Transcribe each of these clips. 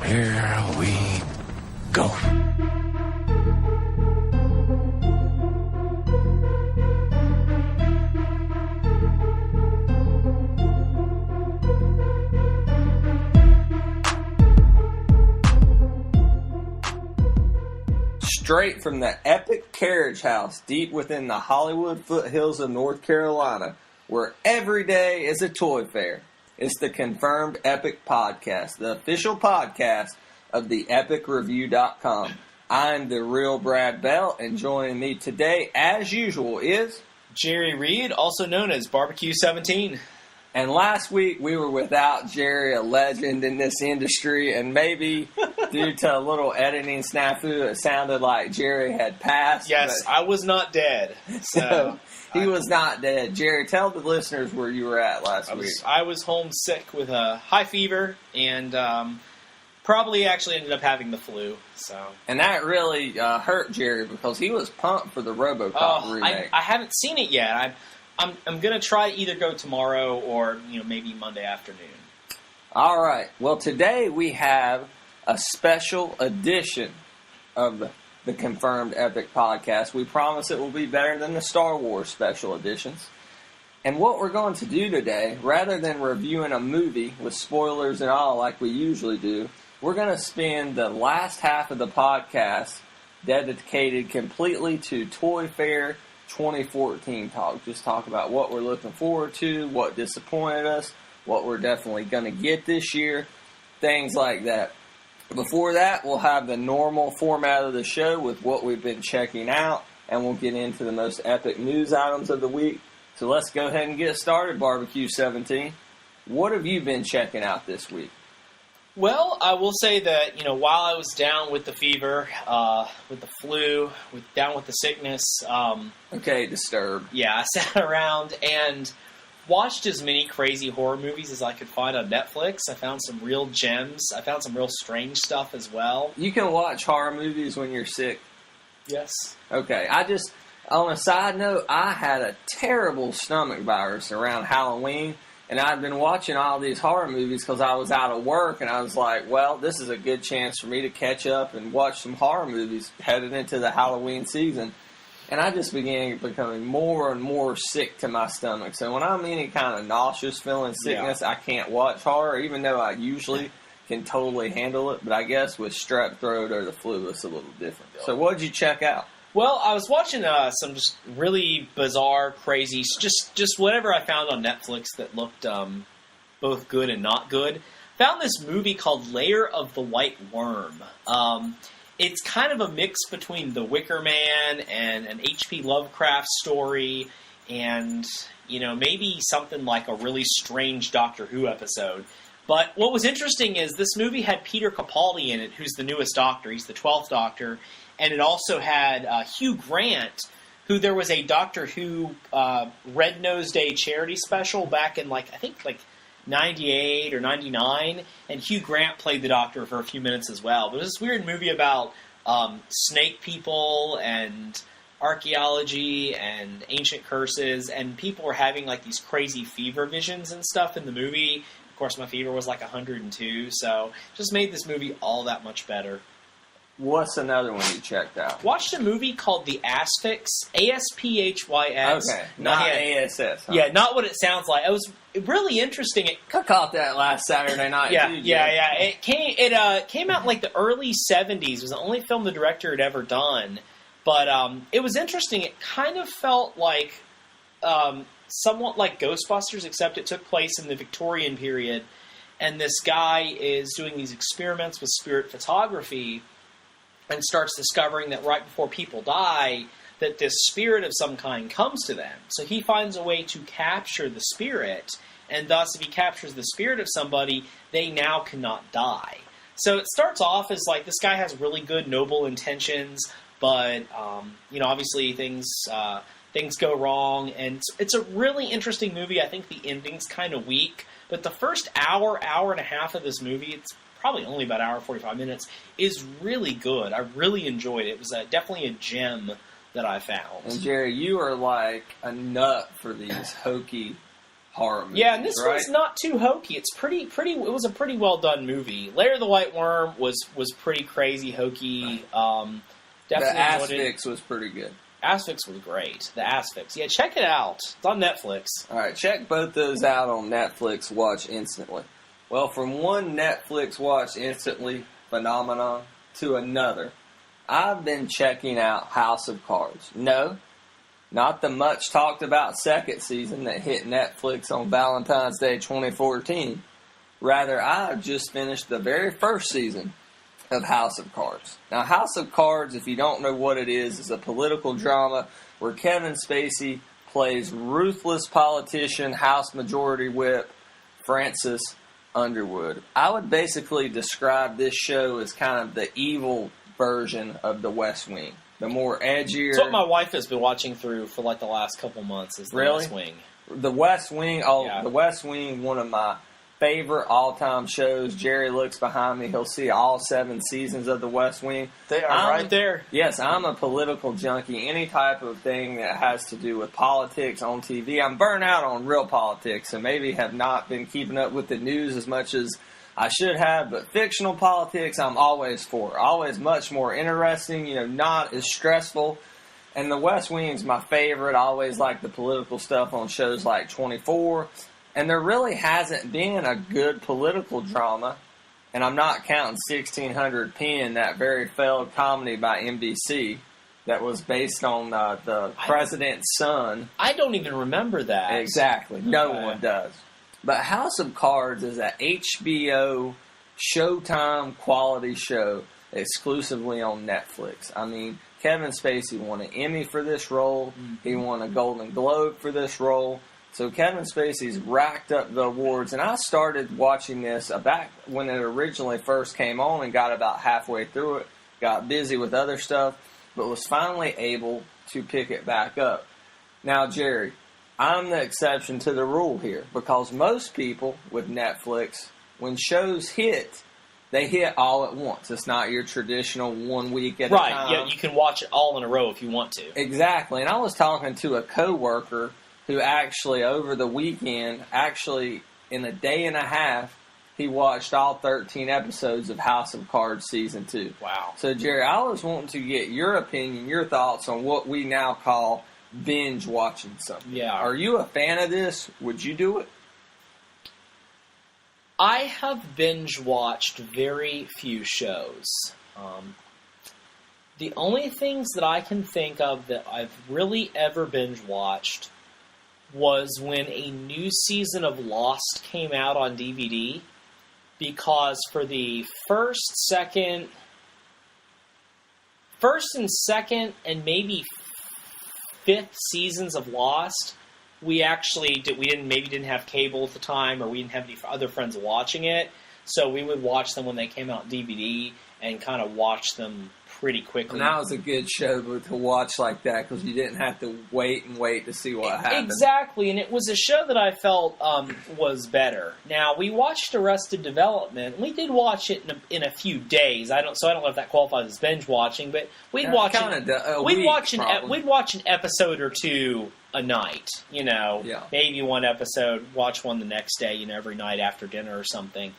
Here we go. Straight from the epic carriage house deep within the Hollywood foothills of North Carolina, where every day is a toy fair. It's the Confirmed Epic Podcast, the official podcast of the epicreview.com. I'm the real Brad Bell, and joining me today, as usual, is Jerry Reed, also known as BBQ 17. And last week, we were without Jerry, a legend in this industry, and maybe due to a little editing snafu, it sounded like Jerry had passed. Yes, I was not dead. So he was not dead. Jerry, tell the listeners where you were at last week. I was homesick with a high fever, and probably actually ended up having the flu. And that really hurt Jerry, because he was pumped for the RoboCop remake. I haven't seen it yet. I'm going to try to either go tomorrow or maybe Monday afternoon. All right. Well, today we have a special edition of the Confirmed Epic Podcast. We promise it will be better than the Star Wars special editions. And what we're going to do today, rather than reviewing a movie with spoilers and all like we usually do, we're going to spend the last half of the podcast dedicated completely to Toy Fair 2014 talk. Just talk about what we're looking forward to, what disappointed us, what we're definitely going to get this year, things like that. Before that, we'll have the normal format of the show with what we've been checking out, and we'll get into the most epic news items of the week. So let's go ahead and get started, BBQ 17. What have you been checking out this week? Well, I will say that, while I was down with the fever, with the flu, down with the sickness... okay, Disturbed. Yeah, I sat around and watched as many crazy horror movies as I could find on Netflix. I found some real gems. I found some real strange stuff as well. You can watch horror movies when you're sick? Yes. Okay, on a side note, I had a terrible stomach virus around Halloween. And I'd been watching all these horror movies because I was out of work, and I was like, well, this is a good chance for me to catch up and watch some horror movies headed into the Halloween season. And I just began becoming more and more sick to my stomach. So when I'm any kind of nauseous feeling sickness, I can't watch horror, even though I usually can totally handle it. But I guess with strep throat or the flu, it's a little different. So what did you check out? Well, I was watching some just really bizarre, crazy, just whatever I found on Netflix that looked both good and not good. Found this movie called Lair of the White Worm. It's kind of a mix between The Wicker Man and an H.P. Lovecraft story and, maybe something like a really strange Doctor Who episode. But what was interesting is this movie had Peter Capaldi in it, who's the newest Doctor. He's the 12th Doctor. And it also had Hugh Grant, who there was a Doctor Who Red Nose Day charity special back in, I think 98 or 99. And Hugh Grant played the Doctor for a few minutes as well. But it was this weird movie about snake people and archaeology and ancient curses. And people were having, these crazy fever visions and stuff in the movie. Of course, my fever was 102, so just made this movie all that much better. What's another one you checked out? Watched a movie called The Asphyx, A-S-P-H-Y-X. Okay, not A-S-S. Huh? Yeah, not what it sounds like. It was really interesting. I caught that last Saturday night. Yeah, too, yeah. It came out in the early 70s. It was the only film the director had ever done. But it was interesting. It kind of felt like somewhat like Ghostbusters, except it took place in the Victorian period. And this guy is doing these experiments with spirit photography and starts discovering that right before people die, that this spirit of some kind comes to them. So he finds a way to capture the spirit, and thus if he captures the spirit of somebody, they now cannot die. So it starts off as this guy has really good, noble intentions, but, obviously things go wrong, and it's a really interesting movie. I think the ending's kind of weak, but the first hour and a half of this movie, it's probably only about an hour and 45 minutes, is really good. I really enjoyed it. It was definitely a gem that I found. And Jerry, you are like a nut for these hokey horror movies. Yeah, and this right? one's not too hokey. It's pretty. It was a pretty well done movie. Lair of the White Worm was pretty crazy hokey. The Definitely enjoyed it. Asphyx was pretty good. Asphyx was great. The Asphyx. Yeah, check it out. It's on Netflix. All right, check both those out on Netflix. Watch instantly. Well, from one Netflix watch instantly phenomenon to another, I've been checking out House of Cards. No, not the much talked about second season that hit Netflix on Valentine's Day 2014. Rather, I've just finished the very first season of House of Cards. Now, House of Cards, if you don't know what it is a political drama where Kevin Spacey plays ruthless politician, House Majority Whip Francis Underwood. I would basically describe this show as kind of the evil version of The West Wing. The more edgier... It's what my wife has been watching through for like the last couple months is The West Wing. The West Wing, The West Wing, one of my favorite all-time shows. Jerry looks behind me. He'll see all 7 seasons of The West Wing. They are right there. Yes, I'm a political junkie. Any type of thing that has to do with politics on TV. I'm burnt out on real politics, and maybe have not been keeping up with the news as much as I should have. But fictional politics, I'm always for. Always much more interesting, not as stressful. And The West Wing's my favorite. I always like the political stuff on shows like 24. And there really hasn't been a good political drama, and I'm not counting 1600 Pen, that very failed comedy by NBC that was based on the president's son. I don't even remember that. Exactly. No one does. But House of Cards is a HBO Showtime quality show exclusively on Netflix. I mean, Kevin Spacey won an Emmy for this role. He won a Golden Globe for this role. So Kevin Spacey's racked up the awards, and I started watching this back when it originally first came on and got about halfway through it, got busy with other stuff, but was finally able to pick it back up. Now, Jerry, I'm the exception to the rule here, because most people with Netflix, when shows hit, they hit all at once. It's not your traditional 1 week at a time. Right, yeah, you can watch it all in a row if you want to. Exactly, and I was talking to a coworker who actually, over the weekend, in a day and a half, he watched all 13 episodes of House of Cards Season 2. Wow. So, Jerry, I was wanting to get your opinion, your thoughts on what we now call binge watching something. Yeah. Are you a fan of this? Would you do it? I have binge watched very few shows. The only things that I can think of that I've really ever binge watched was when a new season of Lost came out on DVD, because for the first and second and maybe 5th seasons of Lost, we didn't have cable at the time, or we didn't have any other friends watching it, so we would watch them when they came out on DVD and kind of watch them pretty quickly. And that was a good show to watch like that, because you didn't have to wait to see what happened. Exactly, and it was a show that I felt was better. Now, we watched Arrested Development. We did watch it in a few days. I don't know if that qualifies as binge watching, but we'd watch an episode or two a night. Maybe one episode, watch one the next day. Every night after dinner or something.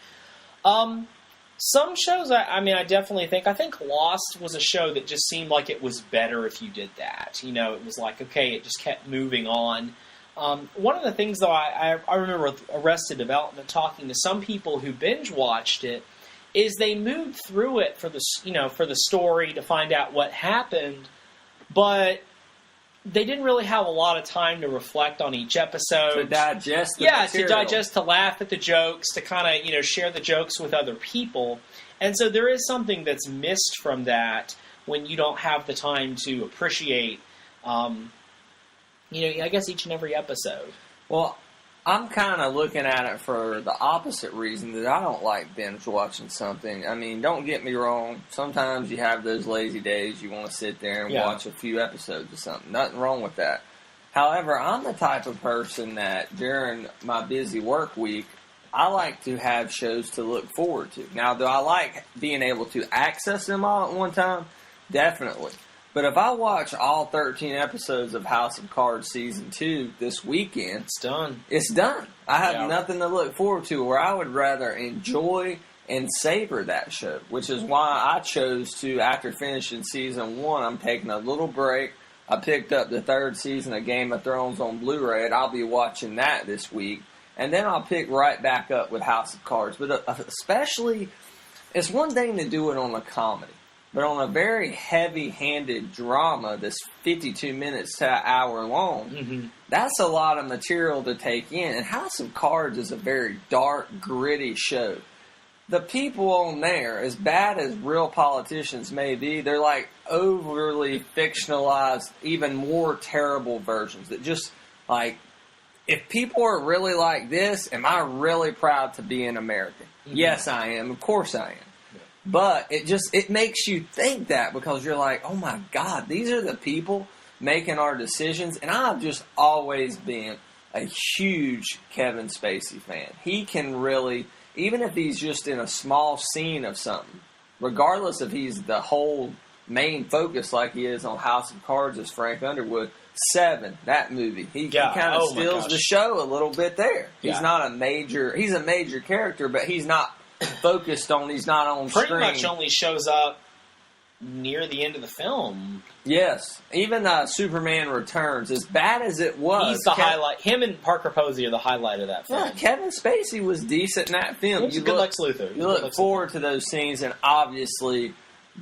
Some shows, I think Lost was a show that just seemed like it was better if you did that. It was like, okay, it just kept moving on. One of the things, though, I remember with Arrested Development, talking to some people who binge watched it, is they moved through it for the story to find out what happened, but they didn't really have a lot of time to reflect on each episode. To digest the material. To digest, to laugh at the jokes, to kind of, share the jokes with other people. And so there is something that's missed from that when you don't have the time to appreciate, I guess each and every episode. Well, I'm kind of looking at it for the opposite reason, that I don't like binge watching something. I mean, don't get me wrong. Sometimes you have those lazy days. You want to sit there and watch a few episodes of something. Nothing wrong with that. However, I'm the type of person that during my busy work week, I like to have shows to look forward to. Now, do I like being able to access them all at one time? Definitely. But if I watch all 13 episodes of House of Cards Season 2 this weekend... It's done. It's done. I have nothing to look forward to, where I would rather enjoy and savor that show, which is why I chose to, after finishing Season 1, I'm taking a little break. I picked up the 3rd season of Game of Thrones on Blu-ray, and I'll be watching that this week. And then I'll pick right back up with House of Cards. But especially, it's one thing to do it on a comedy. But on a very heavy-handed drama that's 52 minutes to an hour long, that's a lot of material to take in. And House of Cards is a very dark, gritty show. The people on there, as bad as real politicians may be, they're like overly fictionalized, even more terrible versions that just, like, if people are really like this, am I really proud to be an American? Yes, I am. Of course I am. But it makes you think that, because you're like, oh my God, these are the people making our decisions. And I've just always been a huge Kevin Spacey fan. He can really, even if he's just in a small scene of something, regardless if he's the whole main focus like he is on House of Cards as Frank Underwood, Seven, that movie, he kind of steals the show a little bit there. He's not a major, he's a major character, but he's not focused on, he's not on pretty screen. much only shows up near the end of the film. Yes. Even Superman Returns, as bad as it was. He's the highlight. Him and Parker Posey are the highlight of that film. Yeah, Kevin Spacey was decent in that film. He was a good Lex Luthor. You look forward to those scenes, and obviously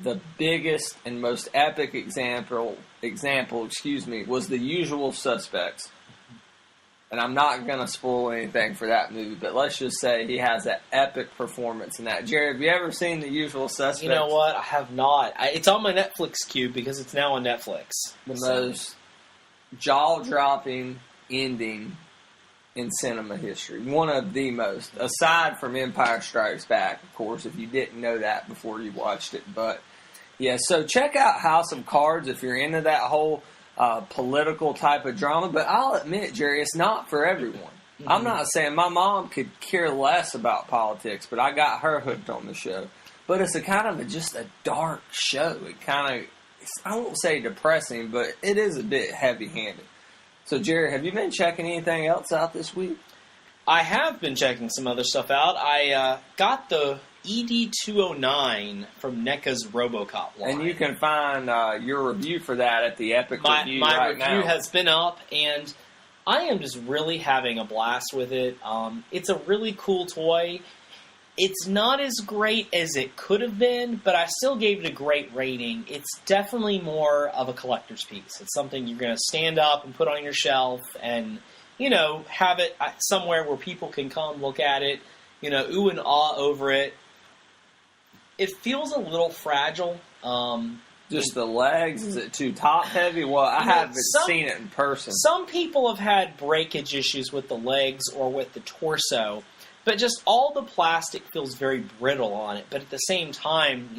the biggest and most epic example, was The Usual Suspects. And I'm not going to spoil anything for that movie, but let's just say he has an epic performance in that. Jerry, have you ever seen The Usual Suspects? You know what? I have not. It's on my Netflix queue because it's now on Netflix. The most jaw-dropping ending in cinema history. One of the most. Aside from Empire Strikes Back, of course, if you didn't know that before you watched it. But, yeah, so check out House of Cards if you're into that whole political type of drama, but I'll admit, Jerry, it's not for everyone. I'm not saying my mom could care less about politics, but I got her hooked on the show. But it's just a dark show. It kind of, I won't say depressing, but it is a bit heavy-handed. So, Jerry, have you been checking anything else out this week? I have been checking some other stuff out. I got the ED209 from NECA's RoboCop line. And you can find your review for that at the Epic Review my right now. review has been up, and I am just really having a blast with it. It's a really cool toy. It's not as great as it could have been, but I still gave it a great rating. It's definitely more of a collector's piece. It's something you're going to stand up and put on your shelf and, have it somewhere where people can come look at it, ooh and ah over it. It feels a little fragile. Just the legs? Is it too top heavy? Well, I haven't seen it in person. Some people have had breakage issues with the legs or with the torso, but just all the plastic feels very brittle on it. But at the same time,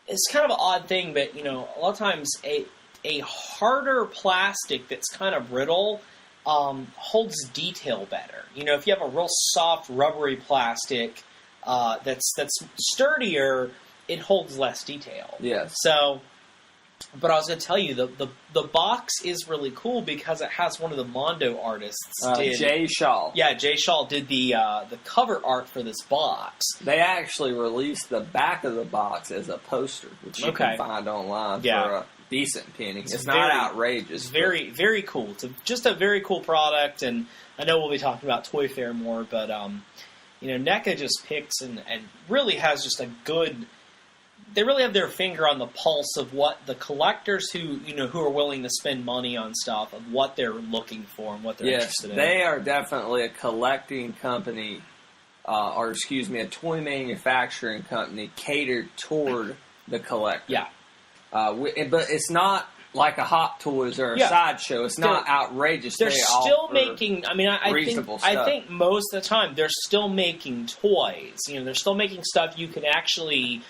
it's kind of an odd thing, but a lot of times a harder plastic that's kind of brittle holds detail better. If you have a real soft, rubbery plastic that's sturdier, it holds less detail. Yes. So, but I was going to tell you, the box is really cool because it has one of the Mondo artists. Jay Shaw. Yeah, Jay Shaw did the cover art for this box. They actually released the back of the box as a poster, which you can find online for a decent penny. It's not outrageous. It's very, very cool. It's just a very cool product, and I know we'll be talking about Toy Fair more, but NECA just picks and really has just a good. They really have their finger on the pulse of what the collectors who are willing to spend money on stuff, of what they're looking for and what they're interested in. They are definitely a collecting company, a toy manufacturing company catered toward the collector. Yeah. But it's not like a Hot Toys or a Sideshow. It's not outrageous. They're still making. I think most of the time they're still making toys. They're still making stuff you can actually,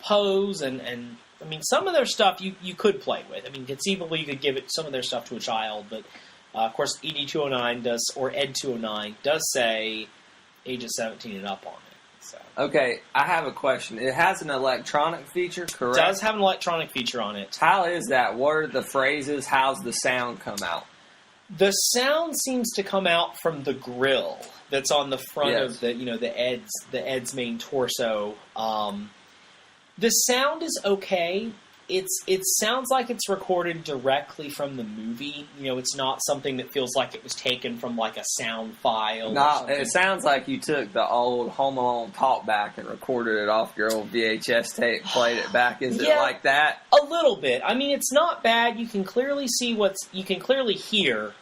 pose and some of their stuff you could play with. Conceivably you could give some of their stuff to a child, but of course ED209 does, or ED209 does say ages 17 and up on it. So. Okay, I have a question. It has an electronic feature, correct? It does have an electronic feature on it. How is that? What are the phrases? How's the sound come out? The sound seems to come out from the grill that's on the front of the Ed's main torso. The sound is okay. It sounds like it's recorded directly from the movie. It's not something that feels like it was taken from like a sound file. No, it sounds like you took the old Home Alone talkback and recorded it off your old VHS tape, played it back. Is it like that? A little bit. I mean, it's not bad. You can clearly hear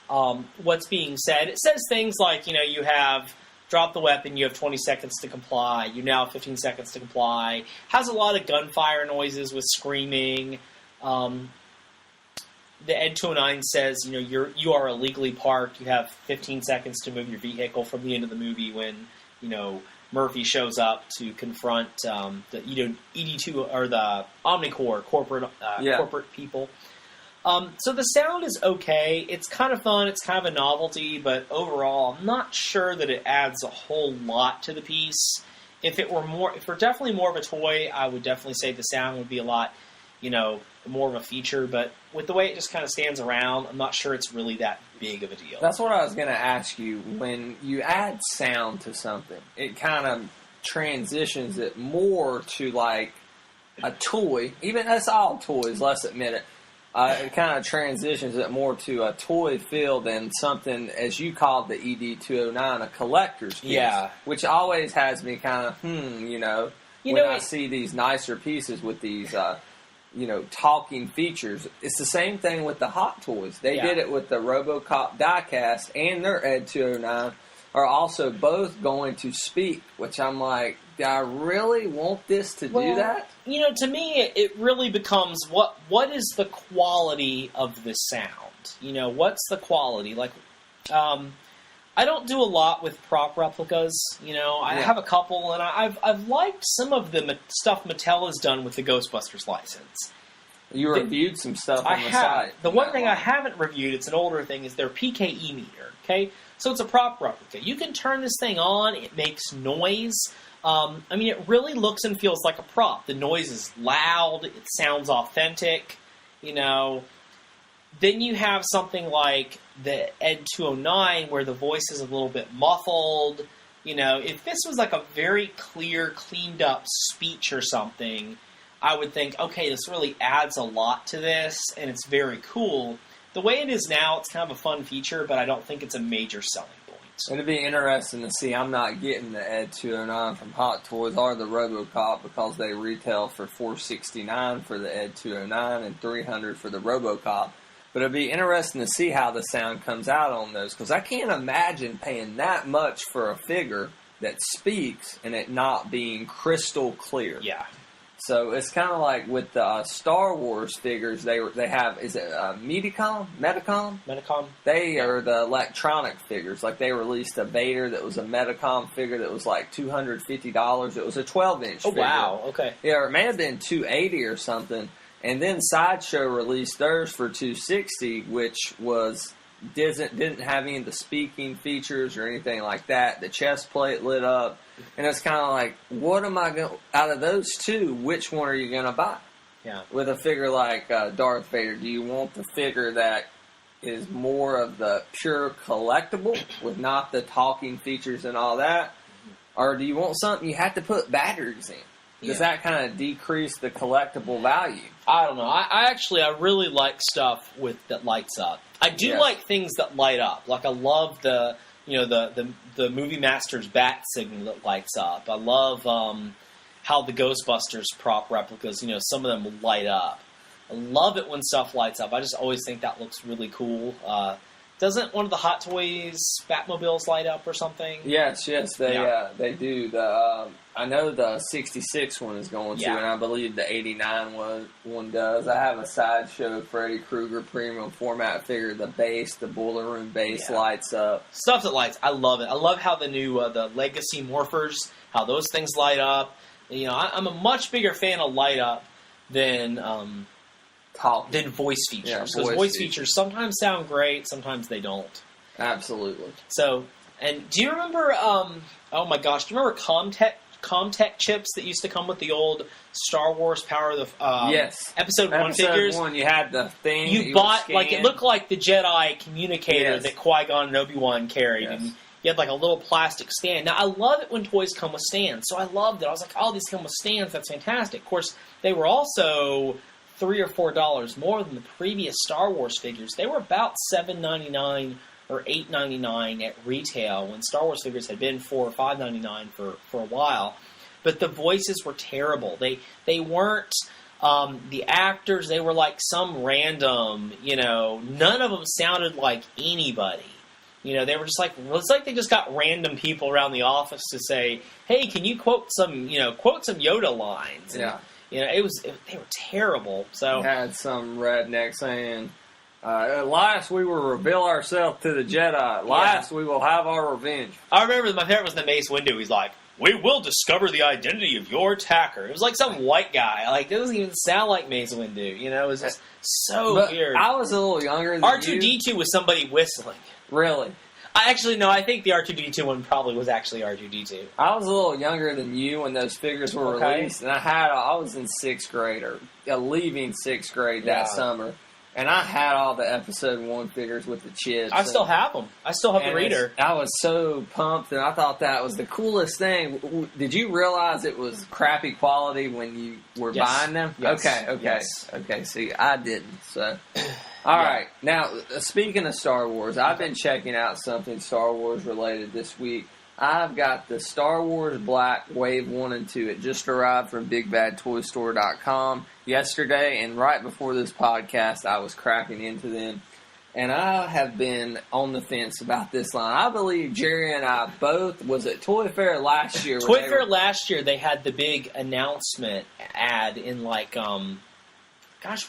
what's being said. It says things like, you have drop the weapon, you have 20 seconds to comply. You now have 15 seconds to comply. Has a lot of gunfire noises with screaming. The Ed 209 says, you are illegally parked. You have 15 seconds to move your vehicle from the end of the movie when, Murphy shows up to confront the ED2 or the Omnicorps corporate people. So the sound is okay. It's kind of fun. It's kind of a novelty, but overall, I'm not sure that it adds a whole lot to the piece. If it were definitely more of a toy, I would definitely say the sound would be a lot, more of a feature. But with the way it just kind of stands around, I'm not sure it's really that big of a deal. That's what I was going to ask you. When you add sound to something, it kind of transitions it more to like a toy. Even that's all toys, let's admit it. It kind of transitions it more to a toy feel than something, as you called the ED209, a collector's piece. Yeah. Which always has me kind of, when I see these nicer pieces with these, talking features. It's the same thing with the Hot Toys. They did it with the RoboCop diecast and their Ed209 are also both going to speak, which I'm like, do I really want this to do that? To me, it really becomes what is the quality of the sound? What's the quality? Like, I don't do a lot with prop replicas. I have a couple, and I've liked some of the stuff Mattel has done with the Ghostbusters license. You reviewed some stuff on the site. The one thing I haven't reviewed, it's an older thing, is their PKE meter. Okay, so it's a prop replica. You can turn this thing on; it makes noise. It really looks and feels like a prop. The noise is loud. It sounds authentic. Then you have something like the Ed 209 where the voice is a little bit muffled. If this was like a very clear, cleaned up speech or something, I would think, okay, this really adds a lot to this, and it's very cool. The way it is now, it's kind of a fun feature, but I don't think it's a major selling point. It'd be interesting to see. I'm not getting the Ed 209 from Hot Toys or the RoboCop because they retail for $469 for the Ed 209 and $300 for the RoboCop. But it'd be interesting to see how the sound comes out on those, because I can't imagine paying that much for a figure that speaks and it not being crystal clear. Yeah. So it's kind of like with the Star Wars figures, they have, is it Medicom? They are the electronic figures. Like they released a Vader that was a Medicom figure that was like $250. It was a 12-inch figure. Oh, wow. Okay. Yeah, or it may have been $280 or something. And then Sideshow released theirs for $260, which was didn't have any of the speaking features or anything like that. The chest plate lit up. And it's kind of like, what am I going out of those two, which one are you going to buy? Yeah. With a figure like Darth Vader, do you want the figure that is more of the pure collectible with not the talking features and all that? Or do you want something you have to put batteries in? Does that kind of decrease the collectible value? I don't know. I really like stuff that lights up. I do like things that light up. Like I love the Movie Master's bat signal that lights up. I love how the Ghostbusters prop replicas, some of them light up. I love it when stuff lights up. I just always think that looks really cool. Doesn't one of the Hot Toys Batmobiles light up or something? Yes, they do. I know the 66 one is going to, and I believe the 89 one does. I have a Sideshow Freddy Krueger premium format figure. The base, the Boiler Room base lights up. Stuff that lights, I love it. I love how the new the Legacy Morphers, how those things light up. I'm a much bigger fan of light up than voice features. Because voice features sometimes sound great, sometimes they don't. Absolutely. So, and do you remember, oh my gosh, do you remember Comtech chips that used to come with the old Star Wars Power of the yes. Episode 1 figures. Episode 1, you had the thing. You bought, like, it looked like the Jedi communicator that Qui-Gon and Obi-Wan carried. Yes. And you had, like, a little plastic stand. Now, I love it when toys come with stands. So I loved it. I was like, oh, these come with stands. That's fantastic. Of course, they were also $3 or $4 more than the previous Star Wars figures. They were about $7.99 or $8.99 at retail when Star Wars figures had been $4 or $5.99 for a while. But the voices were terrible. They weren't the actors. They were like some random, none of them sounded like anybody. They were just like, it's like they just got random people around the office to say, hey, can you quote some Yoda lines? And, yeah. They were terrible. So you had some redneck saying, at last we will reveal ourselves to the Jedi. At last we will have our revenge. I remember my favorite was the Mace Windu. He's like, we will discover the identity of your attacker. It was like some white guy. Like, it doesn't even sound like Mace Windu. It was just so weird. I was a little younger than R2-D2 was somebody whistling. Really? I think the R2-D2 one probably was actually R2-D2. I was a little younger than you when those figures were released, and I was in 6th grade, or leaving 6th grade that summer. And I had all the Episode 1 figures with the chips. I still have them. I still have the reader. I was so pumped, and I thought that was the coolest thing. Did you realize it was crappy quality when you were buying them? Yes. Okay. See, I didn't. So, all right. Now, speaking of Star Wars, I've been checking out something Star Wars related this week. I've got the Star Wars Black Wave 1 and 2. It just arrived from BigBadToyStore.com yesterday, and right before this podcast, I was cracking into them. And I have been on the fence about this line. I believe Jerry and I both was at Toy Fair last year. Last year, they had the big announcement ad in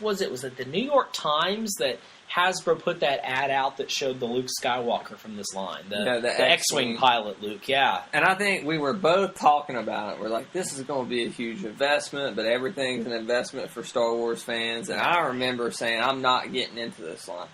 was it the New York Times that Hasbro put that ad out that showed the Luke Skywalker from this line, the X-Wing pilot Luke, yeah. And I think we were both talking about it. We're like, this is going to be a huge investment, but everything's an investment for Star Wars fans. And I remember saying, I'm not getting into this line.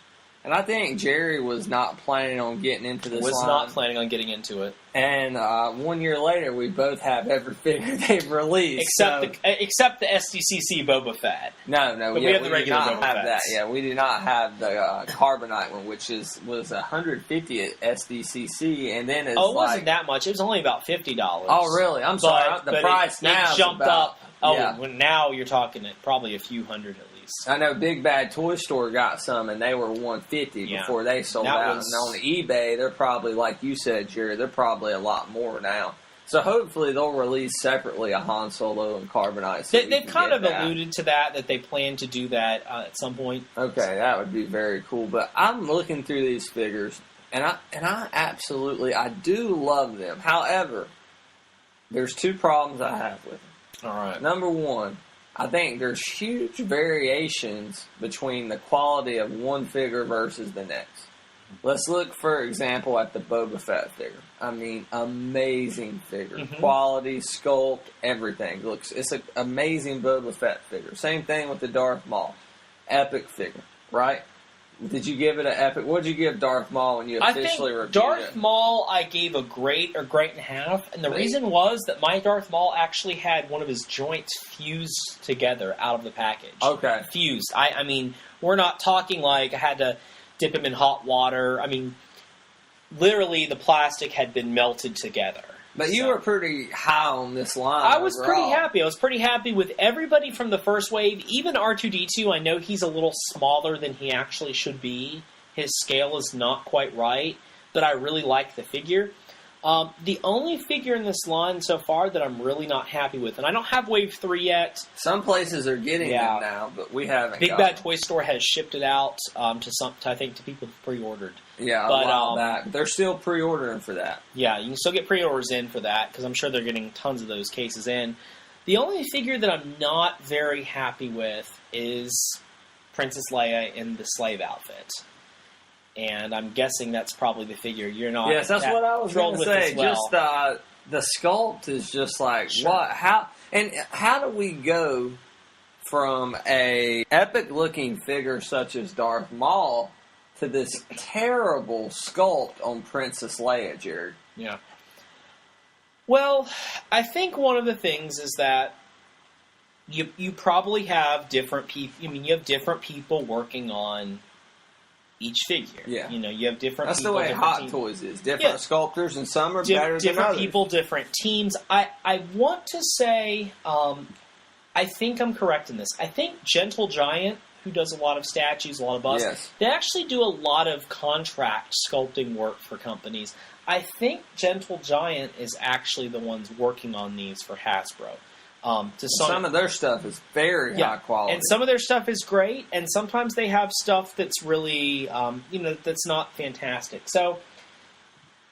And I think Jerry was not planning on getting into this line. Was not planning on getting into it. And 1 year later, we both have every figure they've released. Except the SDCC Boba Fett. No, we have the regular Boba Fett. That. Yeah, we do not have the Carbonite one, which was $150 at SDCC, and then it wasn't that much. It was only about $50. Oh, really? I'm sorry. The price now jumped up. Now you're talking at probably a few hundred at least. I know Big Bad Toy Store got some, and they were $150 before they sold out. And on eBay, they're probably, like you said, Jerry, they're probably a lot more now. So hopefully they'll release separately a Han Solo and Carbonite. So they've kind of alluded to that they plan to do that at some point. Okay, that would be very cool. But I'm looking through these figures, and I do love them. However, there's two problems I have with them. All right. Number one, I think there's huge variations between the quality of one figure versus the next. Let's look, for example, at the Boba Fett figure. I mean, amazing figure. Mm-hmm. Quality, sculpt, everything. It's an amazing Boba Fett figure. Same thing with the Darth Maul. Epic figure, right? Did you give it an epic? What did you give Darth Maul when you officially reviewed it? Darth Maul, I gave a great or great and a half, and the reason was that my Darth Maul actually had one of his joints fused together out of the package. Okay. Fused. I mean, we're not talking like I had to dip him in hot water. I mean, literally the plastic had been melted together. But you were pretty high on this line. I was pretty happy. I was pretty happy with everybody from the first wave. Even R2-D2, I know he's a little smaller than he actually should be. His scale is not quite right, but I really like the figure. The only figure in this line so far that I'm really not happy with, and I don't have Wave 3 yet. Some places are getting them now, but we haven't. Big Bad Toy Store has shipped it out to people who pre-ordered. Yeah, but, a while back. They're still pre-ordering for that. Yeah, you can still get pre-orders in for that, because I'm sure they're getting tons of those cases in. The only figure that I'm not very happy with is Princess Leia in the slave outfit. And I'm guessing that's probably the figure you're not. Yes, that's what I was going to say. Well. Just the sculpt is just like what? How do we go from a epic looking figure such as Darth Maul to this terrible sculpt on Princess Leia, Jared? Yeah. Well, I think one of the things is that you probably have different people. I mean, you have different people working on each figure. Yeah. You have different That's people. the way different Hot teams. Toys is. Different sculptors, and some are better than Different others. people, different teams. I want to say, I think I'm correct in this. I think Gentle Giant, who does a lot of statues, a lot of busts, Yes. they actually do a lot of contract sculpting work for companies. I think Gentle Giant is actually the ones working on these for Hasbro. Some of their stuff is very high quality. And some of their stuff is great, and sometimes they have stuff that's really, that's not fantastic. So,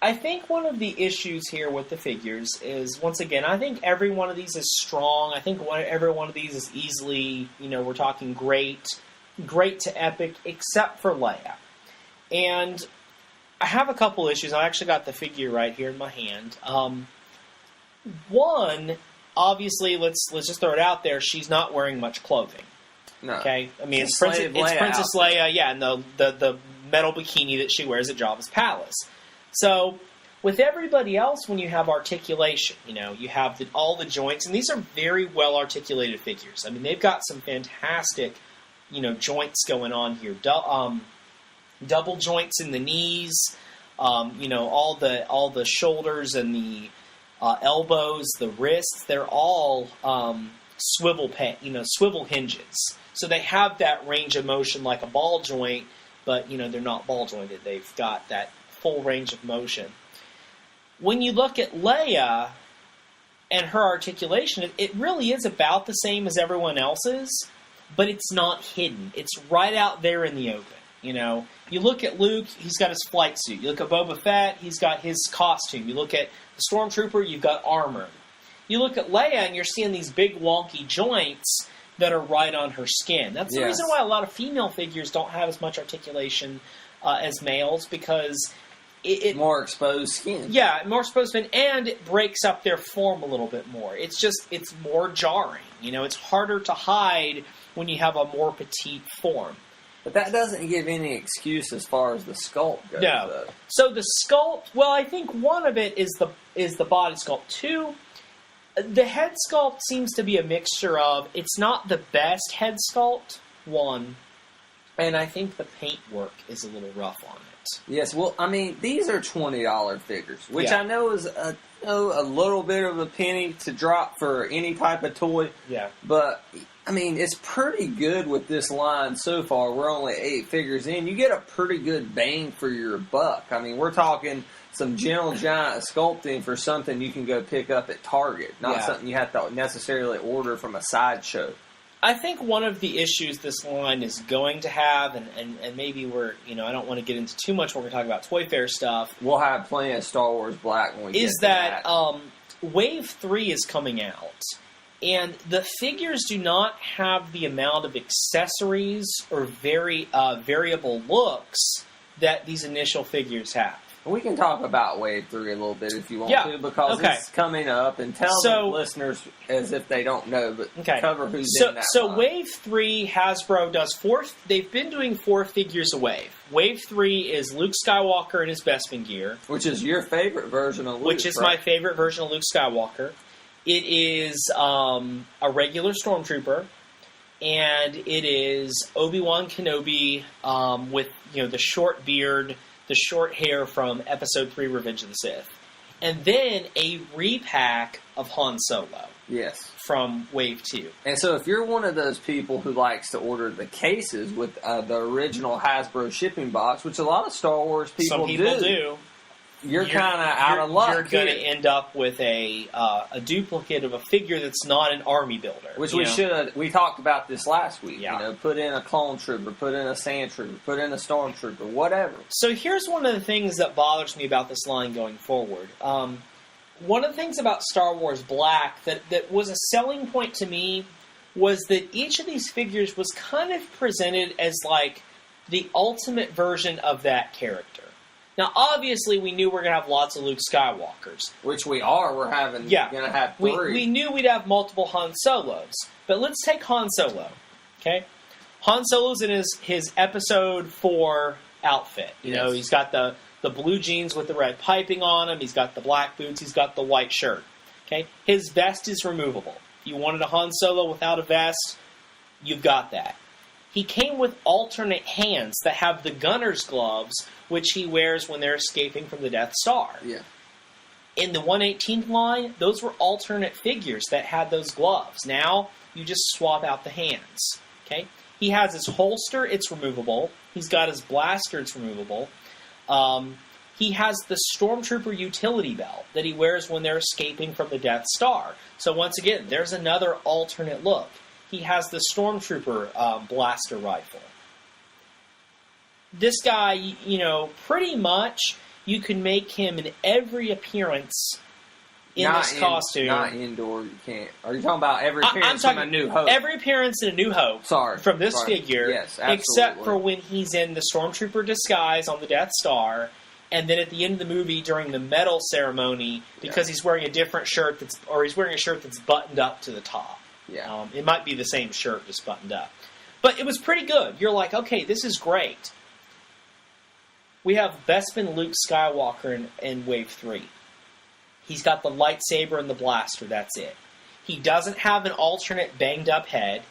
I think one of the issues here with the figures is, once again, I think every one of these is strong. I think every one of these is easily, we're talking great to epic, except for Leia. And I have a couple issues. I actually got the figure right here in my hand. One, obviously, let's just throw it out there. She's not wearing much clothing. No. Okay, I mean it's Princess Leia, yeah, and the metal bikini that she wears at Jabba's palace. So with everybody else, when you have articulation, you have all the joints, and these are very well articulated figures. I mean, they've got some fantastic, joints going on here. Double joints in the knees, all the shoulders and the elbows, the wrists, they're all swivel hinges. So they have that range of motion like a ball joint, but they're not ball jointed. They've got that full range of motion. When you look at Leia and her articulation, it really is about the same as everyone else's, but it's not hidden. It's right out there in the open. You look at Luke, he's got his flight suit. You look at Boba Fett, he's got his costume. You look at the Stormtrooper, you've got armor. You look at Leia, and you're seeing these big wonky joints that are right on her skin. That's the reason why a lot of female figures don't have as much articulation as males, because it more exposed skin. Yeah, more exposed skin, and it breaks up their form a little bit more. It's more jarring. It's harder to hide when you have a more petite form. But that doesn't give any excuse as far as the sculpt goes. No. Though. So the sculpt, well, I think one of it is the body sculpt. Two, the head sculpt seems to be a mixture of, it's not the best head sculpt, one, and I think the paint work is a little rough on it. Yes, well, I mean, these are $20 figures, which I know is a little bit of a penny to drop for any type of toy. Yeah. But, I mean, it's pretty good with this line so far. We're only 8 figures in. You get a pretty good bang for your buck. I mean, we're talking some Gentle Giant sculpting for something you can go pick up at Target, not something you have to necessarily order from a sideshow. I think one of the issues this line is going to have, and maybe we're, I don't want to get into too much when we're talking about Toy Fair stuff. We'll have plenty of Star Wars Black when we get to that. Wave 3 is coming out, and the figures do not have the amount of accessories or very variable looks that these initial figures have. We can talk about Wave 3 a little bit if you want to, because it's coming up, and tell the listeners as if they don't know, but cover who's in that line. Wave 3, Hasbro does 4, they've been doing 4 figures a wave. Wave 3 is Luke Skywalker in his Bespin gear. Which is your favorite version of Luke, Which is my favorite version of Luke Skywalker. It is a regular Stormtrooper, and it is Obi-Wan Kenobi with the short beard, the short hair from Episode 3, Revenge of the Sith. And then a repack of Han Solo. Yes. From Wave 2. And so if you're one of those people who likes to order the cases with the original Hasbro shipping box, which a lot of Star Wars people do. You're kind of out of luck. You're going to end up with a duplicate of a figure that's not an army builder. Which we talked about this last week. Yeah. Put in a clone trooper, put in a sand trooper, put in a stormtrooper, whatever. So here's one of the things that bothers me about this line going forward. One of the things about Star Wars Black that was a selling point to me was that each of these figures was kind of presented as like the ultimate version of that character. Now, obviously, we knew we were going to have lots of Luke Skywalkers. Which we are. We're going to have 3. We knew we'd have multiple Han Solos. But let's take Han Solo. Okay? Han Solo's in his Episode 4 outfit. You know, he's got the the blue jeans with the red piping on them. He's got the black boots. He's got the white shirt. Okay, his vest is removable. If you wanted a Han Solo without a vest, you've got that. He came with alternate hands that have the gunner's gloves, which he wears when they're escaping from the Death Star. Yeah. In the 1/18th line, those were alternate figures that had those gloves. Now, you just swap out the hands. Okay? He has his holster, it's removable. He's got his blaster, it's removable. He has the Stormtrooper utility belt that he wears when they're escaping from the Death Star. So once again, there's another alternate look. He has the Stormtrooper blaster rifle. This guy, you know, pretty much you can make him in every appearance in this costume. Not indoor, you can't. Are you talking about every appearance from A New Hope? Every appearance in A New Hope from this figure, yes, absolutely. Except for when he's in the Stormtrooper disguise on the Death Star, and then at the end of the movie during the medal ceremony, because he's wearing a different shirt he's wearing a shirt that's buttoned up to the top. Yeah. It might be the same shirt, just buttoned up. But it was pretty good. You're like, okay, this is great. We have Bespin Luke Skywalker in Wave 3. He's got the lightsaber and the blaster, that's it. He doesn't have an alternate banged-up head.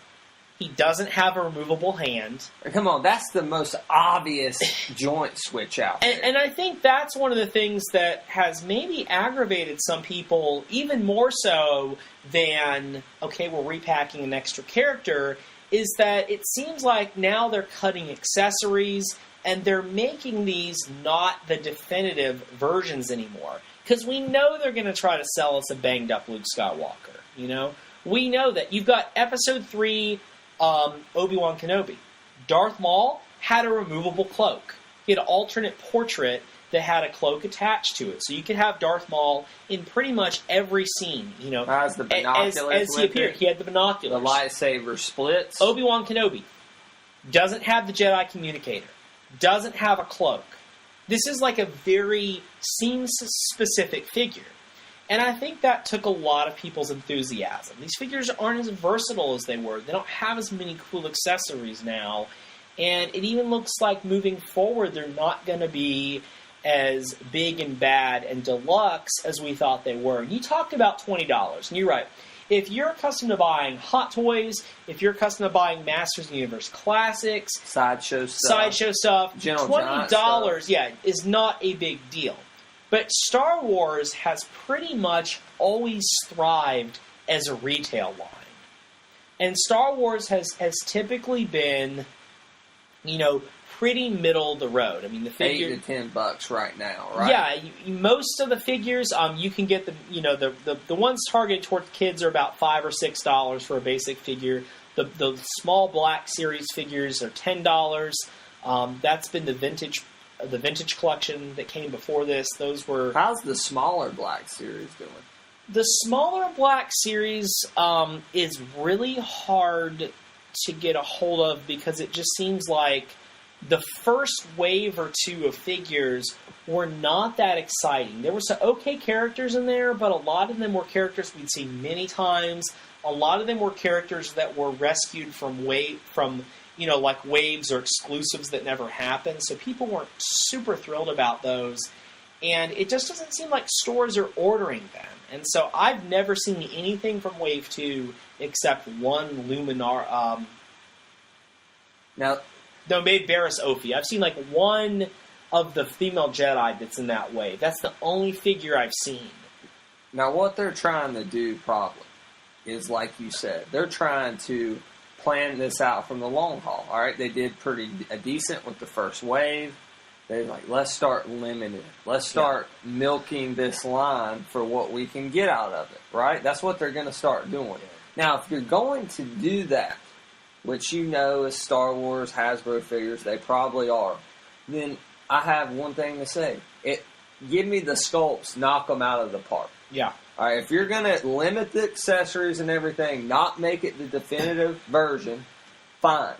He doesn't have a removable hand. Come on, that's the most obvious joint switch out there. And I think that's one of the things that has maybe aggravated some people even more so than, okay, we're repacking an extra character, is that it seems like now they're cutting accessories and they're making these not the definitive versions anymore. Because we know they're going to try to sell us a banged-up Luke Skywalker, you know? We know that. You've got Episode 3... Obi-Wan Kenobi. Darth Maul had a removable cloak. He had an alternate portrait that had a cloak attached to it. So you could have Darth Maul in pretty much every scene. You know, has the binoculars as he appeared. He had the binoculars. The lightsaber splits. Obi-Wan Kenobi doesn't have the Jedi communicator. Doesn't have a cloak. This is like a very scene-specific figure. And I think that took a lot of people's enthusiasm. These figures aren't as versatile as they were. They don't have as many cool accessories now. And it even looks like moving forward, they're not going to be as big and bad and deluxe as we thought they were. You talked about $20, and you're right. If you're accustomed to buying Hot Toys, if you're accustomed to buying Masters of the Universe Classics, Sideshow stuff, $20, is not a big deal. But Star Wars has pretty much always thrived as a retail line. And Star Wars has typically been, you know, pretty middle of the road. I mean, the figure $8 to $10 right now, right? Yeah, most of the figures, you can get the ones targeted towards kids are about $5 or $6 for a basic figure. The small Black Series figures are $10. That's been the vintage collection that came before this. Those were... How's the smaller Black Series doing? The smaller Black Series is really hard to get a hold of because it just seems like the first wave or two of figures were not that exciting. There were some okay characters in there, but a lot of them were characters we'd seen many times. A lot of them were characters that were rescued from like waves or exclusives that never happened, so people weren't super thrilled about those. And it just doesn't seem like stores are ordering them. And so I've never seen anything from Wave 2 except one Luminar. Maybe Barriss Offee. I've seen like one of the female Jedi that's in that wave. That's the only figure I've seen. Now, what they're trying to do probably is, like you said, they're trying to plan this out from the long haul. All right, they did pretty decent with the first wave. They're like, let's start limiting. Let's start milking this line for what we can get out of it, right? That's what they're going to start doing. Now, if you're going to do that, which you know is Star Wars, Hasbro figures, they probably are, then I have one thing to say. Give me the sculpts, knock them out of the park. Yeah. All right, if you're going to limit the accessories and everything, not make it the definitive version, fine.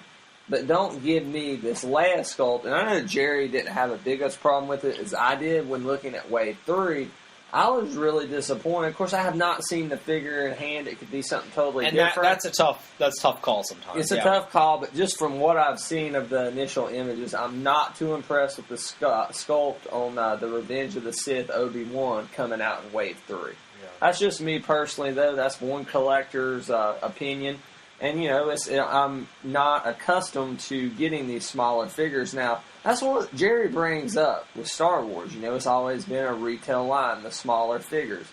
But don't give me this Leia sculpt. And I know Jerry didn't have the biggest problem with it as I did when looking at Wave 3. I was really disappointed. Of course, I have not seen the figure in hand. It could be something totally and different. That's a tough call sometimes. It's a tough call, but just from what I've seen of the initial images, I'm not too impressed with the sculpt on the Revenge of the Sith Obi-Wan coming out in Wave 3. Yeah. That's just me personally, though. That's one collector's opinion. And, I'm not accustomed to getting these smaller figures. Now, that's what Jerry brings up with Star Wars. It's always been a retail line, the smaller figures.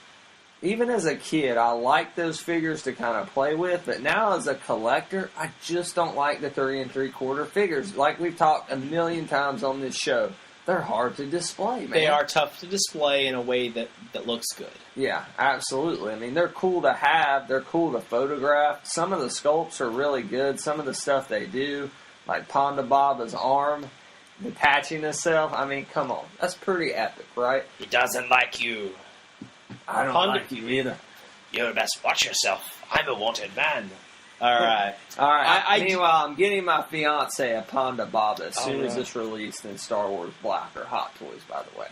Even as a kid, I like those figures to kind of play with, but now as a collector, I just don't like the 3 3/4 figures. Like we've talked a million times on this show, they're hard to display, man. They are tough to display in a way that looks good. Yeah, absolutely. I mean, they're cool to have. They're cool to photograph. Some of the sculpts are really good. Some of the stuff they do, like Ponda Baba's arm detaching itself. I mean, come on. That's pretty epic, right? He doesn't like you. I don't like you either. You best watch yourself. I'm a wanted man. All right. Meanwhile, I'm getting my fiance a Ponda Baba as soon as it's released in Star Wars Black or Hot Toys, by the way.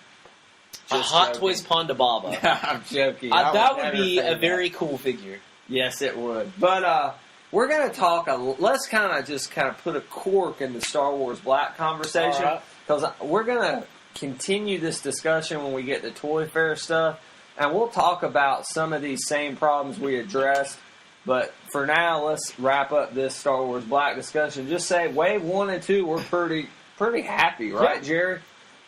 Just a Hot Toys Ponda Baba. I'm joking. That would be a very cool figure. Yes, it would. But we're going to talk. Let's kind of put a cork in the Star Wars Black conversation, because we're going to continue this discussion when we get to Toy Fair stuff, and we'll talk about some of these same problems we addressed. But for now, let's wrap up this Star Wars Black discussion. Just say Wave 1 and 2, we're pretty happy, right, Jerry?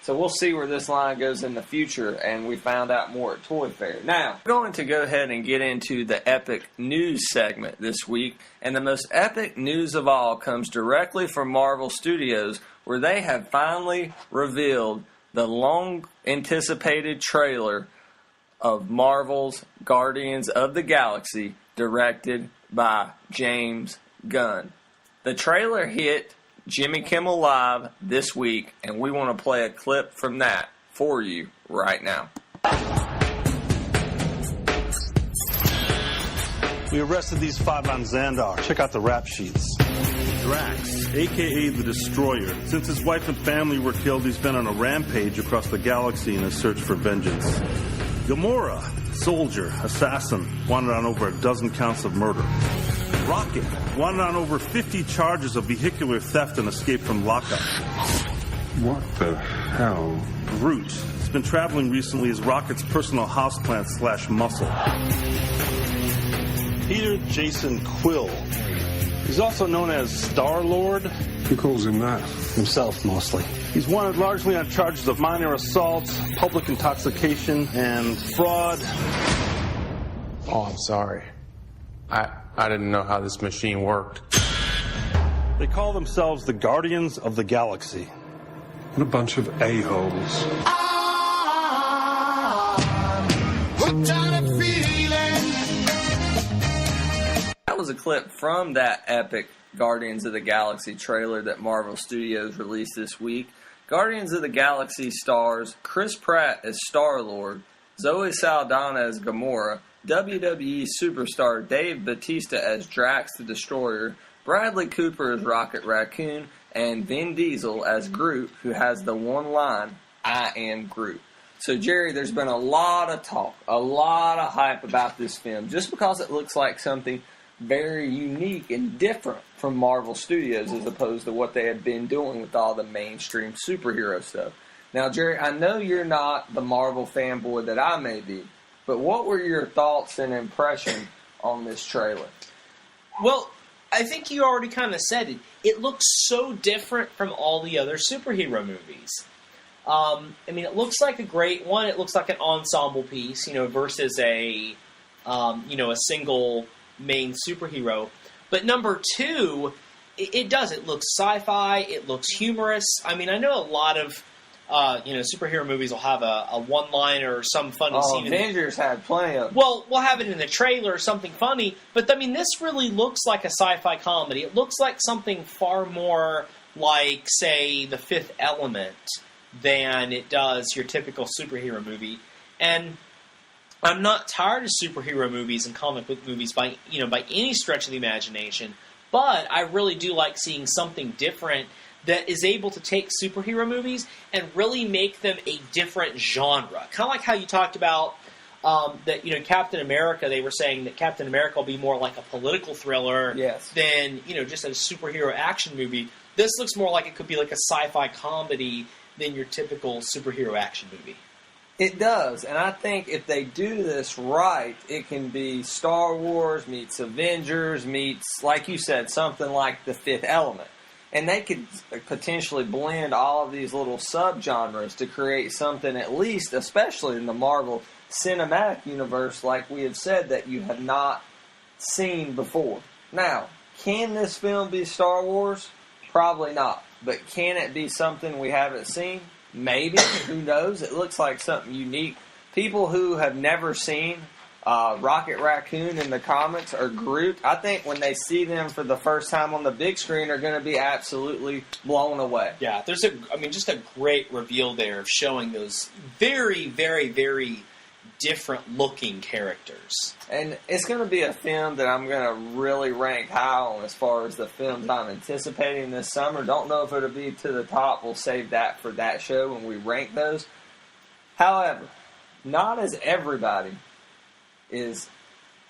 So we'll see where this line goes in the future, and we found out more at Toy Fair. Now, we're going to go ahead and get into the epic news segment this week, and the most epic news of all comes directly from Marvel Studios, where they have finally revealed the long-anticipated trailer of Marvel's Guardians of the Galaxy, directed by James Gunn. The trailer hit Jimmy Kimmel Live this week, and we want to play a clip from that for you right now. We arrested these 5 on Xandar. Check out the rap sheets. Drax, a.k.a. the Destroyer. Since his wife and family were killed, he's been on a rampage across the galaxy in a search for vengeance. Gamora, soldier, assassin, wanted on over a dozen counts of murder. Rocket, wanted on over 50 charges of vehicular theft and escape from lockup. What the hell? Groot has been traveling recently as Rocket's personal houseplant / muscle. Peter Jason Quill. He's also known as Star-Lord. Who calls him that? Himself, mostly. He's wanted largely on charges of minor assault, public intoxication, and fraud. Oh, I'm sorry. I didn't know how this machine worked. They call themselves the Guardians of the Galaxy. What a bunch of a-holes. That was a clip from that epic Guardians of the Galaxy trailer that Marvel Studios released this week. Guardians of the Galaxy stars Chris Pratt as Star-Lord, Zoe Saldana as Gamora, WWE superstar Dave Bautista as Drax the Destroyer, Bradley Cooper as Rocket Raccoon, and Vin Diesel as Groot, who has the one line, "I am Groot." So, Jerry, there's been a lot of talk, a lot of hype about this film, just because it looks like something very unique and different from Marvel Studios as opposed to what they had been doing with all the mainstream superhero stuff. Now, Jerry, I know you're not the Marvel fanboy that I may be, but what were your thoughts and impression on this trailer? Well, I think you already kind of said it. It looks so different from all the other superhero movies. I mean, it looks like a great one. It looks like an ensemble piece, versus a single main superhero. But number two, it does. It looks sci-fi. It looks humorous. I mean, I know a lot of superhero movies will have a one-liner or some funny scene. Avengers had plenty of. Well, we'll have it in the trailer or something funny. But I mean, this really looks like a sci-fi comedy. It looks like something far more like, say, The Fifth Element than it does your typical superhero movie. And I'm not tired of superhero movies and comic book movies by any stretch of the imagination, but I really do like seeing something different that is able to take superhero movies and really make them a different genre. Kind of like how you talked about that, Captain America, they were saying that Captain America will be more like a political thriller than, just a superhero action movie. This looks more like it could be like a sci-fi comedy than your typical superhero action movie. It does, and I think if they do this right, it can be Star Wars meets Avengers meets, like you said, something like The Fifth Element. And they could potentially blend all of these little subgenres to create something, at least, especially in the Marvel Cinematic Universe, like we have said, that you have not seen before. Now, can this film be Star Wars? Probably not. But can it be something we haven't seen? Maybe. Who knows? It looks like something unique. People who have never seen Rocket Raccoon in the comics or Groot, I think when they see them for the first time on the big screen are going to be absolutely blown away. Yeah, there's just a great reveal there of showing those very, very, very different looking characters. And it's going to be a film that I'm going to really rank high on as far as the films I'm anticipating this summer. Don't know if it'll be to the top. We'll save that for that show when we rank those. However, not as everybody is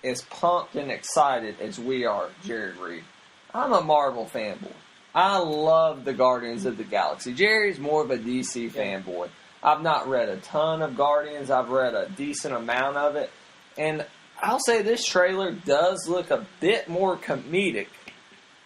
as pumped and excited as we are, Jared Reed. I'm a Marvel fanboy. I love the Guardians of the Galaxy. Jerry's more of a DC fanboy. I've not read a ton of Guardians. I've read a decent amount of it. And I'll say this trailer does look a bit more comedic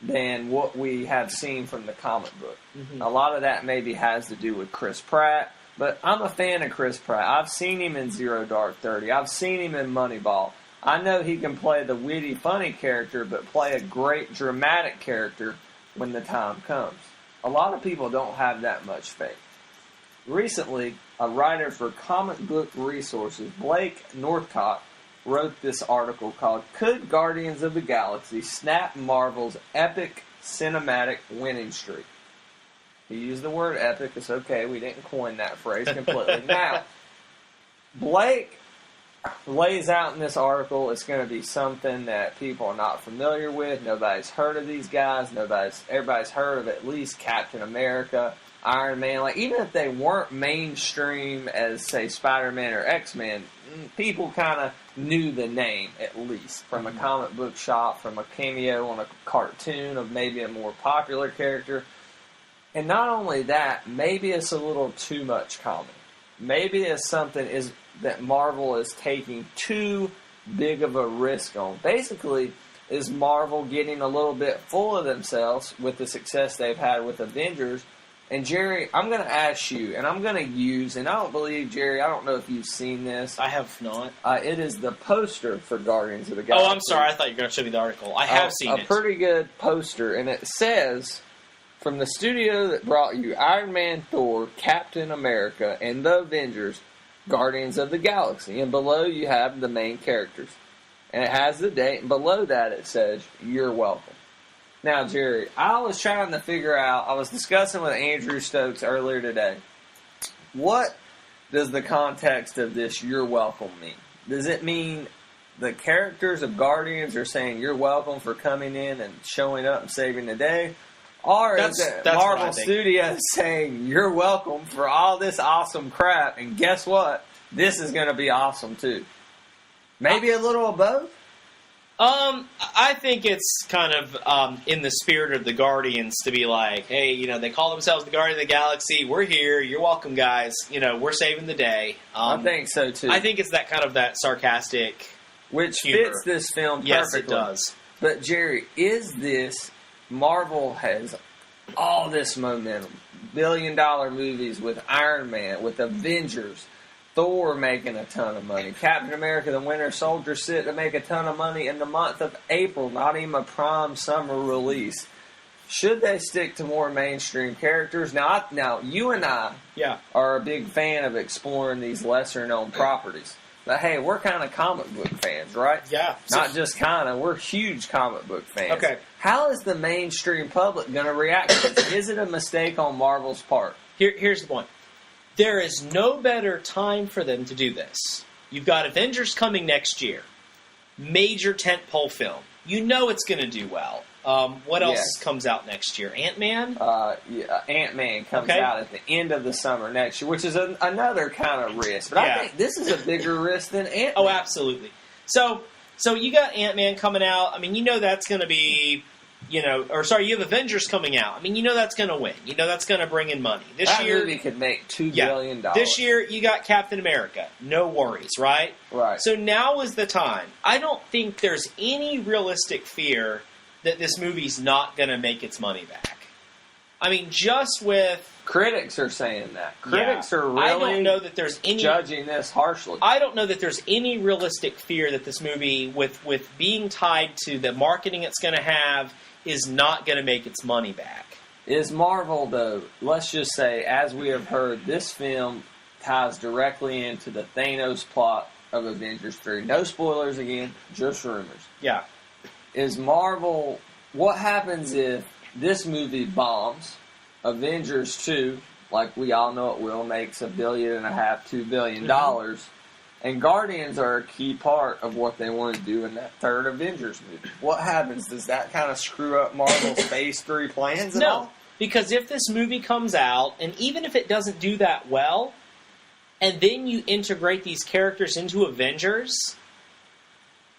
than what we have seen from the comic book. Mm-hmm. A lot of that maybe has to do with Chris Pratt. But I'm a fan of Chris Pratt. I've seen him in Zero Dark 30. I've seen him in Moneyball. I know he can play the witty, funny character, but play a great dramatic character when the time comes. A lot of people don't have that much faith. Recently, a writer for Comic Book Resources, Blake Northcott, wrote this article called "Could Guardians of the Galaxy Snap Marvel's Epic Cinematic Winning Streak?" He used the word epic. It's okay. We didn't coin that phrase completely. Now, Blake lays out in this article it's going to be something that people are not familiar with. Nobody's heard of these guys. Everybody's heard of at least Captain America, Iron Man. Like, even if they weren't mainstream as, say, Spider-Man or X-Men, people kind of knew the name, at least, from a comic book shop, from a cameo on a cartoon of maybe a more popular character. And not only that, maybe it's a little too much comedy. Maybe it's something that Marvel is taking too big of a risk on. Basically, is Marvel getting a little bit full of themselves with the success they've had with Avengers? And Jerry, I'm going to ask you, and I'm going to use, and I don't believe, Jerry, I don't know if you've seen this. I have not. It is the poster for Guardians of the Galaxy. Oh, I'm sorry. I thought you were going to show me the article. I have seen it. A pretty good poster, and it says, from the studio that brought you Iron Man, Thor, Captain America, and the Avengers, Guardians of the Galaxy. And below you have the main characters. And it has the date, and below that it says, "You're welcome." Now, Jerry, I was trying to figure out, I was discussing with Andrew Stokes earlier today, what does the context of this "you're welcome" mean? Does it mean the characters of Guardians are saying you're welcome for coming in and showing up and saving the day? Or is it Marvel Studios saying you're welcome for all this awesome crap, and guess what? This is going to be awesome too. Maybe a little of both? I think it's kind of in the spirit of the Guardians to be like, hey, they call themselves the Guardians of the Galaxy. We're here. You're welcome, guys. We're saving the day. I think so too. I think it's that kind of that sarcastic, which humor. Fits this film perfectly. Yes, it does. But Jerry, is this Marvel has all this momentum, billion-dollar movies with Iron Man, with Avengers, Thor making a ton of money, Captain America, the Winter Soldier set to make a ton of money in the month of April, not even a prime summer release. Should they stick to more mainstream characters? Now you and I are a big fan of exploring these lesser-known properties. But hey, we're kind of comic book fans, right? Yeah. Not just kind of, we're huge comic book fans. Okay. How is the mainstream public going to react to this? Is it a mistake on Marvel's part? Here's the point. There is no better time for them to do this. You've got Avengers coming next year. Major tentpole film. You know it's going to do well. What else Yes. comes out next year? Ant-Man? Ant-Man comes Okay. out at the end of the summer next year, which is another kind of risk. But Yeah. I think this is a bigger risk than Ant-Man. Oh, absolutely. So you got Ant-Man coming out. I mean, you know that's going to be, you have Avengers coming out. I mean, you know that's going to win. You know that's going to bring in money. This That year, movie could make $2 billion. This year, you got Captain America. No worries, right? Right. So now is the time. I don't think there's any realistic fear that this movie's not going to make its money back. I mean, just with... Critics are saying that. Critics are really I don't know that there's any... judging this harshly. I don't know that there's any realistic fear that this movie, with being tied to the marketing it's going to have, is not going to make its money back. Is Marvel, though, let's just say, as we have heard, this film ties directly into the Thanos plot of Avengers 3. No spoilers again, just rumors. Yeah. Is Marvel... What happens if this movie bombs, Avengers 2, like we all know it will, makes $1.5 billion, $2 billion, and Guardians are a key part of what they want to do in that third Avengers movie? What happens? Does that kind of screw up Marvel's Phase 3 plans at all? No, because if this movie comes out, and even if it doesn't do that well, and then you integrate these characters into Avengers,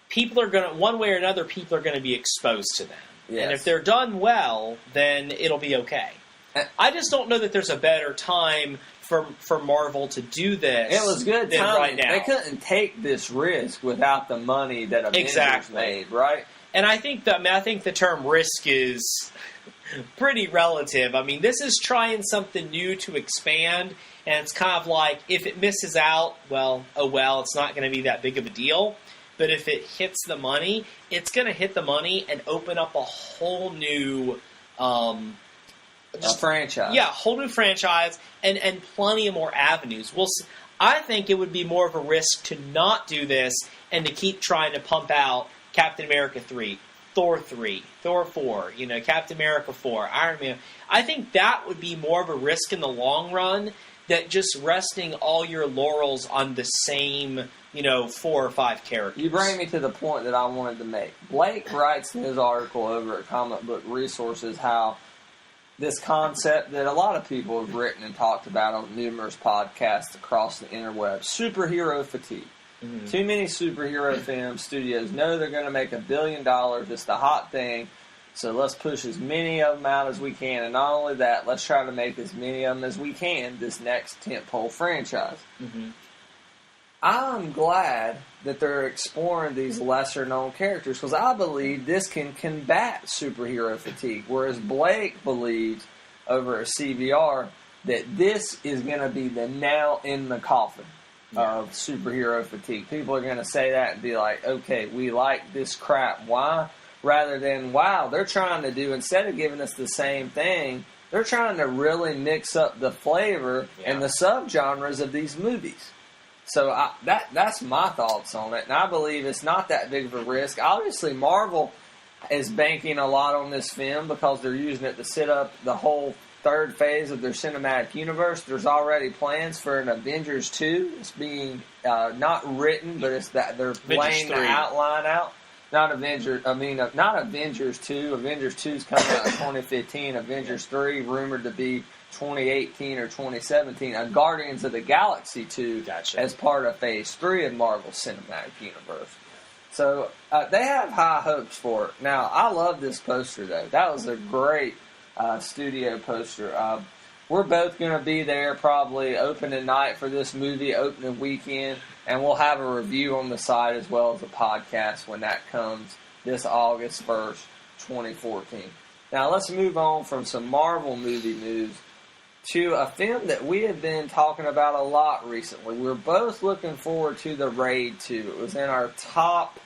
people are going to, one way or another, people are going to be exposed to them. Yes. And if they're done well, then it'll be okay. I just don't know that there's a better time for Marvel to do this. It was good than timing. right now. They couldn't take this risk without the money that Avengers made, right? And I think the term risk is pretty relative. I mean, this is trying something new to expand, and it's kind of like, if it misses out, well, it's not going to be that big of a deal. But if it hits the money, it's going to hit the money and open up a whole new... franchise. Yeah, whole new franchise and plenty of more avenues. I think it would be more of a risk to not do this and to keep trying to pump out Captain America 3, Thor 3, Thor 4, Captain America 4, Iron Man. I think that would be more of a risk in the long run than just resting all your laurels on the same, 4 or 5 characters. You bring me to the point that I wanted to make. Blake writes in his article over at Comic Book Resources how this concept that a lot of people have written and talked about on numerous podcasts across the interwebs, superhero fatigue. Mm-hmm. Too many superhero film studios know they're going to make $1 billion. It's the hot thing. So let's push as many of them out as we can. And not only that, let's try to make as many of them as we can this next tentpole franchise. Mm-hmm. I'm glad that they're exploring these lesser-known characters because I believe this can combat superhero fatigue, whereas Blake believes over at CVR that this is going to be the nail in the coffin of superhero fatigue. People are going to say that and be like, okay, we like this crap. Why? Rather than, wow, they're trying to do, instead of giving us the same thing, they're trying to really mix up the flavor and the subgenres of these movies. So that's my thoughts on it, and I believe it's not that big of a risk. Obviously, Marvel is banking a lot on this film because they're using it to set up the whole third phase of their cinematic universe. There's already plans for an Avengers 2. It's being not written, but it's that they're laying the outline out. Not Avengers 2. Avengers 2 is coming out in 2015. Avengers 3 rumored to be 2018 or 2017. A Guardians of the Galaxy 2 as part of Phase 3 of Marvel's Cinematic Universe. So they have high hopes for it. Now, I love this poster, though. That was a great studio poster. We're both going to be there probably opening night for this movie, opening weekend, and we'll have a review on the site as well as a podcast when that comes this August 1st, 2014. Now, let's move on from some Marvel movie news to a film that we have been talking about a lot recently. We're both looking forward to The Raid 2. It was in our top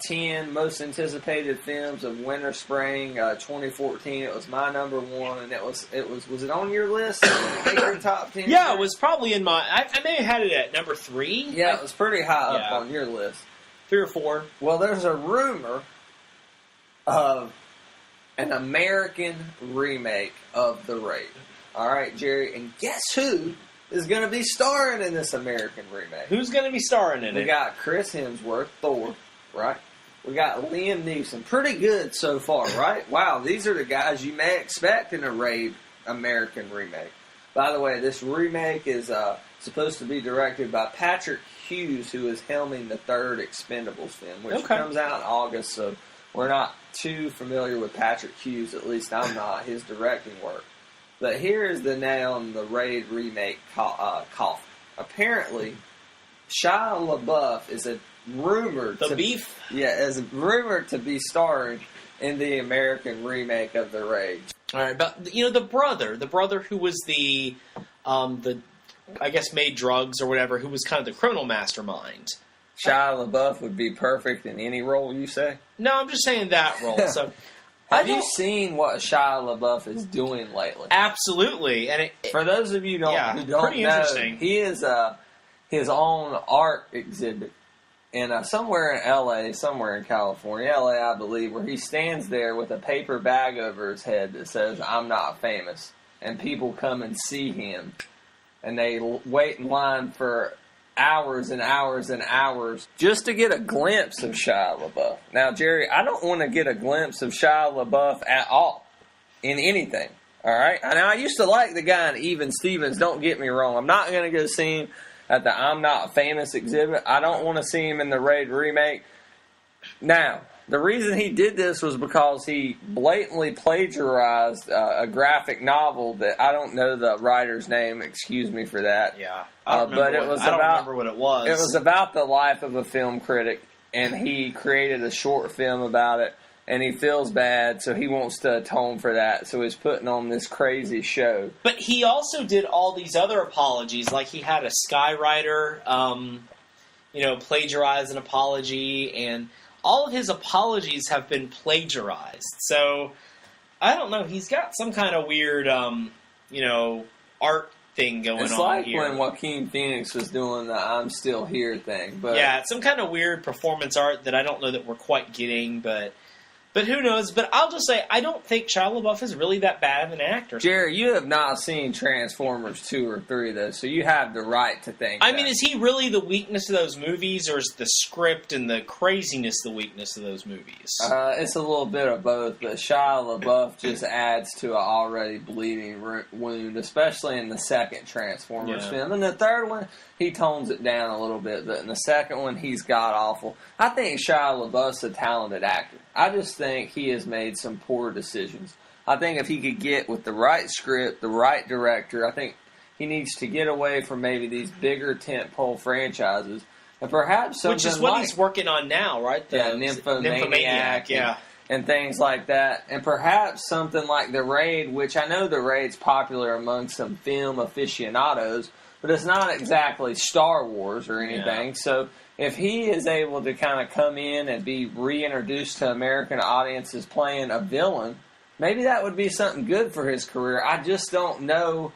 10 most anticipated films of winter spring 2014. It was my number one, and was it on your list? Your top 10? Yeah, it was probably in my. I may have had it at number 3. Yeah, it was pretty high up on your list. 3 or 4. Well, there's a rumor of an American remake of The Raid. All right, Jerry, and guess who is going to be starring in this American remake? Who's going to be starring in it? We got Chris Hemsworth, Thor, right? We got Liam Neeson. Pretty good so far, right? Wow, these are the guys you may expect in a Raid American remake. By the way, this remake is supposed to be directed by Patrick Hughes, who is helming the third Expendables film, which comes out in August, so we're not too familiar with Patrick Hughes, at least I'm not, his directing work. But here is the nail in the Raid remake coffin. Apparently, Shia LaBeouf is rumored to be starring in the American remake of the Raid. All right, but the brother who was the I guess made drugs or whatever, who was kind of the criminal mastermind. Shia LaBeouf would be perfect in any role, you say? No, I'm just saying that role. So, have you seen what Shia LaBeouf is doing lately? Absolutely, and for those of you who don't know, interesting. He is his own art exhibit in somewhere in LA, somewhere in California, LA, I believe, where he stands there with a paper bag over his head that says, "I'm not famous," and people come and see him, and they wait in line for hours and hours and hours just to get a glimpse of Shia LaBeouf. Now, Jerry, I don't want to get a glimpse of Shia LaBeouf at all in anything. All right? Now, I used to like the guy in Even Stevens. Don't get me wrong. I'm not going to go see him at the I'm Not Famous exhibit. I don't want to see him in the Raid remake. Now, the reason he did this was because he blatantly plagiarized a graphic novel that I don't know the writer's name. Excuse me for that. Yeah, I don't remember what it was. It was about the life of a film critic, and he created a short film about it, and he feels bad, so he wants to atone for that, so he's putting on this crazy show. But he also did all these other apologies, like he had a skywriter, plagiarize an apology, and all of his apologies have been plagiarized. So, I don't know. He's got some kind of weird, art thing going on here. It's like when Joaquin Phoenix was doing the I'm Still Here thing. But yeah, it's some kind of weird performance art that I don't know that we're quite getting, but who knows? But I'll just say, I don't think Shia LaBeouf is really that bad of an actor. Jerry, you have not seen Transformers 2 or 3, though, so you have the right to think I mean, is he really the weakness of those movies, or is the script and the craziness the weakness of those movies? It's a little bit of both, but Shia LaBeouf just adds to an already bleeding wound, especially in the second Transformers film. In the third one, he tones it down a little bit, but in the second one, he's god-awful. I think Shia LaBeouf's a talented actor. I just think he has made some poor decisions. I think if he could get with the right script, the right director, I think he needs to get away from maybe these bigger tentpole franchises, and perhaps something which is what he's working on now, right? Nymphomaniac, and things like that, and perhaps something like The Raid, which I know The Raid's popular among some film aficionados, but it's not exactly Star Wars or anything. Yeah. So if he is able to kind of come in and be reintroduced to American audiences playing a villain, maybe that would be something good for his career. I just don't know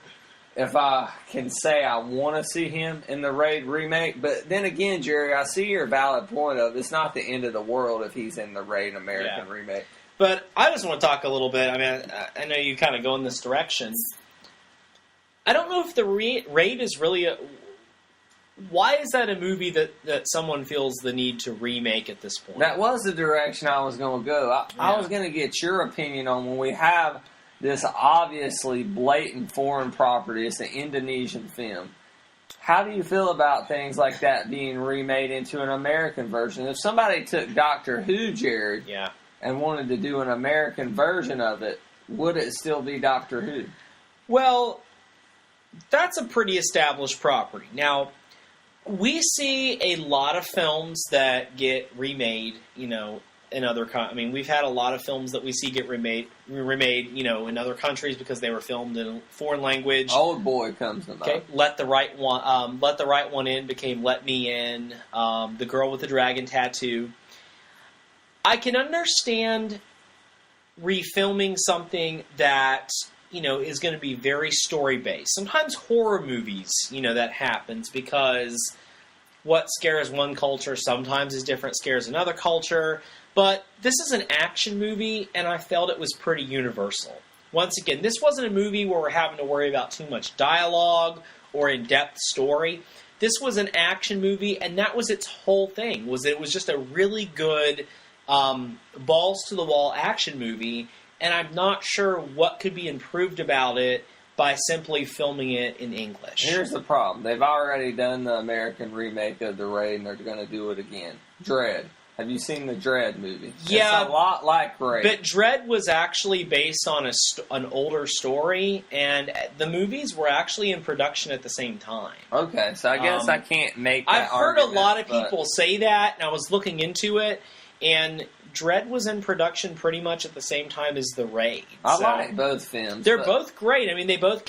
if I can say I want to see him in the Raid remake. But then again, Jerry, I see your valid point of it's not the end of the world if he's in the Raid American remake. But I just want to talk a little bit. I mean, I know you kind of go in this direction. I don't know if the Raid is really a... Why is that a movie that someone feels the need to remake at this point? That was the direction I was going to go. I was going to get your opinion on when we have this obviously blatant foreign property. It's an Indonesian film. How do you feel about things like that being remade into an American version? If somebody took Doctor Who, Jared, and wanted to do an American version of it, would it still be Doctor Who? Well, that's a pretty established property. Now, we see a lot of films that get remade, in other I mean, we've had a lot of films that we see get remade, in other countries because they were filmed in a foreign language. Old Boy comes to mind. Okay, Let the Right One In became Let Me In. The Girl with the Dragon Tattoo. I can understand refilming something that is going to be very story-based. Sometimes horror movies, that happens because what scares one culture sometimes is different, scares another culture. But this is an action movie, and I felt it was pretty universal. Once again, this wasn't a movie where we're having to worry about too much dialogue or in-depth story. This was an action movie, and that was its whole thing, was it was just a really good balls to the wall action movie, and I'm not sure what could be improved about it by simply filming it in English. Here's the problem. They've already done the American remake of The Raid, and they're going to do it again. Dread. Have you seen the Dread movie? Yeah. It's a lot like Raid. But Dread was actually based on an older story, and the movies were actually in production at the same time. Okay, so I guess I can't make that I've heard argument, a lot of people say that, and I was looking into it, and Dread was in production pretty much at the same time as The Raid. I like both films. They're both great. I mean, they both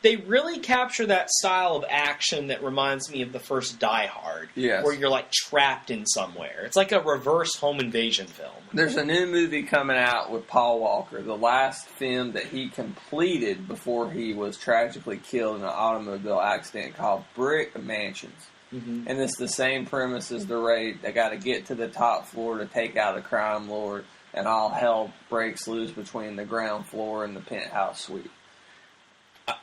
they really capture that style of action that reminds me of the first Die Hard, yes, where you're like trapped in somewhere. It's like a reverse home invasion film. There's a new movie coming out with Paul Walker, the last film that he completed before he was tragically killed in an automobile accident, called Brick Mansions. Mm-hmm. And it's the same premise as The Raid. They got to get to the top floor to take out a crime lord, and all hell breaks loose between the ground floor and the penthouse suite.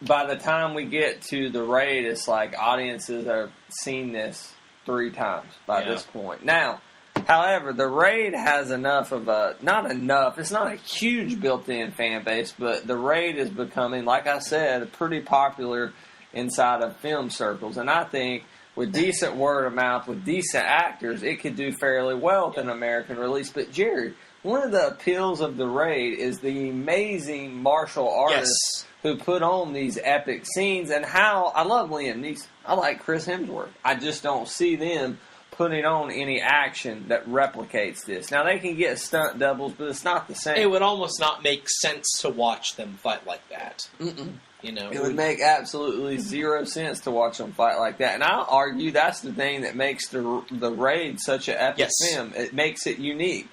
By the time we get to The Raid, it's like audiences have seen this 3 times by this point. Now, however, The Raid has enough of not enough, it's not a huge built-in fan base, but The Raid is becoming, like I said, pretty popular inside of film circles. And I think with decent word of mouth, with decent actors, it could do fairly well with an American release. But Jerry, one of the appeals of The Raid is the amazing martial artists who put on these epic scenes, and how I love Liam Neeson. I like Chris Hemsworth. I just don't see them putting on any action that replicates this. Now, they can get stunt doubles, but it's not the same. It would almost not make sense to watch them fight like that. Mm-mm. You know, it would make absolutely zero sense to watch them fight like that. And I'll argue that's the thing that makes the Raid such an epic film. It makes it unique.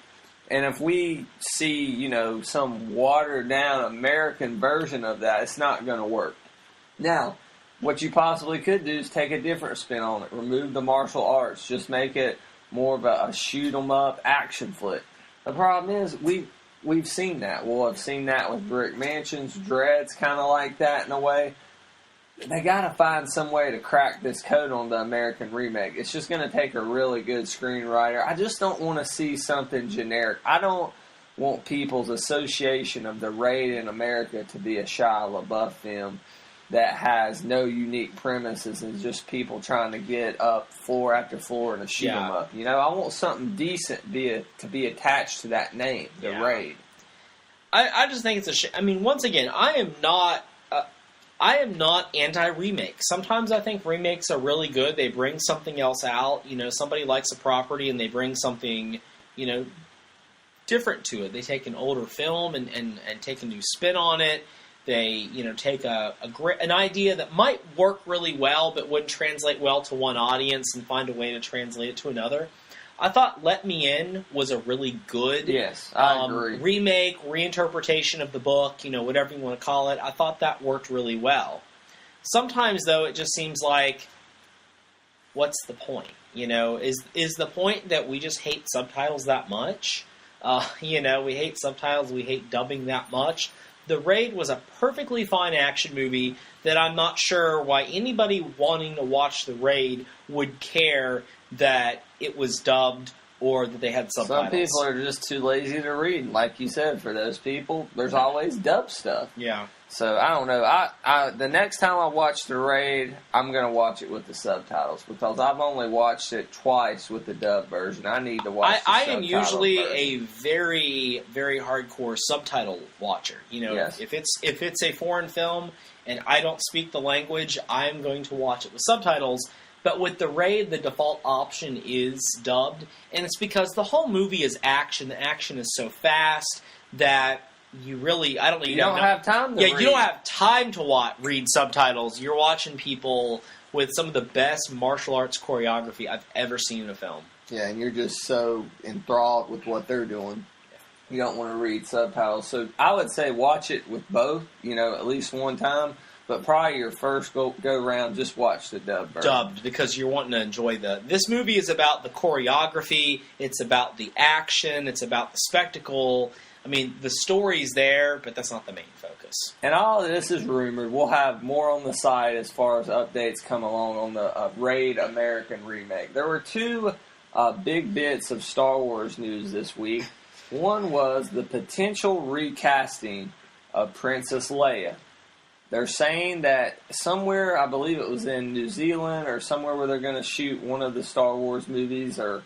And if we see, some watered-down American version of that, it's not going to work. Now, what you possibly could do is take a different spin on it. Remove the martial arts. Just make it more of a shoot-'em-up action flick. The problem is, we've seen that. We'll have seen that with Brick Mansions. Dread's kind of like that in a way. They got to find some way to crack this code on the American remake. It's just going to take a really good screenwriter. I just don't want to see something generic. I don't want people's association of The Raid in America to be a Shia LaBeouf film that has no unique premises and just people trying to get up floor after floor and shoot them up. I want something decent to be attached to that name, The Raid. I just think it's a shame. I mean, once again, I am not anti-remake. Sometimes I think remakes are really good. They bring something else out. Somebody likes a property and they bring something, different to it. They take an older film and take a new spin on it. They, take an idea that might work really well but wouldn't translate well to one audience and find a way to translate it to another. I thought Let Me In was a really good I agree. remake, reinterpretation of the book, whatever you want to call it. I thought that worked really well. Sometimes, though, it just seems like, what's the point? Is the point that we just hate subtitles that much? We hate subtitles, we hate dubbing that much. The Raid was a perfectly fine action movie that I'm not sure why anybody wanting to watch The Raid would care that it was dubbed or that they had subtitles. Some people are just too lazy to read. Like you said, for those people, there's always dub stuff. Yeah. So, I don't know. I the next time I watch The Raid, I'm going to watch it with the subtitles because I've only watched it twice with the dub version. I need to watch the I am usually version. a very, very hardcore subtitle watcher. If it's a foreign film and I don't speak the language, I'm going to watch it with subtitles. But with The Raid, the default option is dubbed, and it's because the whole movie is action. The action is so fast that you really, I don't know, you don't have time to read. You don't have time to read subtitles. You're watching people with some of the best martial arts choreography I've ever seen in a film. Yeah, and you're just so enthralled with what they're doing. You don't want to read subtitles. So I would say watch it with both, at least one time. But probably your first go round, just watch the dub version. Dubbed, because you're wanting to enjoy this movie is about the choreography, it's about the action, it's about the spectacle. I mean, the story's there, but that's not the main focus. And all of this is rumored. We'll have more on the site as far as updates come along on the Raid American remake. There were 2 big bits of Star Wars news this week. One was the potential recasting of Princess Leia. They're saying that somewhere, I believe it was in New Zealand or somewhere where they're going to shoot one of the Star Wars movies, or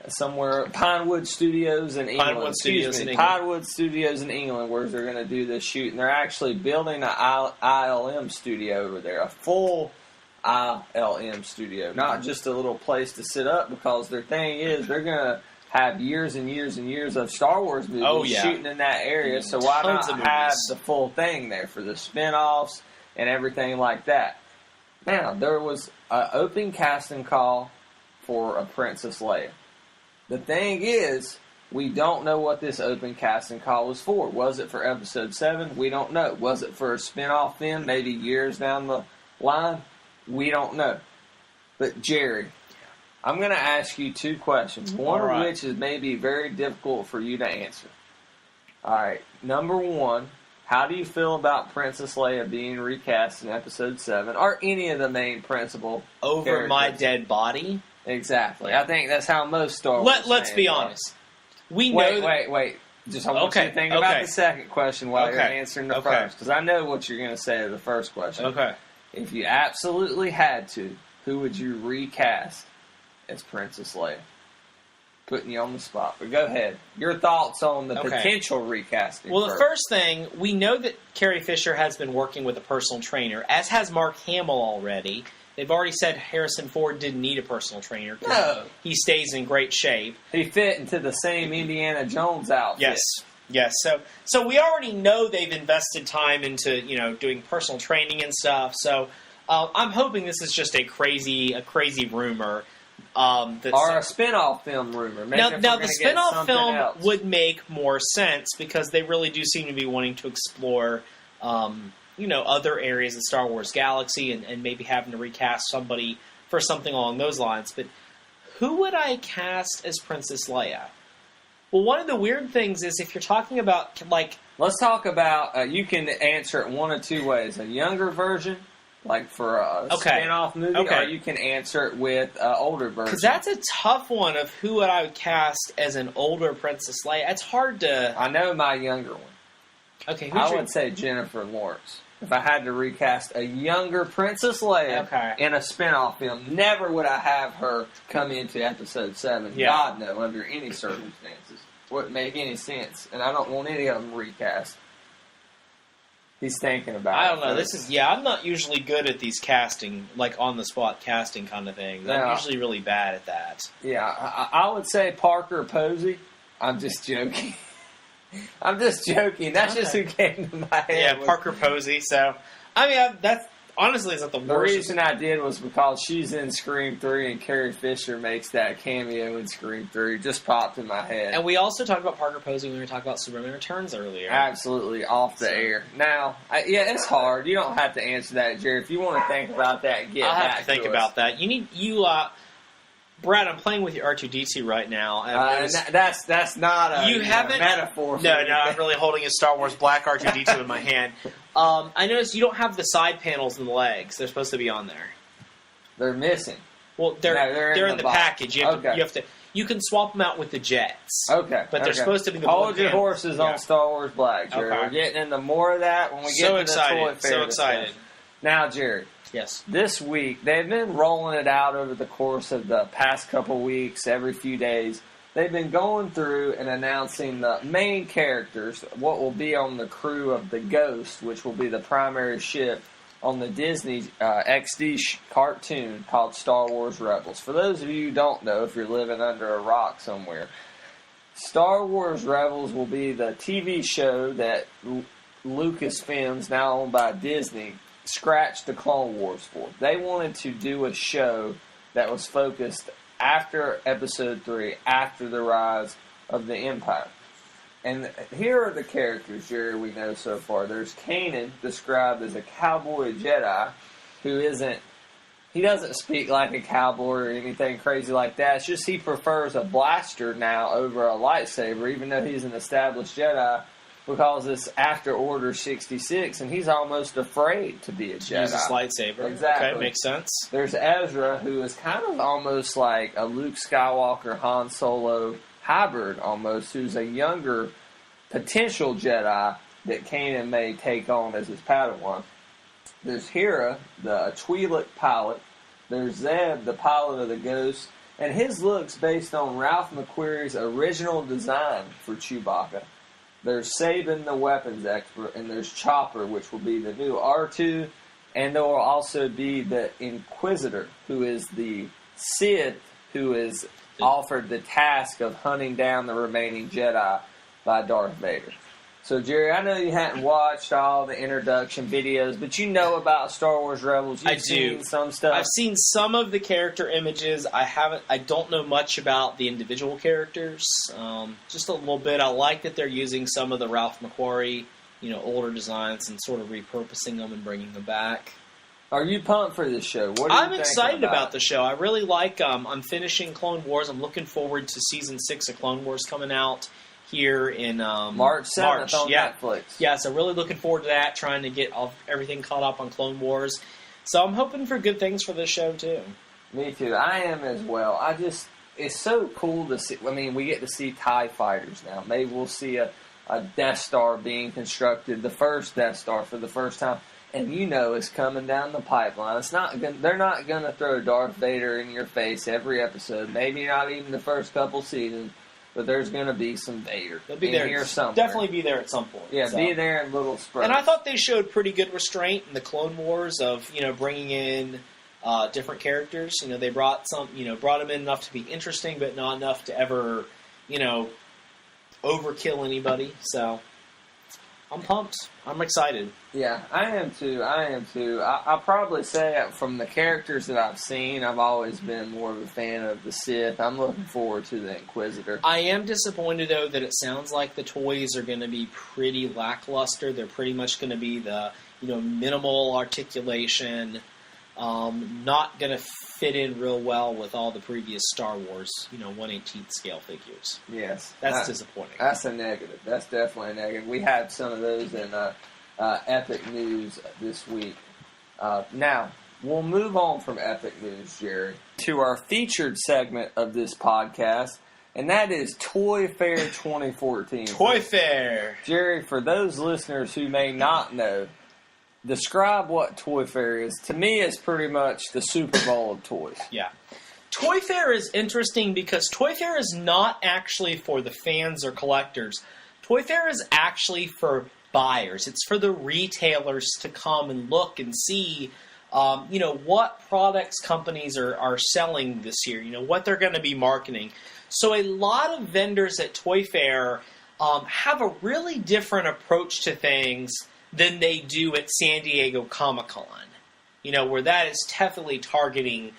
somewhere, Pinewood Studios in England. Pinewood Studios in England, where they're going to do this shoot. And they're actually building an ILM studio over there, a full ILM studio, not just a little place to sit up, because their thing is they're going to have years and years and years of Star Wars movies shooting in that area, so why not have the full thing there for the spin-offs and everything like that. Now, there was an open casting call for a Princess Leia. The thing is, we don't know what this open casting call was for. Was it for Episode 7? We don't know. Was it for a spin-off then, maybe years down the line? We don't know. But, Jerry, I'm going to ask you two questions, one of which is maybe very difficult for you to answer. All right. Number one, how do you feel about Princess Leia being recast in Episode 7, or any of the main principal over characters? my dead body? Exactly. I think that's how most Star Wars Let's be honest. We know Wait. Just I want you to think about the second question while you're answering the first, because I know what you're going to say to the first question. Okay. If you absolutely had to, who would you recast as Princess Leia? Putting you on the spot. But go ahead. Your thoughts on the potential recasting. Well, the first thing, we know that Carrie Fisher has been working with a personal trainer, as has Mark Hamill already. They've already said Harrison Ford didn't need a personal trainer. No. He stays in great shape. He fit into the same Indiana Jones outfit. Yes. So we already know they've invested time into, doing personal training and stuff. So I'm hoping this is just a crazy rumor. Or a spin-off film rumor. Now the spin-off film would make more sense, because they really do seem to be wanting to explore, other areas of Star Wars Galaxy, and maybe having to recast somebody for something along those lines. But who would I cast as Princess Leia? Well, one of the weird things is, if you're talking about, let's talk about, you can answer it one of two ways. A younger version, like for a spin-off movie, or you can answer it with an older version. Because that's a tough one of who would I would cast as an older Princess Leia. It's hard to... I know my younger one. Okay, I would say Jennifer Lawrence. If I had to recast a younger Princess Leia in a spin-off film, never would I have her come into Episode 7. Yeah. God, no, under any circumstances. Wouldn't make any sense. And I don't want any of them recast. He's thinking about it. I don't know. I'm not usually good at these casting, on-the-spot casting kind of things. I'm usually really bad at that. Yeah, I would say Parker Posey. I'm just joking. That's just who came to my head. Yeah, Parker Posey. So, that's honestly is not the worst. The reason I did was because she's in Scream 3, and Carrie Fisher makes that cameo in Scream 3. Just popped in my head. And we also talked about Parker Posey when we were talking about Superman Returns earlier. Absolutely, off the air. Now, it's hard. You don't have to answer that, Jerry. If you want to think about that, I'll have to think about that. Brad, I'm playing with your R2-D2 right now. That's not a metaphor. No, I'm really holding a Star Wars black R2-D2 in my hand. I noticed you don't have the side panels and the legs. They're supposed to be on there. They're missing. Well, they're in the package. You have to. You can swap them out with the jets. Okay. But they're supposed to be the Hold your horses on Star Wars Black, Jerry. Okay. We're getting into more of that when we get to the toy fair. So excited. Now, Jerry. Yes. This week, they've been rolling it out over the course of the past couple weeks, every few days. They've been going through and announcing the main characters, what will be on the crew of the Ghost, which will be the primary ship on the Disney XD cartoon called Star Wars Rebels. For those of you who don't know, if you're living under a rock somewhere, Star Wars Rebels will be the TV show that Lucasfilms, now owned by Disney, scratched the Clone Wars for. They wanted to do a show that was focused after Episode 3, after the rise of the Empire. And here are the characters, Jerry, we know so far. There's Kanan, described as a cowboy Jedi, he doesn't speak like a cowboy or anything crazy like that. It's just he prefers a blaster now over a lightsaber, even though he's an established Jedi. because it's after Order 66, and he's almost afraid to be a Jedi. Use his lightsaber. Exactly. Okay, makes sense. There's Ezra, who is kind of almost like a Luke Skywalker, Han Solo hybrid almost, who's a younger potential Jedi that Kanan may take on as his Padawan. There's Hera, the Twi'lek pilot. There's Zeb, the pilot of the Ghost. And his look's based on Ralph McQuarrie's original design for Chewbacca. There's Saban, the weapons expert, and there's Chopper, which will be the new R2, and there will also be the Inquisitor, who is the Sith, who is offered the task of hunting down the remaining Jedi by Darth Vader. So, Jerry, I know you hadn't watched all the introduction videos, but you know about Star Wars Rebels. You've seen some stuff. I've seen some of the character images. I don't know much about the individual characters. Just a little bit. I like that they're using some of the Ralph McQuarrie, older designs and sort of repurposing them and bringing them back. Are you pumped for this show? What are you I'm excited about the show. I really like. I'm finishing Clone Wars. I'm looking forward to season 6 of Clone Wars coming out here in March 7th on Netflix. Yeah, so really looking forward to that, trying to get everything caught up on Clone Wars. So I'm hoping for good things for this show, too. Me too. I am as well. It's so cool to see. I mean, we get to see TIE fighters now. Maybe we'll see a Death Star being constructed, the first Death Star for the first time. And it's coming down the pipeline. They're not going to throw Darth Vader in your face every episode. Maybe not even the first couple seasons. But there's going to be some Vader. They'll be there. Here somewhere. Definitely be there at some point. Yeah, be there in little spurts. And I thought they showed pretty good restraint in the Clone Wars of bringing in different characters. They brought them in enough to be interesting, but not enough to ever overkill anybody. So I'm pumped. I'm excited. Yeah, I am too. I'll probably say from the characters that I've seen, I've always been more of a fan of the Sith. I'm looking forward to the Inquisitor. I am disappointed, though, that it sounds like the toys are going to be pretty lackluster. They're pretty much going to be the minimal articulation, not going to fit in real well with all the previous Star Wars 1/18 scale figures. Yes. That's disappointing. That's a negative. That's definitely a negative. We had some of those in Epic News this week. Now, we'll move on from Epic News, Jerry, to our featured segment of this podcast, and that is Toy Fair 2014. Toy Fair! Jerry, for those listeners who may not know, describe what Toy Fair is. To me, it's pretty much the Super Bowl of toys. Yeah. Toy Fair is interesting because Toy Fair is not actually for the fans or collectors. Toy Fair is actually for buyers. It's for the retailers to come and look and see, what products companies are selling this year, what they're going to be marketing. So a lot of vendors at Toy Fair have a really different approach to things than they do at San Diego Comic-Con, where that is definitely targeting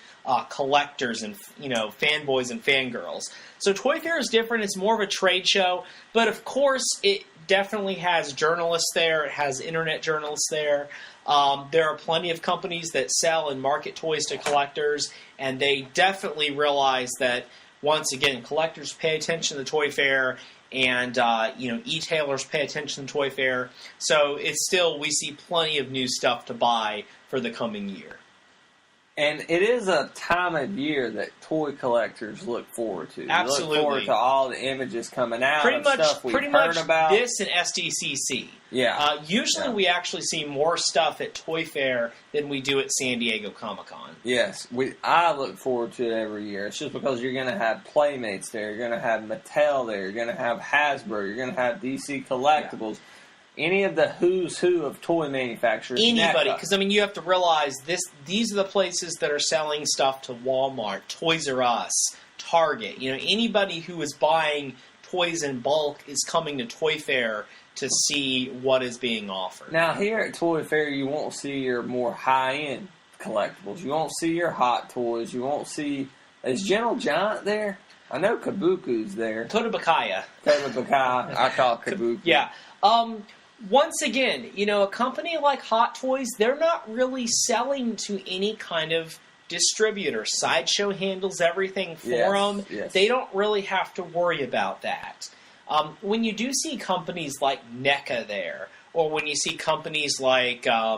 collectors and, fanboys and fangirls. So Toy Fair is different. It's more of a trade show, but of course it definitely has journalists there. It has internet journalists there. There are plenty of companies that sell and market toys to collectors, and they definitely realize that, once again, collectors pay attention to the Toy Fair, and e-tailers pay attention to Toy Fair. So we see plenty of new stuff to buy for the coming year. And it is a time of year that toy collectors look forward to. Absolutely. You look forward to all the images coming out Pretty much stuff we've heard about. This and SDCC. Yeah. Usually we actually see more stuff at Toy Fair than we do at San Diego Comic-Con. Yes. I look forward to it every year. It's just because you're going to have Playmates there. You're going to have Mattel there. You're going to have Hasbro. You're going to have DC Collectibles. Yeah. Any of the who's who of toy manufacturers. Anybody. Because, you have to realize these are the places that are selling stuff to Walmart, Toys R Us, Target. Anybody who is buying toys in bulk is coming to Toy Fair to see what is being offered. Now, here at Toy Fair, you won't see your more high-end collectibles. You won't see your Hot Toys. You won't see... Is Gentle Giant there? I know Kabuki's there. Todabakaya. I call it Kabuki. Yeah. Once again, a company like Hot Toys, they're not really selling to any kind of distributor. Sideshow handles everything for them. Yes. They don't really have to worry about that. When you do see companies like NECA there, or when you see companies like, I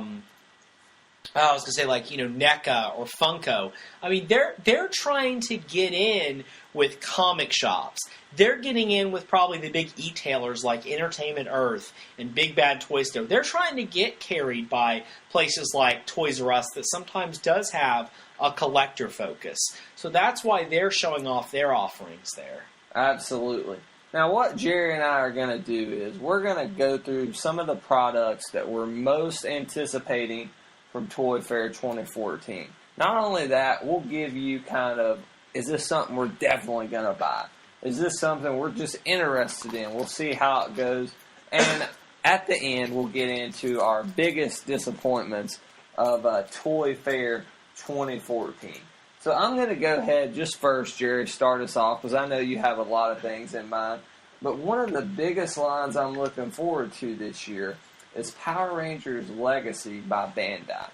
was going to say like, NECA or Funko, I mean, they're trying to get in with comic shops. They're getting in with probably the big e-tailers like Entertainment Earth and Big Bad Toy Store. They're trying to get carried by places like Toys R Us that sometimes does have a collector focus. So that's why they're showing off their offerings there. Absolutely. Now, what Jerry and I are going to do is we're going to go through some of the products that we're most anticipating from Toy Fair 2014. Not only that, we'll give you kind of, is this something we're definitely going to buy? Is this something we're just interested in? We'll see how it goes. And at the end, we'll get into our biggest disappointments of Toy Fair 2014. So I'm going to go ahead just first, Jerry, start us off, because I know you have a lot of things in mind. But one of the biggest lines I'm looking forward to this year is Power Rangers Legacy by Bandai.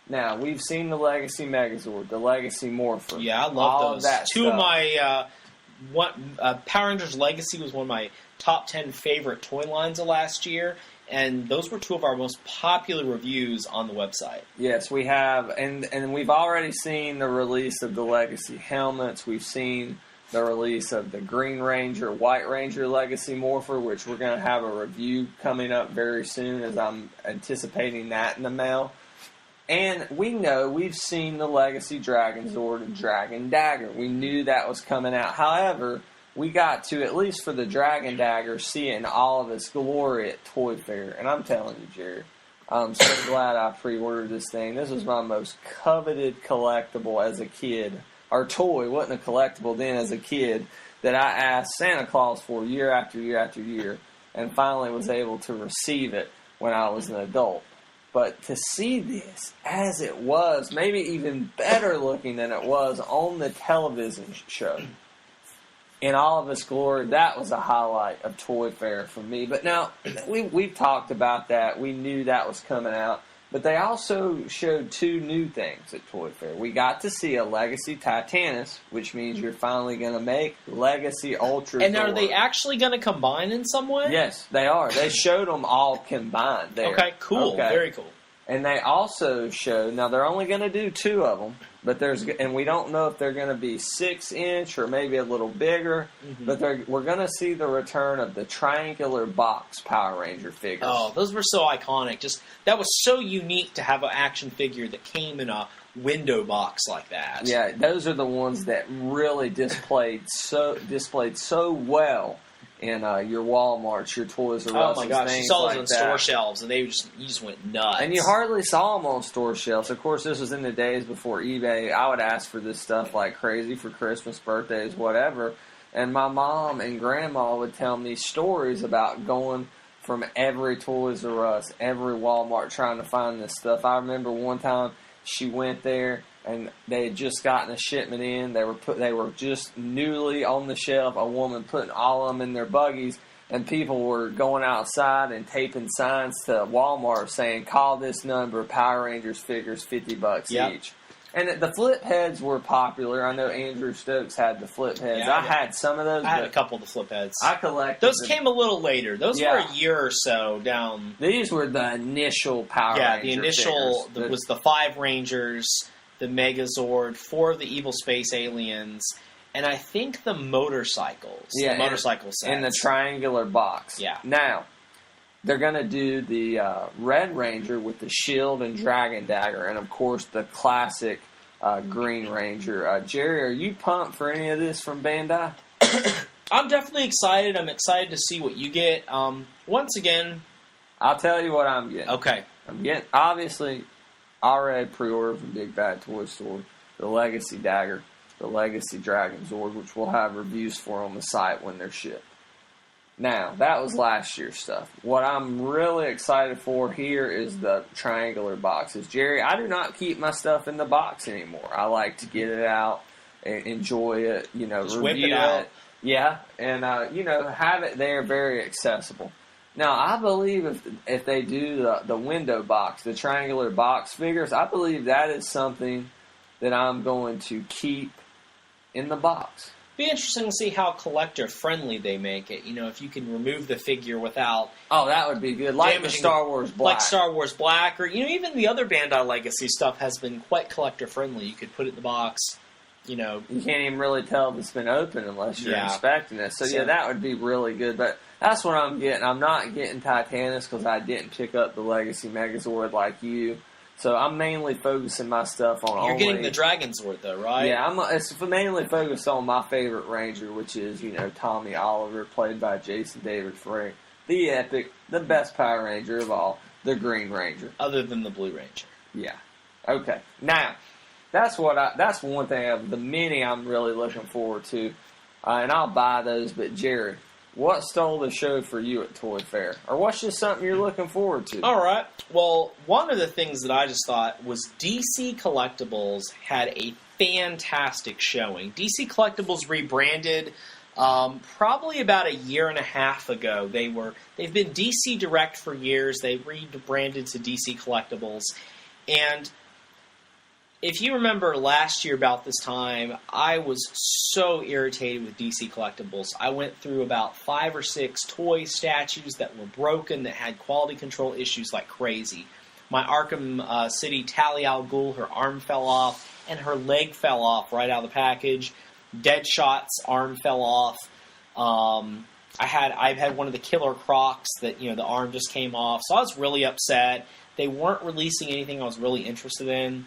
Now, we've seen the Legacy Megazord, the Legacy Morpher. Yeah, I love all those. Of that Two stuff. of my... Power Rangers Legacy was one of my top 10 favorite toy lines of last year, and those were two of our most popular reviews on the website. Yes, we have, and we've already seen the release of the Legacy helmets. We've seen the release of the Green Ranger, White Ranger Legacy Morpher, which we're going to have a review coming up very soon, as I'm anticipating that in the mail. And we know we've seen the Legacy Dragon Zord and Dragon Dagger. We knew that was coming out. However, we got to, at least for the Dragon Dagger, see it in all of its glory at Toy Fair. And I'm telling you, Jared, I'm so glad I pre-ordered this thing. This was my most coveted collectible as a kid. Or toy, wasn't a collectible then as a kid, that I asked Santa Claus for year after year after year, and finally was able to receive it when I was an adult. But to see this as it was, maybe even better looking than it was on the television show, in all of its glory, that was a highlight of Toy Fair for me. But now, we've talked about that. We knew that was coming out. But they also showed two new things at Toy Fair. We got to see a Legacy Titanus, which means you're finally going to make Legacy Ultra And are Zord. they actually going to combine in some way? Yes, they are. They showed them all combined there. Okay, cool. Okay. Very cool. And they also showed, now they're only going to do two of them, but and we don't know if they're going to be 6-inch or maybe a little bigger, but we're going to see the return of the triangular box Power Ranger figures. Oh, those were so iconic. Just that was so unique to have an action figure that came in a window box like that. Yeah, those are the ones that really displayed so well in your Walmarts, your Toys R Us. Oh my gosh, you saw those on that. store shelves, and you just went nuts. And you hardly saw them on store shelves. Of course, this was in the days before eBay. I would ask for this stuff like crazy for Christmas, birthdays, whatever. And my mom and grandma would tell me stories about going from every Toys R Us, every Walmart, trying to find this stuff. I remember one time she went there, and they had just gotten a shipment in. They were just newly on the shelf. A woman putting all of them in their buggies, and people were going outside and taping signs to Walmart saying, "Call this number, Power Rangers figures, $50 each." And the flip heads were popular. I know Andrew Stokes had the flip heads. Yeah, I had some of those. I had a couple of the flip heads. I collected those came a little later. Those were a year or so down. These were the initial Power Ranger the initial figures. was the 5 Rangers, the Megazord, 4 of the Evil Space Aliens, and I think the motorcycles. Yeah, the motorcycle sets. in the triangular box. Yeah. Now, they're going to do the Red Ranger with the shield and Dragon Dagger, and of course the classic Green Ranger. Jerry, are you pumped for any of this from Bandai? I'm definitely excited. I'm excited to see what you get. Once again, I'll tell you what I'm getting. okay. I'm getting, obviously, I already pre-ordered from Big Bad Toy Store the Legacy Dagger, the Legacy Dragon Zord, which we'll have reviews for on the site when they're shipped. Now, that was last year's stuff. What I'm really excited for here is the triangular boxes. Jerry, I do not keep my stuff in the box anymore. I like to get it out, and enjoy it, Just review whip it out. Yeah, and, have it there very accessible. Now, I believe if they do the window box, the triangular box figures, I believe that is something that I'm going to keep in the box. Be interesting to see how collector-friendly they make it. You know, if you can remove the figure without... Oh, that would be good. Like the Star Wars Black. Like Star Wars Black, or, you know, even the other Bandai Legacy stuff has been quite collector-friendly. You could put it in the box, you know... You can't even really tell if it's been open unless you're inspecting it. So, yeah, that would be really good. But that's what I'm getting. I'm not getting Titanus because I didn't pick up the Legacy Megazord like you. So I'm mainly focusing my stuff on You're getting the Dragon Zord, though, right? Yeah, it's mainly focused on my favorite Ranger, which is, you know, Tommy Oliver, played by Jason David Frank. The epic, the best Power Ranger of all, the Green Ranger. Other than the Blue Ranger. Yeah. Okay. Now, that's one thing of the many I'm really looking forward to. And I'll buy those, but Jared, what stole the show for you at Toy Fair? Or what's just something you're looking forward to? All right. Well, one of the things that I just thought was DC Collectibles had a fantastic showing. DC Collectibles rebranded probably about a year and a half ago. They've been DC Direct for years. They rebranded to DC Collectibles. And if you remember last year about this time, I was so irritated with DC Collectibles. I went through about 5 or 6 toy statues that were broken, that had quality control issues like crazy. My Arkham City Talia al Ghul, her arm fell off, and her leg fell off right out of the package. Deadshot's arm fell off. I've had one of the Killer Crocs that, you know, the arm just came off. So I was really upset. They weren't releasing anything I was really interested in.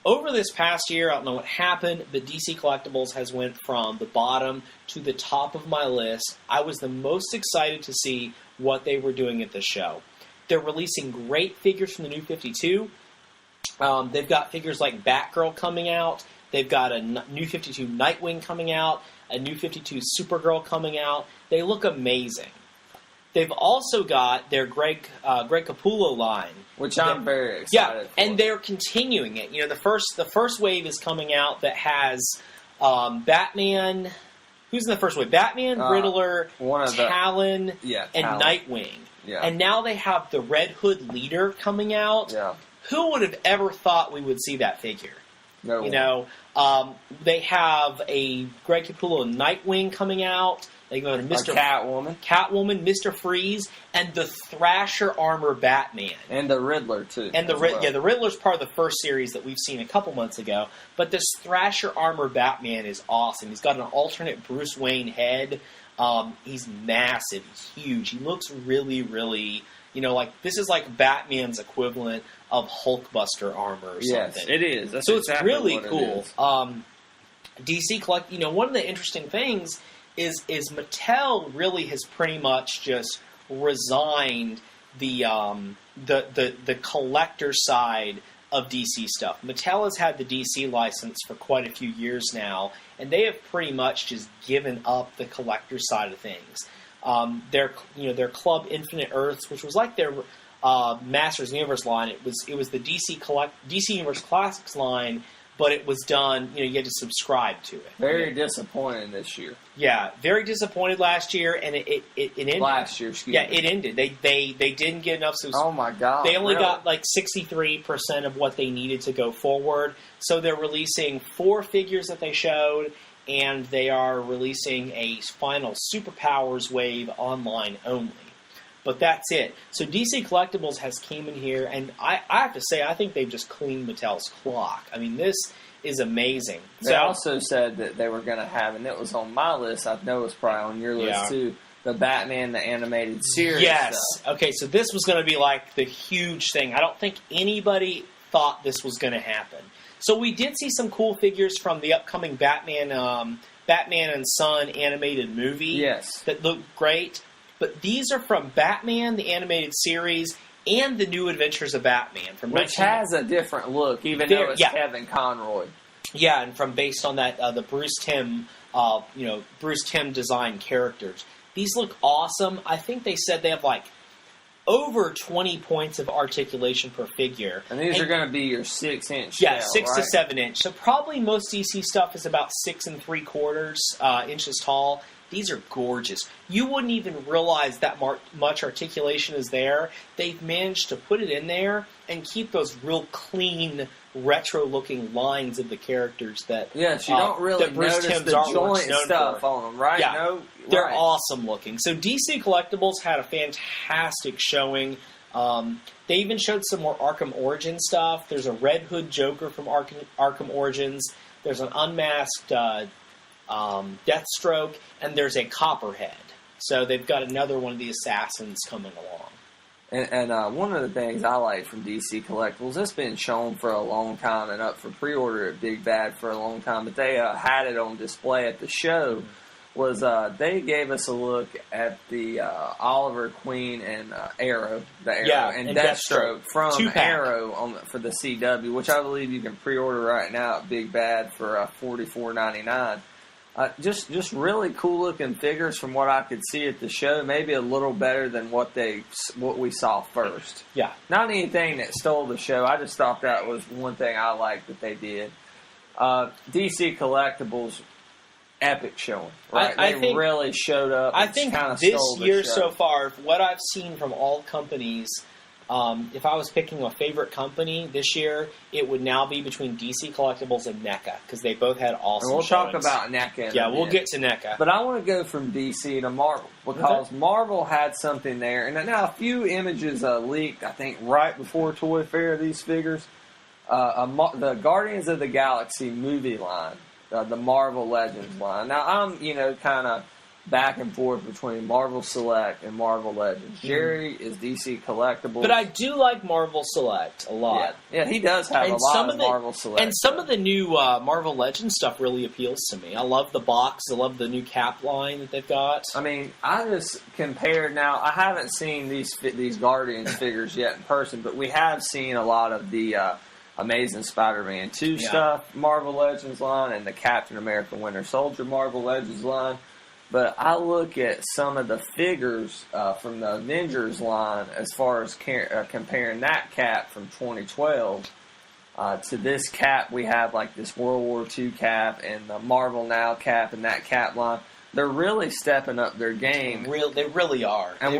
Over this past year, I don't know what happened, but DC Collectibles has went from the bottom to the top of my list. I was the most excited to see what they were doing at the show. They're releasing great figures from the New 52. They've got figures like Batgirl coming out. They've got a New 52 Nightwing coming out, a New 52 Supergirl coming out. They look amazing. They've also got their Greg Capullo line, which I'm very excited for. And they're continuing it. You know, the first wave is coming out that has Batman. Who's in the first wave? Batman, Riddler, Talon, and Nightwing. Yeah. And now they have the Red Hood Leader coming out. Yeah. Who would have ever thought we would see that figure? No one. You know, they have a Greg Capullo Nightwing coming out. They go to Mr. Catwoman, Mr. Freeze, and the Thrasher Armor Batman, and the Riddler too. And the Riddler's part of the first series that we've seen a couple months ago. But this Thrasher Armor Batman is awesome. He's got an alternate Bruce Wayne head. He's massive. He's huge. He looks really, really, you know, like this is like Batman's equivalent of Hulkbuster armor or something. Yes, it is. That's so exactly it's really what cool. DC Collect. You know, one of the interesting things is Mattel really has pretty much just resigned the collector side of DC stuff. Mattel has had the DC license for quite a few years now, and they have pretty much just given up the collector side of things. Their Club Infinite Earths, which was like their Masters of the Universe line, it was the DC Universe Classics line. But it was done, you know, you had to subscribe to it. Very disappointing this year. Yeah, very disappointed last year, and it ended. Last year, excuse me. Yeah, it ended. They didn't get enough. Oh my God! They only got like 63% of what they needed to go forward. So they're releasing 4 figures that they showed, and they are releasing a final Superpowers wave online only. But that's it. So DC Collectibles has came in here, and I have to say, I think they've just cleaned Mattel's clock. I mean, this is amazing. They also said that they were going to have, and it was on my list, I know it's probably on your list too, the Batman, the animated series Yes. stuff. Okay, so this was going to be like the huge thing. I don't think anybody thought this was going to happen. So we did see some cool figures from the upcoming Batman and Son animated movie. Yes. That looked great. But these are from Batman, the animated series, and the New Adventures of Batman. Which has a different look, even though it's Kevin Conroy. Yeah, and based on that, the Bruce Timm designed characters. These look awesome. I think they said they have like over 20 points of articulation per figure. And these are going to be your 6-inch scale, 6 right? to 7 inch. So probably most DC stuff is about 6 3/4 inches tall. These are gorgeous. You wouldn't even realize that much articulation is there. They've managed to put it in there and keep those real clean, retro-looking lines of the characters that you don't really notice the joint stuff on them, right? Yeah, they're awesome looking. So DC Collectibles had a fantastic showing. They even showed some more Arkham Origins stuff. There's a Red Hood Joker from Arkham Origins. There's an unmasked Deathstroke, and there's a Copperhead. So they've got another one of the assassins coming along. And one of the things I like from DC Collectibles, it's been shown for a long time and up for pre-order at Big Bad for a long time, but they had it on display at the show, was they gave us a look at the Oliver Queen and Arrow, and Deathstroke from Arrow for the CW, which I believe you can pre-order right now at Big Bad for $44.99. Just really cool looking figures from what I could see at the show. Maybe a little better than what we saw first. Yeah, not anything that stole the show. I just thought that was one thing I liked that they did. DC Collectibles, epic showing. Right, I think, really showed up. I think this year so far, what I've seen from all companies. If I was picking a favorite company this year, it would now be between DC Collectibles and NECA, because they both had awesome we'll showings. talk about NECA Yeah, we'll get to NECA. But I want to go from DC to Marvel, because Marvel had something there. And now a few images leaked, I think, right before Toy Fair, these figures. The Guardians of the Galaxy movie line, the Marvel Legends line. Now, I'm, kind of back and forth between Marvel Select and Marvel Legends. Jerry is DC Collectibles. But I do like Marvel Select a lot. Yeah, he does have a lot of Marvel Select. And some of the new Marvel Legends stuff really appeals to me. I love the box. I love the new cap line that they've got. I mean, I just compared now. I haven't seen these Guardians figures yet in person, but we have seen a lot of the Amazing Spider-Man 2 stuff, Marvel Legends line, and the Captain America Winter Soldier Marvel Legends line. But I look at some of the figures from the Avengers line as far as comparing that cap from 2012 to this cap. We have like this World War II cap and the Marvel Now cap and that cap line. They're really stepping up their game. They really are. And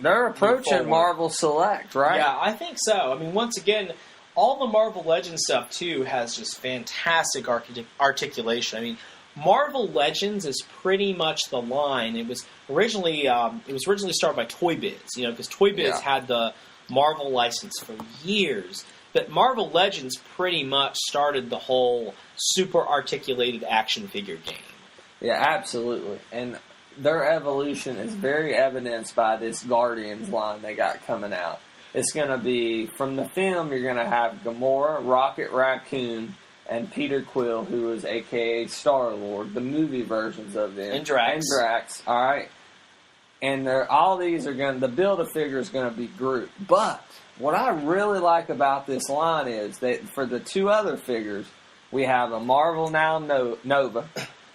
they're approaching Marvel Select, right? Yeah, I think so. I mean, once again, all the Marvel Legends stuff, too, has just fantastic articulation. I mean, Marvel Legends is pretty much the line. It was originally started by Toy Biz, because Toy Biz had the Marvel license for years. But Marvel Legends pretty much started the whole super articulated action figure game. Yeah, absolutely. And their evolution is very evidenced by this Guardians line they got coming out. It's going to be, from the film, you're going to have Gamora, Rocket Raccoon, and Peter Quill, who is a.k.a. Star-Lord, the movie versions of them. And Drax. All right. And all these are the Build-A-Figure is going to be Groot. But what I really like about this line is that for the two other figures, we have a Marvel Now Nova,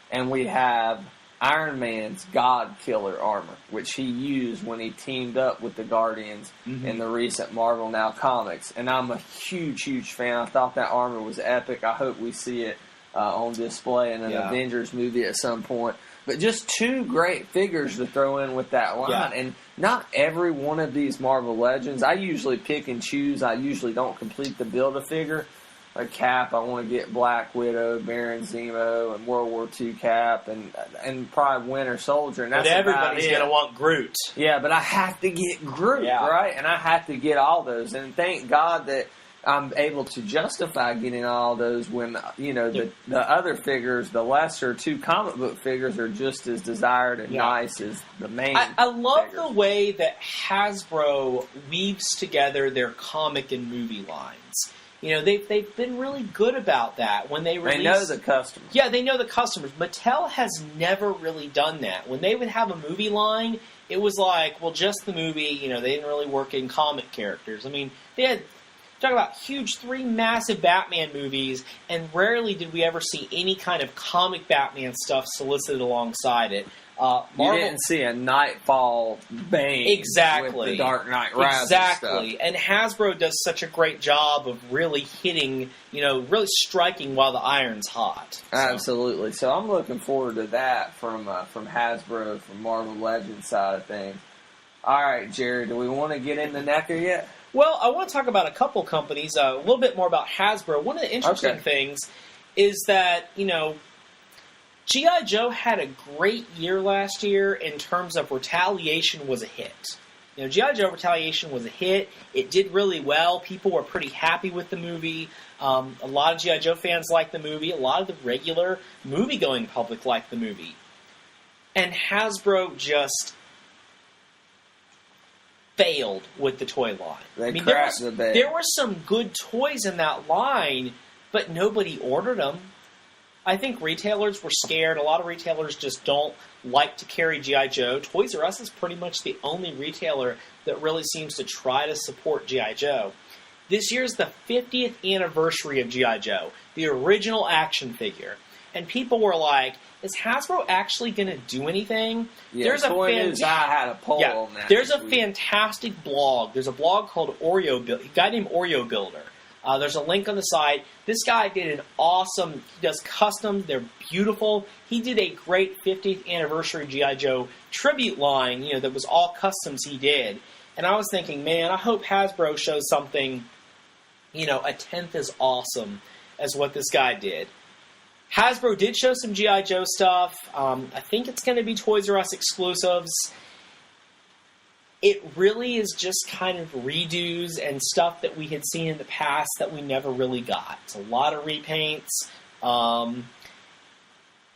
and we have Iron Man's God Killer armor, which he used when he teamed up with the Guardians in the recent Marvel Now comics. And I'm a huge, huge fan. I thought that armor was epic. I hope we see it on display in an Avengers movie at some point. But just two great figures to throw in with that line. Yeah. And not every one of these Marvel Legends, I usually pick and choose. I usually don't complete the Build-A-Figure. Like Cap, I want to get Black Widow, Baron Zemo, and World War II Cap, and probably Winter Soldier. And that's but everybody's going to want Groot. Yeah, but I have to get Groot, right? And I have to get all those. And thank God that I'm able to justify getting all those when, the other figures, the lesser two comic book figures, are just as desired and nice as the main I love figures. the way that Hasbro weaves together their comic and movie lines. They've been really good about that when they release. They know the customers. Yeah, they know the customers. Mattel has never really done that. When they would have a movie line, it was like, well, just the movie. They didn't really work in comic characters. I mean, they had talk about huge 3 massive Batman movies, and rarely did we ever see any kind of comic Batman stuff solicited alongside it. You didn't see a Nightfall Bane exactly with the Dark Knight Rises exactly, stuff. and Hasbro does such a great job of really hitting, really striking while the iron's hot. So. Absolutely. So I'm looking forward to that from Hasbro, from Marvel Legends side of things. All right, Jerry, do we want to get into NECA yet? Well, I want to talk about a couple companies, a little bit more about Hasbro. One of the interesting things is that, G.I. Joe had a great year last year in terms of Retaliation was a hit. G.I. Joe Retaliation was a hit. It did really well. People were pretty happy with the movie. A lot of G.I. Joe fans liked the movie. A lot of the regular movie-going public liked the movie. And Hasbro just failed with the toy line. There were some good toys in that line, but nobody ordered them. I think retailers were scared. A lot of retailers just don't like to carry G.I. Joe. Toys R Us is pretty much the only retailer that really seems to try to support G.I. Joe. This year's the 50th anniversary of G.I. Joe, the original action figure. And people were like, is Hasbro actually going to do anything? Yeah, I had a poll on that. There's a fantastic blog. There's a blog called a guy named Oreo Builder. There's a link on the site. This guy did an awesome, he does customs, they're beautiful. He did a great 50th anniversary G.I. Joe tribute line, that was all customs he did. And I was thinking, man, I hope Hasbro shows something, a tenth as awesome as what this guy did. Hasbro did show some G.I. Joe stuff. I think it's going to be Toys R Us exclusives. It really is just kind of redos and stuff that we had seen in the past that we never really got. It's a lot of repaints.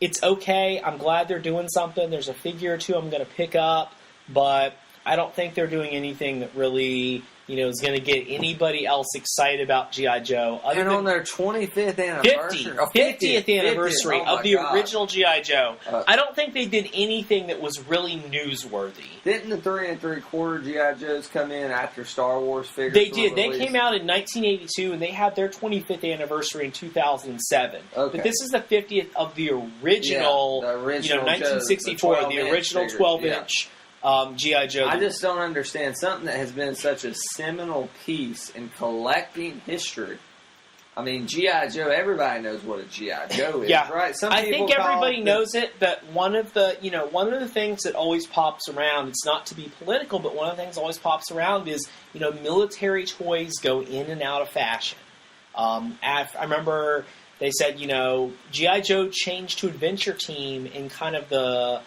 It's okay. I'm glad they're doing something. There's a figure or two I'm going to pick up, but I don't think they're doing anything that really, is going to get anybody else excited about G.I. Joe. And on their 25th anniversary. 50th anniversary of the original G.I. Joe. I don't think they did anything that was really newsworthy. Didn't the 3 3/4 G.I. Joes come in after Star Wars figures? They did. They came out in 1982, and they had their 25th anniversary in 2007. Okay. But this is the 50th of the original, 1964, the original 12-inch. G.I. Joe. I just don't understand something that has been such a seminal piece in collecting history. I mean, G.I. Joe, everybody knows what a G.I. Joe is, right? I think everybody knows it, but one of the things that always pops around, it's not to be political, but one of the things that always pops around is, military toys go in and out of fashion. I remember they said, G.I. Joe changed to Adventure Team in kind of the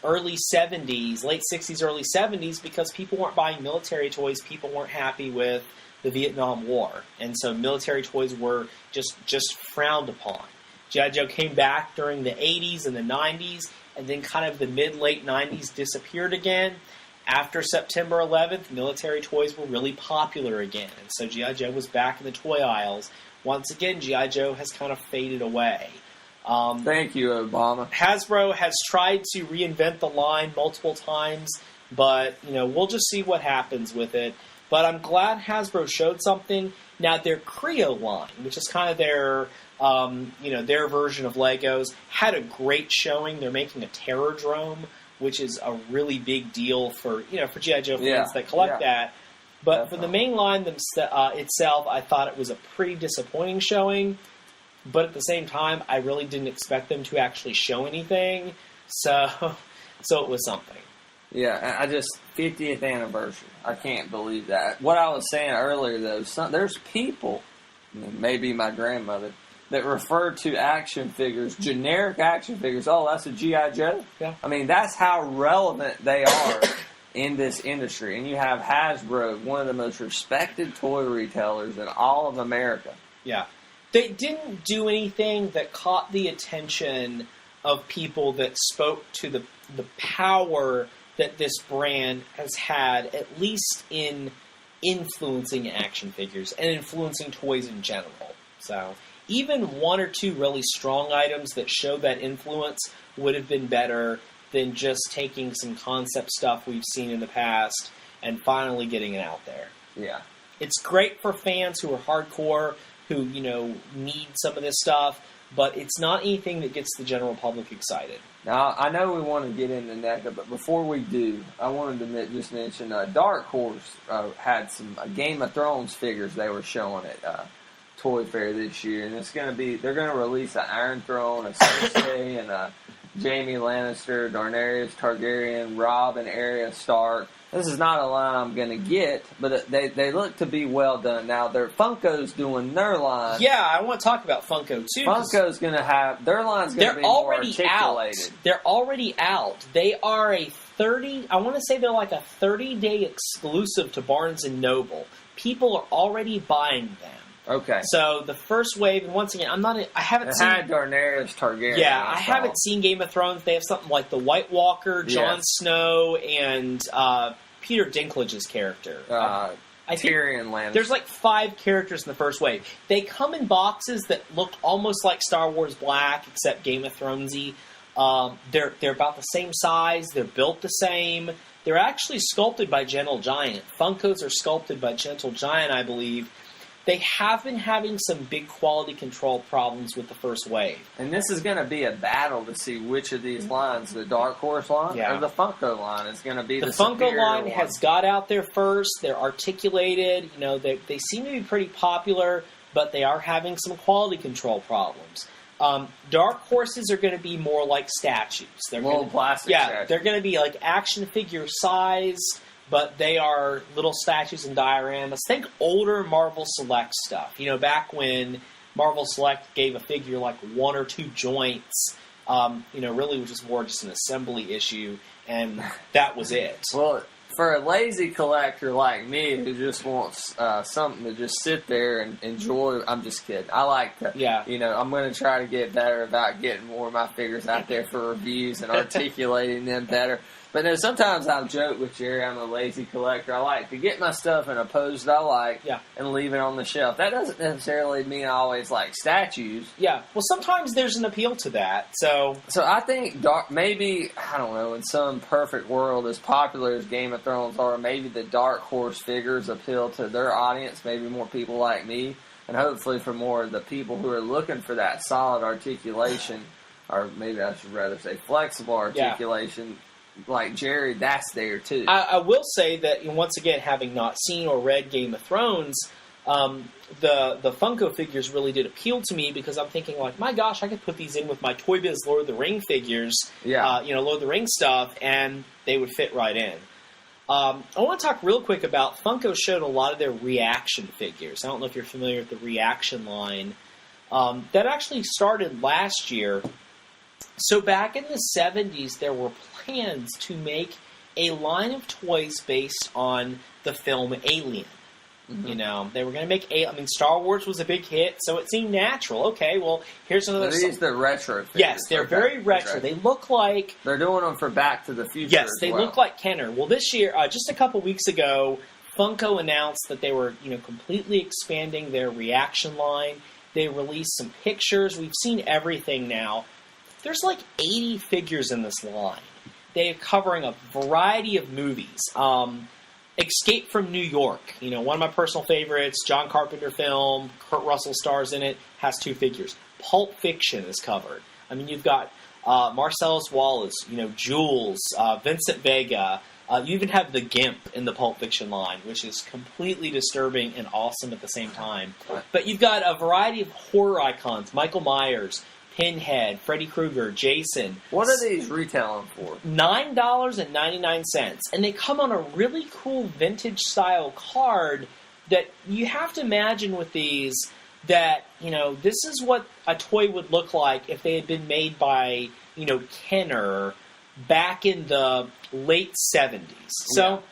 early 70s, late 60s, early 70s, because people weren't buying military toys. People weren't happy with the Vietnam War. And so military toys were just frowned upon. G.I. Joe came back during the 80s and the 90s, and then kind of the mid-late 90s disappeared again. After September 11th, military toys were really popular again. And so G.I. Joe was back in the toy aisles. Once again, G.I. Joe has kind of faded away. Thank you, Obama. Hasbro has tried to reinvent the line multiple times, but, we'll just see what happens with it. But I'm glad Hasbro showed something. Now, their Creo line, which is kind of their version of Legos, had a great showing. They're making a Terrordrome, which is a really big deal for G.I. Joe fans that collect that. But for the main line itself, I thought it was a pretty disappointing showing. But at the same time, I really didn't expect them to actually show anything. So it was something. Yeah, 50th anniversary. I can't believe that. What I was saying earlier, though, there's people, maybe my grandmother, that refer to action figures, generic action figures, that's a G.I. Joe? Yeah. I mean, that's how relevant they are in this industry. And you have Hasbro, one of the most respected toy retailers in all of America. Yeah. They didn't do anything that caught the attention of people that spoke to the power that this brand has had, at least in influencing action figures and influencing toys in general. So even one or two really strong items that show that influence would have been better than just taking some concept stuff we've seen in the past and finally getting it out there. Yeah. It's great for fans who are hardcore, who, need some of this stuff, but it's not anything that gets the general public excited. Now, I know we want to get into NECA, but before we do, I wanted to just mention Dark Horse had some Game of Thrones figures they were showing at Toy Fair this year, and they're going to release an Iron Throne, a Cersei, and a Jaime Lannister, Daenerys Targaryen, Robb and Arya Stark. This is not a line I'm going to get, but they look to be well done. Now, Funko's doing their line. Yeah, I want to talk about Funko, too. Funko's going to have... Their line's going to be more articulated. Out. They're already out. They are I want to say they're like a 30-day exclusive to Barnes & Noble. People are already buying them. Okay. So, the first wave, and once again, I haven't seen... It had Daenerys Targaryen. Yeah, I haven't seen Game of Thrones. They have something like the White Walker, Jon Snow, and Peter Dinklage's character. Tyrion Lannister. There's like 5 characters in the first wave. They come in boxes that look almost like Star Wars Black, except Game of Thronesy. They're about the same size. They're built the same. They're actually sculpted by Gentle Giant. Funkos are sculpted by Gentle Giant, I believe. They have been having some big quality control problems with the first wave. And this is going to be a battle to see which of these lines, the Dark Horse line or the Funko line, is going to be the Funko line one. has got out there first. They're articulated. You know, they seem to be pretty popular, but they are having some quality control problems. Dark Horses are going to be more like statues. They're little plastic statues. They're going to be like action figure sized, but they are little statues and dioramas. Think older Marvel Select stuff. You know, back when Marvel Select gave a figure like 1 or 2 joints, really was just more just an assembly issue, and that was it. Well, for a lazy collector like me who just wants something to just sit there and enjoy, I'm just kidding. I like to, I'm going to try to get better about getting more of my figures out there for reviews and articulating them better. But no, sometimes I'll joke with Jerry, I'm a lazy collector. I like to get my stuff in a pose that I like and leave it on the shelf. That doesn't necessarily mean I always like statues. Yeah, well, sometimes there's an appeal to that. So I think maybe, I don't know, in some perfect world, as popular as Game of Thrones are, maybe the Dark Horse figures appeal to their audience, maybe more people like me, and hopefully for more of the people who are looking for that solid articulation, or maybe I should rather say flexible articulation. Like Jerry, that's there too. I will say that, once again, having not seen or read Game of Thrones, the Funko figures really did appeal to me because I'm thinking, like, my gosh, I could put these in with my Toy Biz Lord of the Ring figures, Lord of the Ring stuff, and they would fit right in. I want to talk real quick about Funko showed a lot of their reaction figures. I don't know if you're familiar with the reaction line. That actually started last year. So back in the 70s, there were plans to make a line of toys based on the film Alien. Mm-hmm. You know, they were going to make Star Wars was a big hit, so it seemed natural. Okay, well, here's another... Are these the retro figures? Yes, they're very retro. They look like... They're doing them for Back to the Future Yes, they look like Kenner. Well, this year, just a couple weeks ago, Funko announced that they were, completely expanding their reaction line. They released some pictures. We've seen everything now. There's like 80 figures in this line. They're covering a variety of movies. Escape from New York, one of my personal favorites, John Carpenter film, Kurt Russell stars in it, has 2 figures. Pulp Fiction is covered. I mean, you've got Marcellus Wallace, Jules, Vincent Vega. You even have the Gimp in the Pulp Fiction line, which is completely disturbing and awesome at the same time. But you've got a variety of horror icons, Michael Myers, Pinhead, Freddy Krueger, Jason. What are these retailing for? $9.99. And they come on a really cool vintage-style card that you have to imagine with these that, this is what a toy would look like if they had been made by, Kenner back in the late 70s. So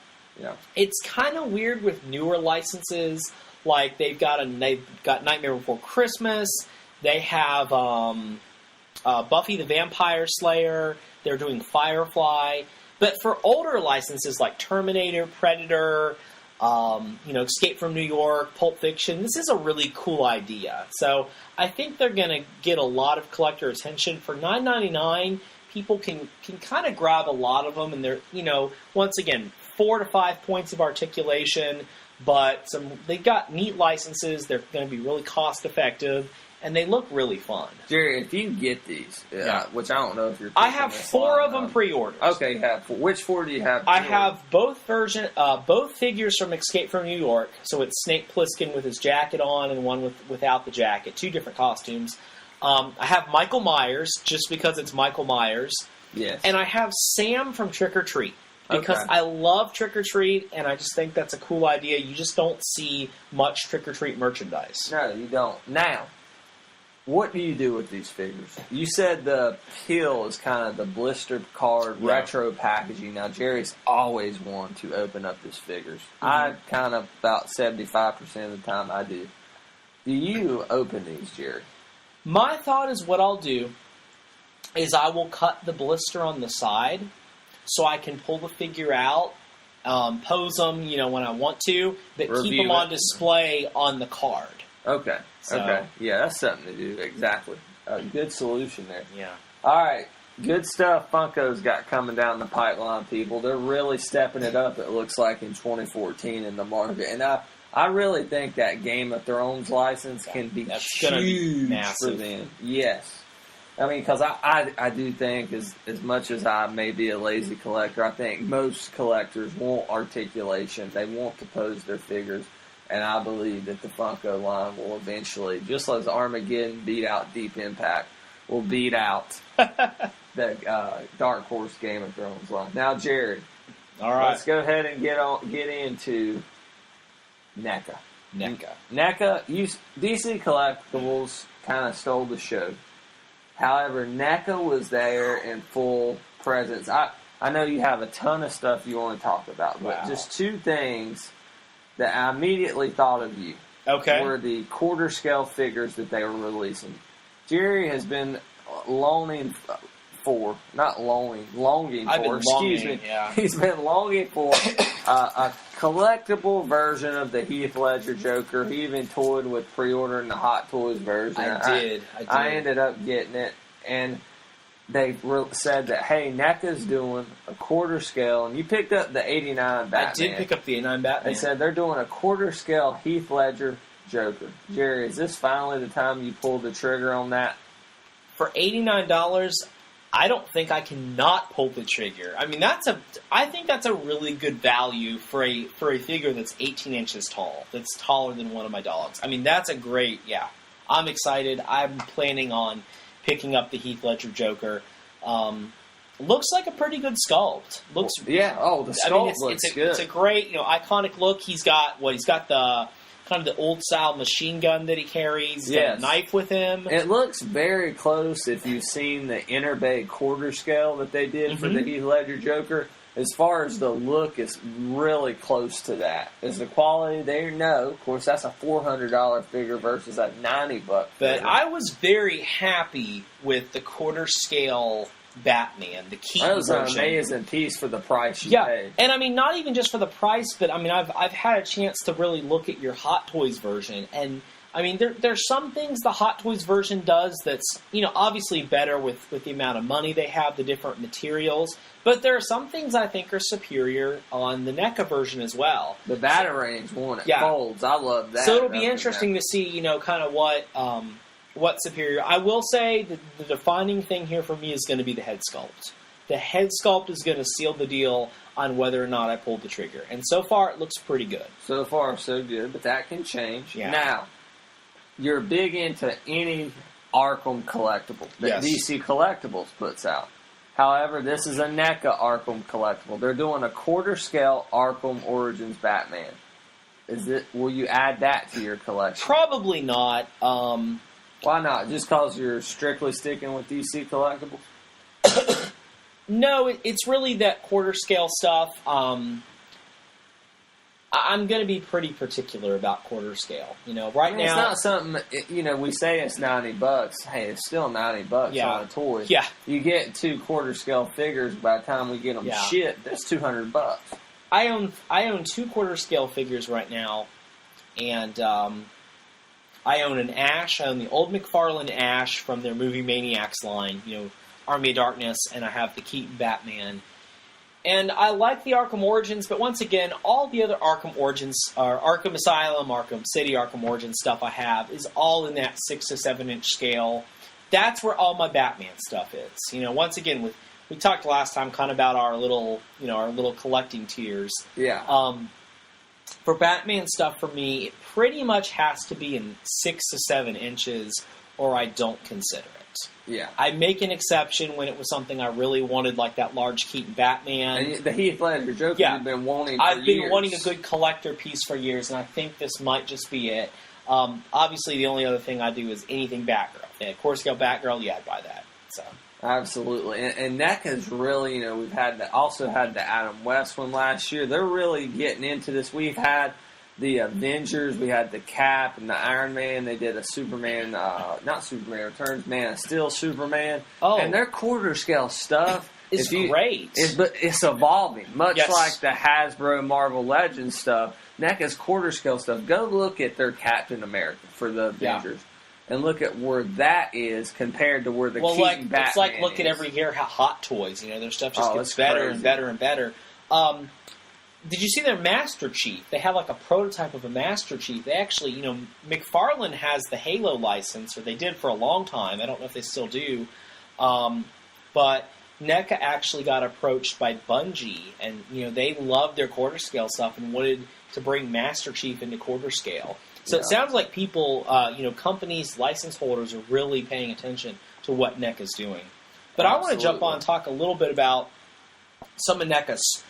it's kind of weird with newer licenses. Like, they've got Nightmare Before Christmas. They have Buffy the Vampire Slayer. They're doing Firefly. But for older licenses like Terminator, Predator, Escape from New York, Pulp Fiction, this is a really cool idea. So I think they're going to get a lot of collector attention. For $9.99, people can kind of grab a lot of them. And they're, once again, 4 to 5 points of articulation. But they've got neat licenses. They're going to be really cost effective. and they look really fun. Jerry, if you get these, which I don't know if you're... I have 4 of them pre-ordered. Okay, you have 4. Which 4 do you have? I have both figures from Escape from New York. So it's Snake Plissken with his jacket on and one without the jacket. 2 different costumes. I have Michael Myers, just because it's Michael Myers. Yes. And I have Sam from Trick or Treat. Because I love Trick or Treat, and I just think that's a cool idea. You just don't see much Trick or Treat merchandise. No, you don't. Now, what do you do with these figures? You said the peel is kind of the blister card retro packaging. Now, Jerry's always wanted to open up his figures. I kind of, about 75% of the time, I do. Do you open these, Jerry? My thought is what I'll do is I will cut the blister on the side so I can pull the figure out, pose them, when I want to, but keep them on display on the card. Okay. So, okay. Yeah, that's something to do. Exactly. A good solution there. Yeah. All right. Good stuff Funko's got coming down the pipeline, people. They're really stepping it up, it looks like, in 2014 in the market. And I really think that Game of Thrones license can be huge for them. Yes. I mean, because I do think, as much as I may be a lazy collector, I think most collectors want articulation. They want to pose their figures. And I believe that the Funko line will eventually, just as Armageddon beat out Deep Impact, will beat out the Dark Horse Game of Thrones line. Now, Jared, all right, let's go ahead and get into NECA. NECA. DC Collectibles kind of stole the show. However, NECA was there in full presence. I know you have a ton of stuff you want to talk about, but just 2 things that I immediately thought of you were the quarter scale figures that they were releasing. Jerry has been longing for. He's been longing for a collectible version of the Heath Ledger Joker. He even toyed with pre-ordering the Hot Toys version. I did. I ended up getting it, and they said that, hey, NECA's doing a quarter scale, and you picked up the 89 Batman. I did pick up the 89 Batman. They said they're doing a quarter scale Heath Ledger Joker. Jerry, is this finally the time you pulled the trigger on that? For $89, I don't think I cannot pull the trigger. I mean, I think that's a really good value for a figure that's 18 inches tall. That's taller than one of my dogs. I mean, that's a great, I'm excited. I'm planning on picking up the Heath Ledger Joker. Looks like a pretty good sculpt. The sculpt looks good. It's a great, iconic look. He's got the kind of the old style machine gun that he carries. Got a knife with him. It looks very close if you've seen the Inner Bay quarter scale that they did for the Heath Ledger Joker. As far as the look, it's really close to that. Is the quality there? No. Of course, that's a $400 figure versus a $90 figure. But I was very happy with the quarter scale Batman, the Keaton version. That was an amazing piece for the price you paid. And I mean, not even just for the price, but I mean, I've had a chance to really look at your Hot Toys version, and I mean, there's some things the Hot Toys version does that's, obviously better with the amount of money they have, the different materials. But there are some things I think are superior on the NECA version as well. The Batarangs one, it folds. I love that. So it'll be interesting to see, kind of what's superior. I will say that the defining thing here for me is going to be the head sculpt. The head sculpt is going to seal the deal on whether or not I pulled the trigger. And so far, it looks pretty good. So far, so good, but that can change. Yeah. Now, you're big into any Arkham collectible that DC Collectibles puts out. However, this is a NECA Arkham collectible. They're doing a quarter scale Arkham Origins Batman. Will you add that to your collection? Probably not. Why not? Just because you're strictly sticking with DC Collectibles? No, it's really that quarter scale stuff. I'm going to be pretty particular about quarter scale. Right now... It's not something... we say it's $90. Hey, it's still $90 on a toy. Yeah. You get 2 quarter scale figures, by the time we get them shipped, that's $200. I own 2 quarter scale figures right now, and I own an Ash. I own the old McFarlane Ash from their movie Maniacs line, Army of Darkness, and I have the Keaton Batman. And I like the Arkham Origins, but once again, all the other Arkham Origins, or Arkham Asylum, Arkham City, Arkham Origins stuff I have is all in that 6 to 7 inch scale. That's where all my Batman stuff is. You know, once again, we talked last time kind of about our little collecting tiers. Yeah. For Batman stuff, for me, it pretty much has to be in 6 to 7 inches, or I don't consider it. Yeah. I make an exception when it was something I really wanted, like that large Keaton Batman. And the Heath Ledger Joker you've been wanting for I've been years. wanting a good collector piece for years, and I think this might just be it. Obviously, the only other thing I do is anything Batgirl. Yeah, Coruscant Batgirl, yeah, I'd buy that. So. Absolutely. And NECA's really, you know, we've also had the Adam West one last year. They're really getting into this. We've had the Avengers, we had the Cap and the Iron Man. They did a Superman, not Superman Returns, Man of Steel Superman. Oh. And their quarter scale stuff is great. But it's evolving, much Yes. like the Hasbro Marvel Legends stuff. NECA's quarter scale stuff. Go look at their Captain America for the Avengers. And look at where that is compared to where the Keaton Batman it's like looking is. every year how Hot Toys, you know, their stuff just gets it's better crazy. and better and better. Did you see their Master Chief? They have like a prototype of a Master Chief. They actually, you know, McFarlane has the Halo license, or they did for a long time. I don't know if they still do. But NECA actually got approached by Bungie, and, you know, they loved their quarter scale stuff and wanted to bring Master Chief into quarter scale. So it sounds like people, you know, companies, license holders are really paying attention to what NECA's doing. But I want to jump on and talk a little bit about some of NECA's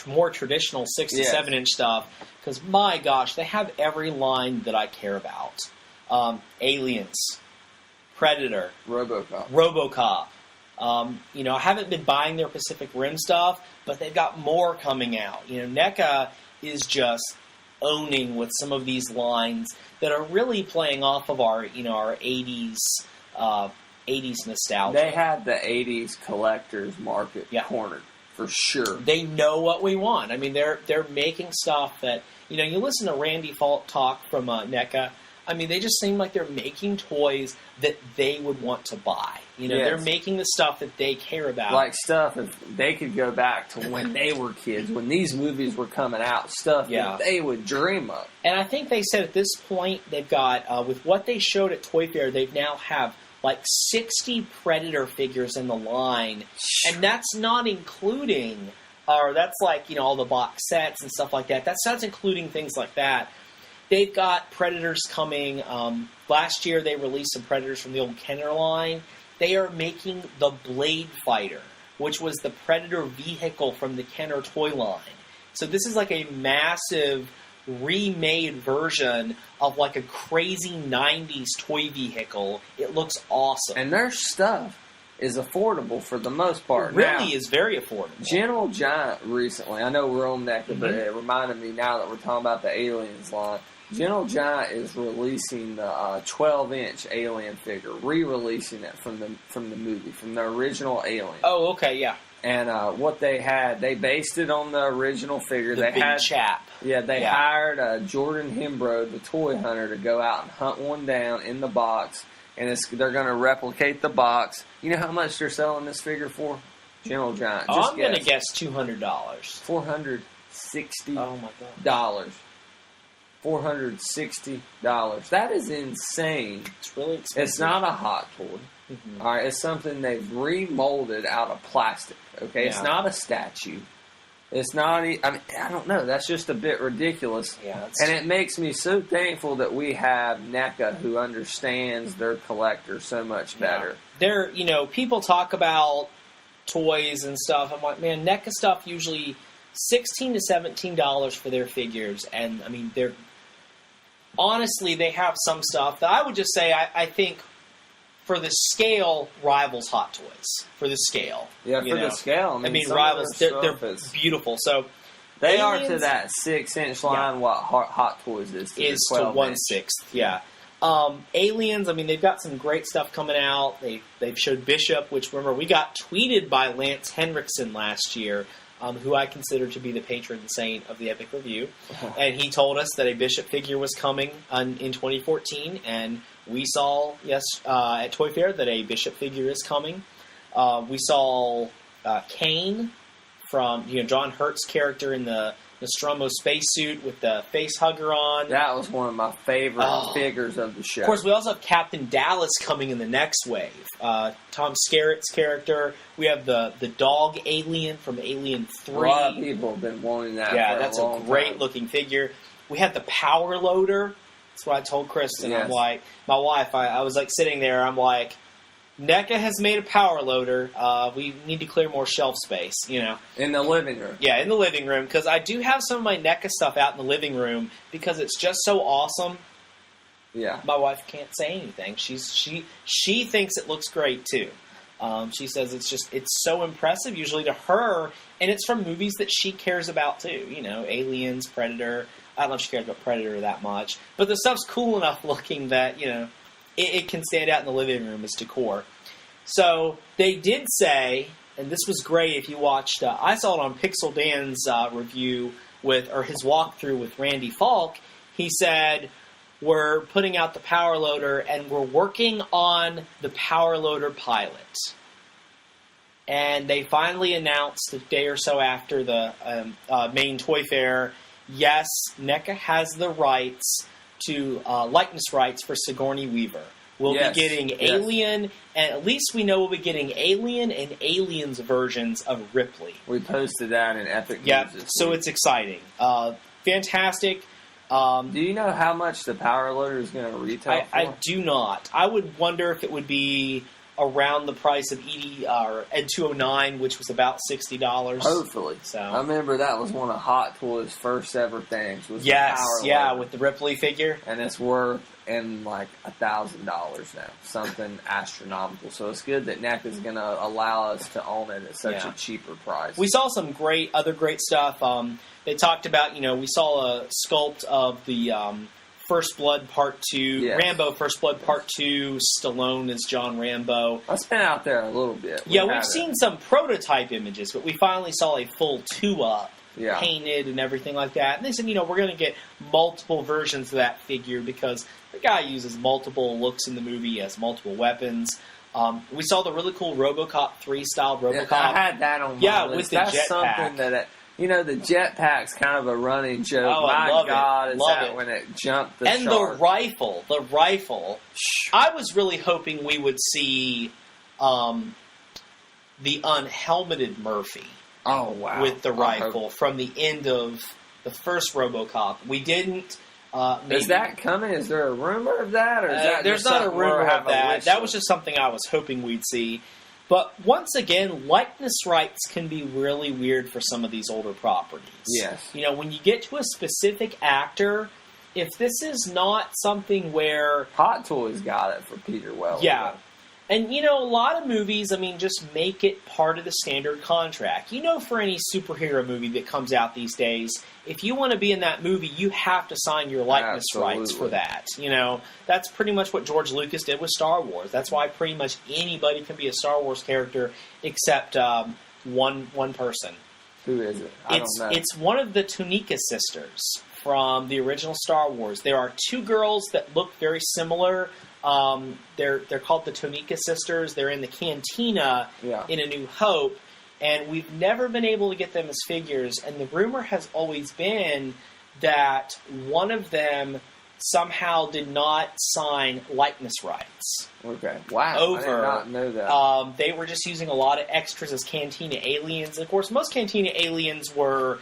more traditional 6 to 7 inch stuff, because my gosh, they have every line that I care about. Aliens, Predator, RoboCop. You know, I haven't been buying their Pacific Rim stuff, but they've got more coming out. You know, NECA is just owning with some of these lines that are really playing off of our, you know, our 80s nostalgia. They have the 80s collectors market cornered, for sure. They know what we want. I mean, they're making stuff that, you know, you listen to Randy Fault talk from NECA. I mean, they just seem like they're making toys that they would want to buy. You know, they're making the stuff that they care about. Like stuff, if they could go back to when they were kids, when these movies were coming out, stuff that they would dream of. And I think they said at this point, they've got, with what they showed at Toy Fair, they now have like 60 Predator figures in the line. And that's not including, or that's like, you know, all the box sets and stuff like that. That's including things like that. They've got Predators coming. Last year, they released some Predators from the old Kenner line. They are making the Blade Fighter, which was the Predator vehicle from the Kenner toy line. So this is like a massive remade version of like a crazy 90s toy vehicle. It looks awesome. And their stuff is affordable for the most part. It really is very affordable. General Giant recently, I know we're on NECA, but it reminded me now that we're talking about the Aliens line. General Giant is releasing the 12-inch Alien figure, re-releasing it from the movie, from the original Alien. Oh, okay, yeah. And what they had, they based it on the original figure. The big chap. Yeah, they hired Jordan Hembrow, the toy hunter, to go out and hunt one down in the box. And they're going to replicate the box. You know how much they're selling this figure for? General Giant. I'm going to guess $200. $460. Oh my God. $460. That is insane. It's really expensive. It's not a hot toy. All right, it's something they've remolded out of plastic. Okay, it's not a statue. It's not. I mean, I don't know. That's just a bit ridiculous. Yeah, and it makes me so thankful that we have NECA, who understands their collector so much better. They're, you know, people talk about toys and stuff. I'm like, man, NECA stuff usually $16 to $17 for their figures, and I mean, they're honestly, they have some stuff that I would just say I think for the scale rivals Hot Toys for the scale. Yeah, for the scale. I mean rivals. They're beautiful. So they are to that 6-inch line what Hot Toys is to 1/6. Yeah. Aliens. I mean, they've got some great stuff coming out. They've showed Bishop, which remember we got tweeted by Lance Henriksen last year. Who I consider to be the patron saint of the Epic Review. And he told us that a Bishop figure was coming in 2014, and we saw, at Toy Fair that a Bishop figure is coming. We saw Kane from John Hurt's character in the Nostromo spacesuit with the face hugger on. That was one of my favorite figures of the show. Of course, we also have Captain Dallas coming in the next wave. Tom Skerritt's character. We have the dog alien from Alien 3. A lot of people have been wanting that. Yeah, for that's a great looking figure. We have the Power Loader. That's what I told Kristen. Yes. I'm like, my wife. I was like sitting there. I'm like, NECA has made a Power Loader. We need to clear more shelf space, In the living room. Yeah, in the living room, because I do have some of my NECA stuff out in the living room because it's just so awesome. Yeah. My wife can't say anything. She thinks it looks great too. She says it's so impressive usually to her, and it's from movies that she cares about too. Aliens, Predator. I don't know if she cares about Predator that much, but the stuff's cool enough looking that it can stand out in the living room as decor. So they did say, and this was great if you watched, I saw it on Pixel Dan's review or his walkthrough with Randy Falk. He said, we're putting out the Power Loader and we're working on the Power Loader pilot. And they finally announced a day or so after the main toy fair, yes, NECA has the rights to likeness rights for Sigourney Weaver. We'll be getting Alien, and at least we know we'll be getting Alien and Aliens versions of Ripley. We posted that in Epic News. Yeah, so it's exciting. Fantastic. Do you know how much the Power Loader is going to retail for? I do not. I would wonder if it would be around the price of Ed 209, which was about $60. Hopefully. So I remember that was one of Hot Toys' first ever things. Was yes, the Power Loader. with the Ripley figure, and it's worth like $1,000 now, something astronomical. So it's good that NECA is going to allow us to own it at such a cheaper price. We saw some other great stuff. They talked about, we saw a sculpt of the First Blood Part 2, Rambo First Blood Part 2, Stallone as John Rambo. That's been out there a little bit. We've seen some prototype images, but we finally saw a full 2-up, painted and everything like that. And they said, we're going to get multiple versions of that figure because the guy uses multiple looks in the movie, he has multiple weapons. We saw the really cool RoboCop 3 style RoboCop. I had that on my list. With the That's jetpack. Something that... the jetpack's kind of a running joke. Oh, My God, love it. When it jumped the shark. And the rifle. I was really hoping we would see the unhelmeted Murphy. Oh, wow. With the rifle from the end of the first RoboCop. We didn't. Is that coming? Is there a rumor of that? Or is that there's not a rumor of that. That was just something I was hoping we'd see. But once again, likeness rights can be really weird for some of these older properties. Yes. When you get to a specific actor, if this is not something where... Hot Toys got it for Peter Weller. Yeah. And, a lot of movies, just make it part of the standard contract. For any superhero movie that comes out these days, if you want to be in that movie, you have to sign your likeness rights for that. That's pretty much what George Lucas did with Star Wars. That's why pretty much anybody can be a Star Wars character except one person. Who is it? I don't know. It's one of the Tunica sisters from the original Star Wars. There are two girls that look very similar. They're called the Tunica sisters. They're in the cantina in A New Hope, and we've never been able to get them as figures. And the rumor has always been that one of them somehow did not sign likeness rights. Okay. Wow. Over. I did not know that. They were just using a lot of extras as Cantina aliens. Of course, most Cantina aliens were,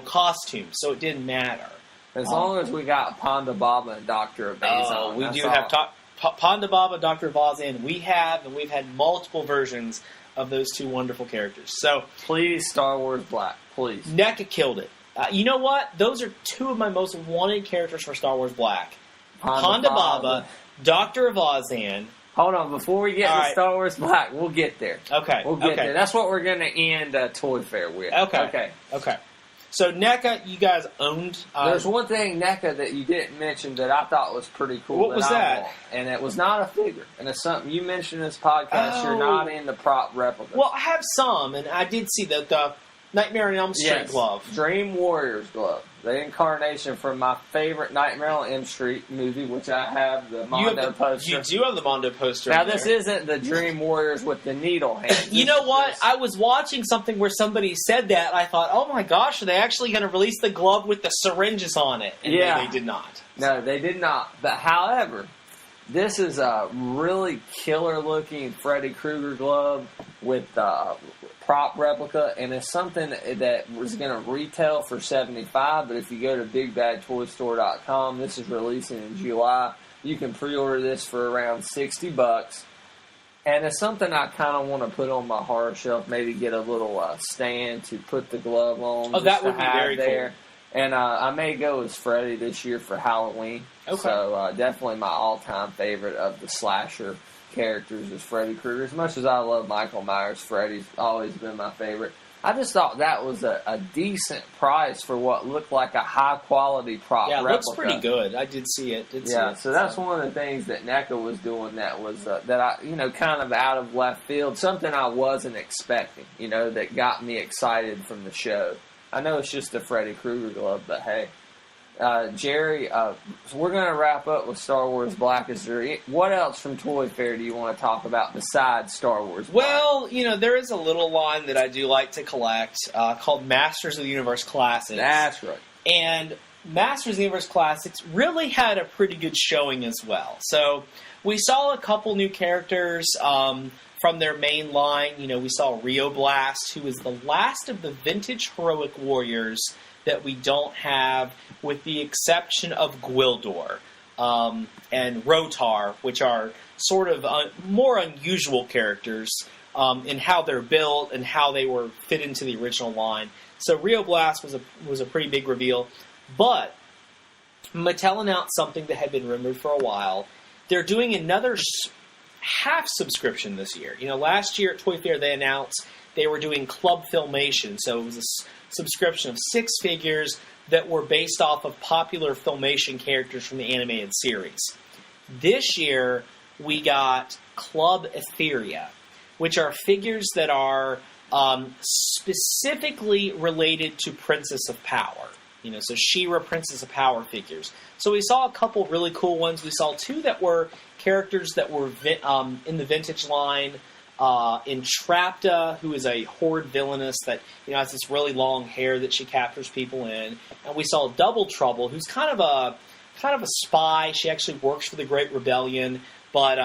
costumes, so it didn't matter. As long as we got Ponda Baba and Dr. Abazan. We do have Ponda Baba, Dr. Abazan. We've had multiple versions of those two wonderful characters. So please, Star Wars Black, please. NECA killed it. You know what? Those are two of my most wanted characters for Star Wars Black. Ponda Baba, Dr. Abazan. Hold on, before we get to Star Wars Black, we'll get there. Okay. We'll get there. That's what we're going to end Toy Fair with. Okay. So NECA, you guys owned... There's one thing, NECA, that you didn't mention that I thought was pretty cool. What was that? And it was not a figure. And it's something you mentioned in this podcast. You're not into prop replicas. Well, I have some, and I did see the Nightmare on Elm Street glove. Dream Warriors glove. The incarnation from my favorite Nightmare on Elm Street movie, which I have the Mondo poster. You do have the Mondo poster. Now, this isn't the Dream Warriors with the needle hands. You know what? I was watching something where somebody said that, and I thought, oh my gosh, are they actually going to release the glove with the syringes on it? And yeah. They did not. No, they did not. But however, this is a really killer-looking Freddy Krueger glove with prop replica, and it's something that was going to retail for $75, but if you go to BigBadToyStore.com, this is releasing in July, you can pre-order this for around $60. And it's something I kind of want to put on my horror shelf, maybe get a little stand to put the glove on. Oh, that would be very cool. And I may go as Freddy this year for Halloween. Okay. So definitely my all-time favorite of the slasher characters is Freddy Krueger. As much as I love Michael Myers, Freddy's always been my favorite. I just thought that was a decent price for what looked like a high-quality prop replica. Yeah, it looks pretty good. I did see it. So that's one of the things that NECA was doing that was, that I, kind of out of left field, something I wasn't expecting, that got me excited from the show. I know it's just a Freddy Krueger glove, but hey. Jerry, so we're going to wrap up with Star Wars Black. What else from Toy Fair do you want to talk about besides Star Wars Black? Well, there is a little line that I do like to collect called Masters of the Universe Classics. That's right. And Masters of the Universe Classics really had a pretty good showing as well. So we saw a couple new characters from their main line. We saw Rio Blast, who is the last of the vintage heroic warriors that we don't have, with the exception of Gwildor and Rotar, which are sort of more unusual characters in how they're built and how they were fit into the original line. So Rio Blast was a pretty big reveal, but Mattel announced something that had been rumored for a while. They're doing another half subscription this year. Last year at Toy Fair they announced they were doing Club Filmation, so it was a subscription of 6 figures that were based off of popular Filmation characters from the animated series. This year, we got Club Etheria, which are figures that are specifically related to Princess of Power. So She-Ra, Princess of Power figures. So we saw a couple really cool ones. We saw 2 that were characters that were in the vintage line. Entrapta, who is a horde villainess that has this really long hair that she captures people in, and we saw Double Trouble, who's kind of a spy. She actually works for the Great Rebellion, but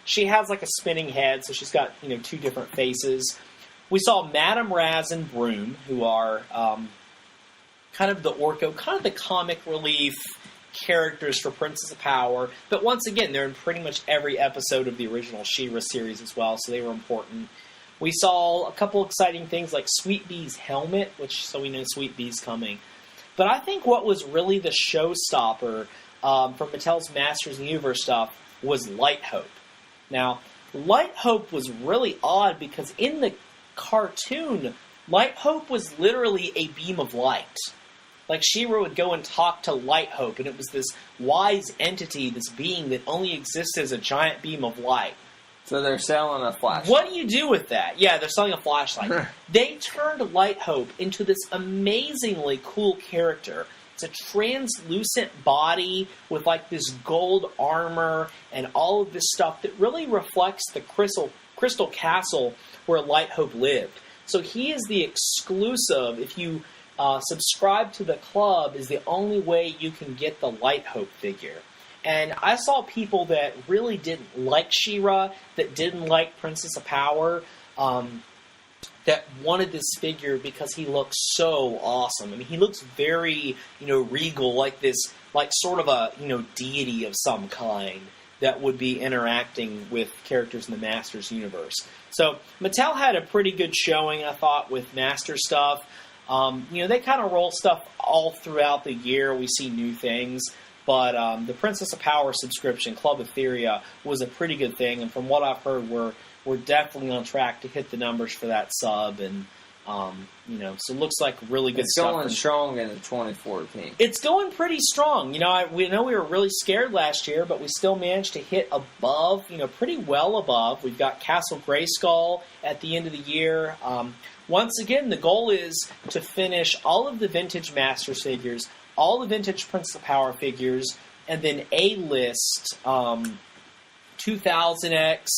she has like a spinning head, so she's got 2 different faces. We saw Madame Raz and Broom, who are kind of the Orko, kind of the comic relief characters for Princess of Power, but once again, they're in pretty much every episode of the original She-Ra series as well, so they were important. We saw a couple exciting things like Sweet Bee's helmet, so we know Sweet Bee's coming. But I think what was really the showstopper from Mattel's Masters of the Universe stuff was Light Hope. Now, Light Hope was really odd because in the cartoon, Light Hope was literally a beam of light. Like, She-Ra would go and talk to Light Hope, and it was this wise entity, this being that only exists as a giant beam of light. So they're selling a flashlight. What do you do with that? Yeah, they're selling a flashlight. They turned Light Hope into this amazingly cool character. It's a translucent body with, like, this gold armor and all of this stuff that really reflects the Crystal Castle where Light Hope lived. So he is the exclusive, if you subscribe to the club, is the only way you can get the Light Hope figure. And I saw people that really didn't like She-Ra, that didn't like Princess of Power, that wanted this figure because he looks so awesome. I mean, he looks very, regal, like this, like sort of a, deity of some kind that would be interacting with characters in the Masters universe. So Mattel had a pretty good showing, I thought, with Master stuff. They kind of roll stuff all throughout the year. We see new things. But the Princess of Power subscription, Club Etheria, was a pretty good thing. And from what I've heard, we're definitely on track to hit the numbers for that sub. And So it looks like really good stuff. It's going strong into 2014. It's going pretty strong. We know we were really scared last year, but we still managed to hit above, pretty well above. We've got Castle Grayskull at the end of the year. Once again, the goal is to finish all of the vintage Masters figures, all the vintage Prince of Power figures, and then A-list 2000X,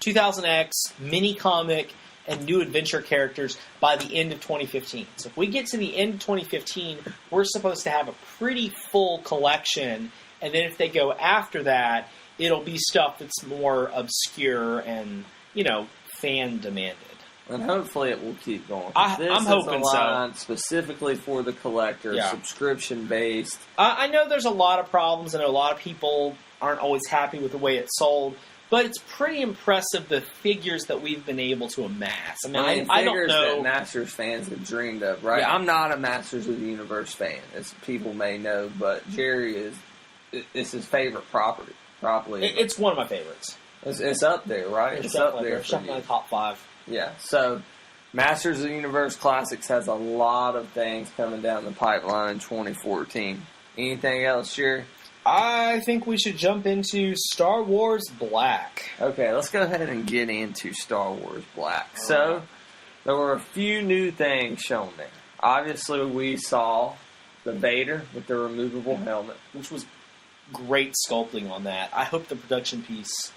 2000X, mini-comic, and new adventure characters by the end of 2015. So if we get to the end of 2015, we're supposed to have a pretty full collection, and then if they go after that, it'll be stuff that's more obscure and, fan-demanded. And hopefully it will keep going. I'm hoping so. Specifically for the collector, subscription-based. I know there's a lot of problems. I know a lot of people aren't always happy with the way it's sold. But it's pretty impressive, the figures that we've been able to amass. I don't know. That Masters fans have dreamed of, right? Yeah. I'm not a Masters of the Universe fan, as people may know, but Jerry it's his favorite property. Probably. It's one of my favorites. It's up there, right? It's up there. It's definitely in the top 5. Yeah, so Masters of the Universe Classics has a lot of things coming down the pipeline in 2014. Anything else, Jerry? I think we should jump into Star Wars Black. Okay, let's go ahead and get into Star Wars Black. So, there were a few new things shown there. Obviously, we saw the Vader with the removable helmet, which was great sculpting on that. I hope the production piece,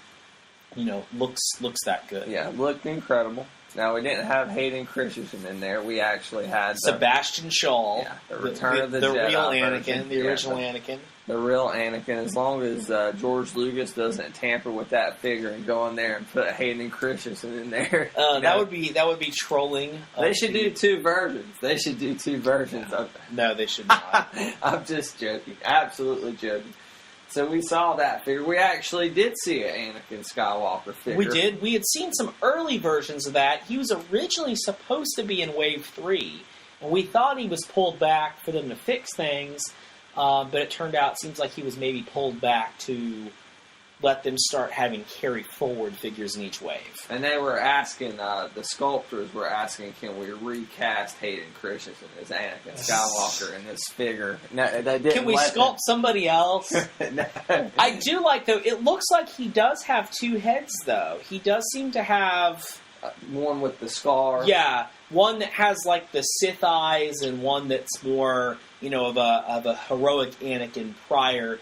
looks that good. Yeah, it looked incredible. Now, we didn't have Hayden Christensen in there. We actually had Sebastian Shaw. Yeah, the Return of the Jedi real Anakin, version. the original Anakin. The real Anakin, as long as George Lucas doesn't tamper with that figure and go in there and put Hayden Christensen in there. That would be trolling. They should do 2 versions. No, they should not. I'm just joking. Absolutely joking. So we saw that figure. We actually did see an Anakin Skywalker figure. We did. We had seen some early versions of that. He was originally supposed to be in Wave 3, and we thought he was pulled back for them to fix things, but it turned out it seems like he was maybe pulled back to let them start having carry-forward figures in each wave. And they were asking, the sculptors were asking, can we recast Hayden Christensen as Anakin Skywalker in this figure? No, they didn't. Can we sculpt somebody else? No. I do like, though, it looks like he does have 2 heads, though. He does seem to have... one with the scar. Yeah, one that has, like, the Sith eyes, and one that's more, of a heroic Anakin prior,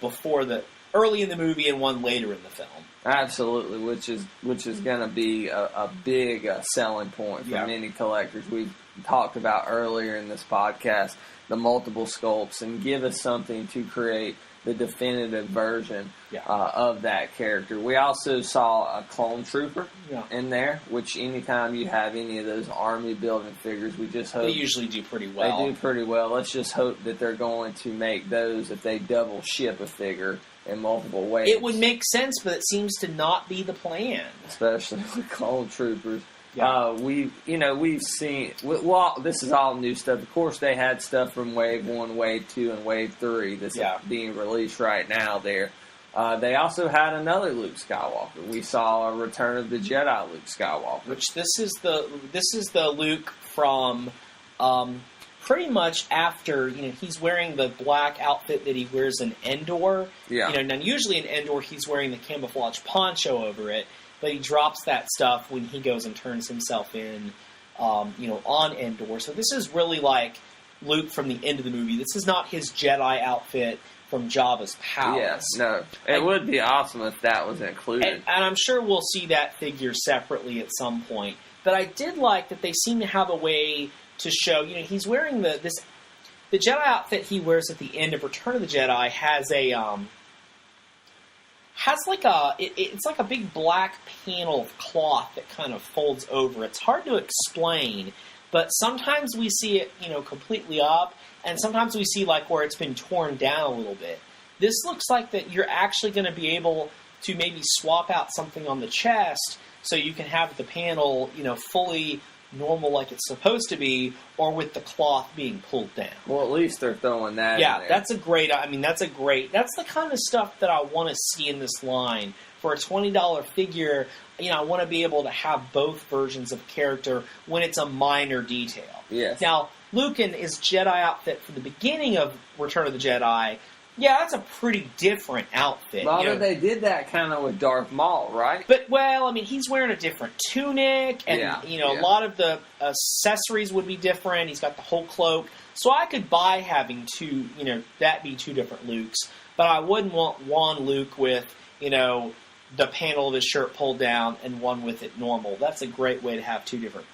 before the... early in the movie and one later in the film. Absolutely, which is going to be a big selling point for many collectors. We've talked about earlier in this podcast the multiple sculpts and give us something to create the definitive version of that character. We also saw a clone trooper in there, which anytime you have any of those army building figures, we just hope... They usually do pretty well. They do pretty well. Let's just hope that they're going to make those, if they double ship a figure, in multiple ways. It would make sense, but it seems to not be the plan. Especially with clone troopers. Yeah. We've seen... Well, this is all new stuff. Of course, they had stuff from Wave 1, Wave 2, and Wave 3 that's being released right now there. They also had another Luke Skywalker. We saw a Return of the Jedi Luke Skywalker. Which this is the Luke from... pretty much after, he's wearing the black outfit that he wears in Endor. Yeah. Now usually in Endor he's wearing the camouflage poncho over it, but he drops that stuff when he goes and turns himself in, on Endor. So this is really like Luke from the end of the movie. This is not his Jedi outfit from Jabba's palace. Yes, no. It would be awesome if that was included. And I'm sure we'll see that figure separately at some point. But I did like that they seem to have a way to show, he's wearing the Jedi outfit he wears at the end of Return of the Jedi has it's like a big black panel of cloth that kind of folds over. It's hard to explain, but sometimes we see it, completely up, and sometimes we see like where it's been torn down a little bit. This looks like that you're actually going to be able to maybe swap out something on the chest so you can have the panel, fully normal like it's supposed to be, or with the cloth being pulled down. Well, at least they're throwing that in there. That's the kind of stuff that I want to see in this line for a $20 figure, I want to be able to have both versions of character when it's a minor detail. Yes. Now, Luke in his Jedi outfit from the beginning of Return of the Jedi, yeah, that's a pretty different outfit. Well, they did that kind of with Darth Maul, right? But, he's wearing a different tunic, and, a lot of the accessories would be different. He's got the whole cloak. So I could buy having that be two different Lukes, but I wouldn't want one Luke with, the panel of his shirt pulled down and one with it normal. That's a great way to have two different,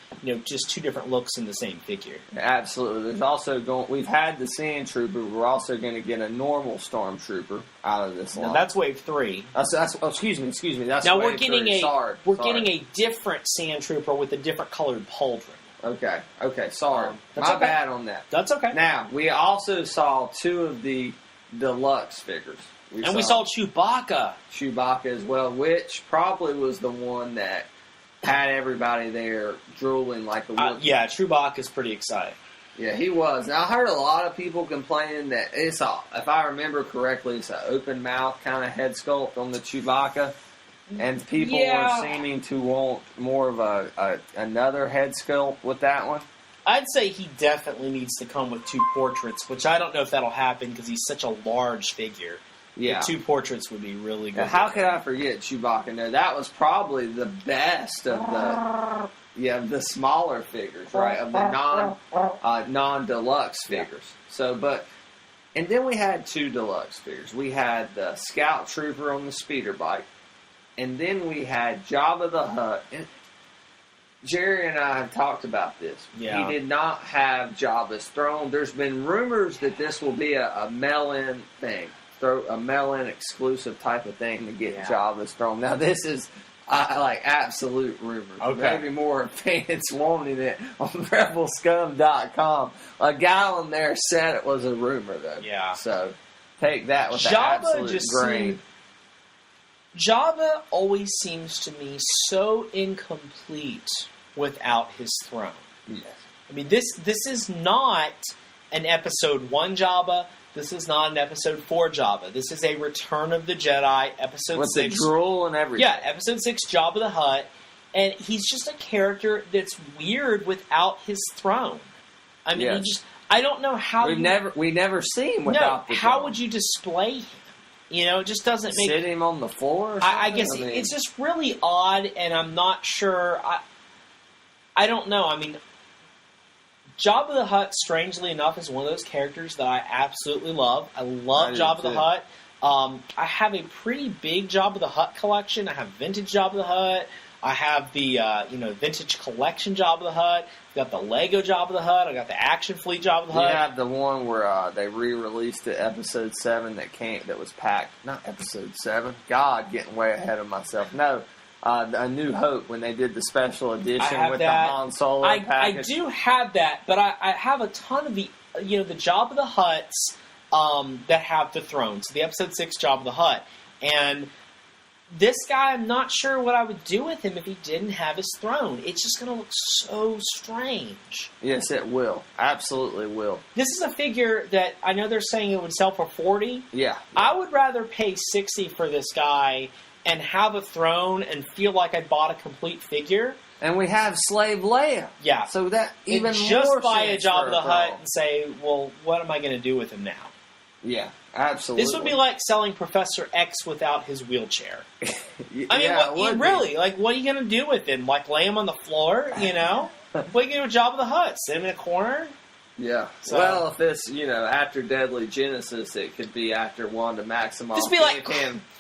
just two different looks in the same figure. Absolutely. There's also we've had the Sand Trooper. We're also going to get a normal Stormtrooper out of this line. Now that's Wave 3. Excuse me. That's now Wave 3. We're getting a different Sand Trooper with a different colored pauldron. Okay. Sorry. That's My okay. bad on that. That's okay. Now, we also saw 2 of the deluxe figures. We saw Chewbacca. Chewbacca as well, which probably was the one that had everybody there drooling like a Wookiee. Yeah, Chewbacca's pretty exciting. Yeah, he was. Now, I heard a lot of people complaining that if I remember correctly, it's an open mouth kind of head sculpt on the Chewbacca. And people were seeming to want more of another head sculpt with that one. I'd say he definitely needs to come with 2 portraits, which I don't know if that'll happen because he's such a large figure. Yeah. The 2 portraits would be really good. Now, how could I forget Chewbacca? No, that was probably the best of the smaller figures, right? Of the non-deluxe figures. And then we had 2 deluxe figures. We had the Scout Trooper on the speeder bike, and then we had Jabba the Hutt. And Jerry and I have talked about this. Yeah. He did not have Jabba's throne. There's been rumors that this will be a mail-in thing. A mail-in exclusive type of thing to get Jabba's throne. Now, this is absolute rumors. Okay. Maybe more fans wanting it on RebelScum.com. A guy on there said it was a rumor, though. Yeah. So, take that with the absolute grain. Jabba always seems to me so incomplete without his throne. Yes. I mean, this is not an Episode 1 Jabba. This is not an Episode 4 Jabba. This is a Return of the Jedi, Episode 6. With the drool and everything. Yeah, Episode 6, Jabba the Hutt. And he's just a character that's weird without his throne. I mean, I don't know how we never see him without the throne. How would you display him? It just doesn't make... Sit him on the floor or something? I guess it's just really odd, and I'm not sure... I don't know. I mean... Jabba the Hutt, strangely enough, is one of those characters that I absolutely love. I love Jabba the Hutt. I have a pretty big Jabba the Hutt collection. I have vintage Jabba the Hutt. I have the vintage collection Jabba the Hutt. I've got the Lego Jabba the Hutt. I got the Action Fleet Jabba the Hutt. You have the one where they re-released it, Episode 7 that was packed. Not Episode 7. God, getting way ahead of myself. No. A New Hope, when they did the special edition with the Han Solo package. I do have that, but I have a ton of the Jabba the Hutts that have the thrones. The Episode 6 Jabba the Hutt. And this guy, I'm not sure what I would do with him if he didn't have his throne. It's just going to look so strange. Yes, it will. Absolutely will. This is a figure that I know they're saying it would sell for $40. Yeah. I would rather pay $60 for this guy and have a throne and feel like I bought a complete figure. And we have Slave Leia. Yeah. So that even and more just buy a sense Jabba for the a Hutt throne. and say, well, what am I going to do with him now? Yeah, absolutely. This would be like selling Professor X without his wheelchair. I mean, really? Like, what are you going to do with him? Like, lay him on the floor, What are you going to do with Jabba the Hutt? Sit him in a corner? Yeah. So, well, if it's, after Deadly Genesis, it could be after Wanda Maximoff. Just be like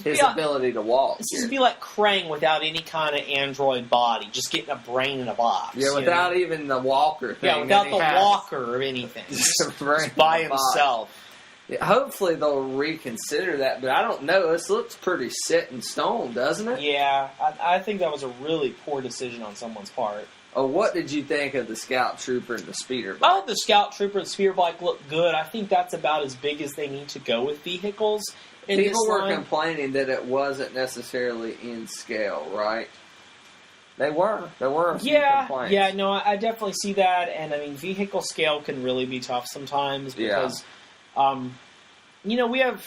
his ability to walk. This would be like Krang without any kind of android body, just getting a brain in a box. Yeah, without even the walker thing. Yeah, without the walker or anything. Just by himself. Yeah, hopefully they'll reconsider that, but I don't know. This looks pretty set in stone, doesn't it? Yeah, I think that was a really poor decision on someone's part. Oh, what did you think of the Scout Trooper and the speeder bike? I thought the Scout Trooper and the speeder bike look good. I think that's about as big as they need to go with vehicles. People were complaining that it wasn't necessarily in scale, right? They were. There were a few complaints. Yeah, no, I definitely see that. And, I mean, vehicle scale can really be tough sometimes because, we have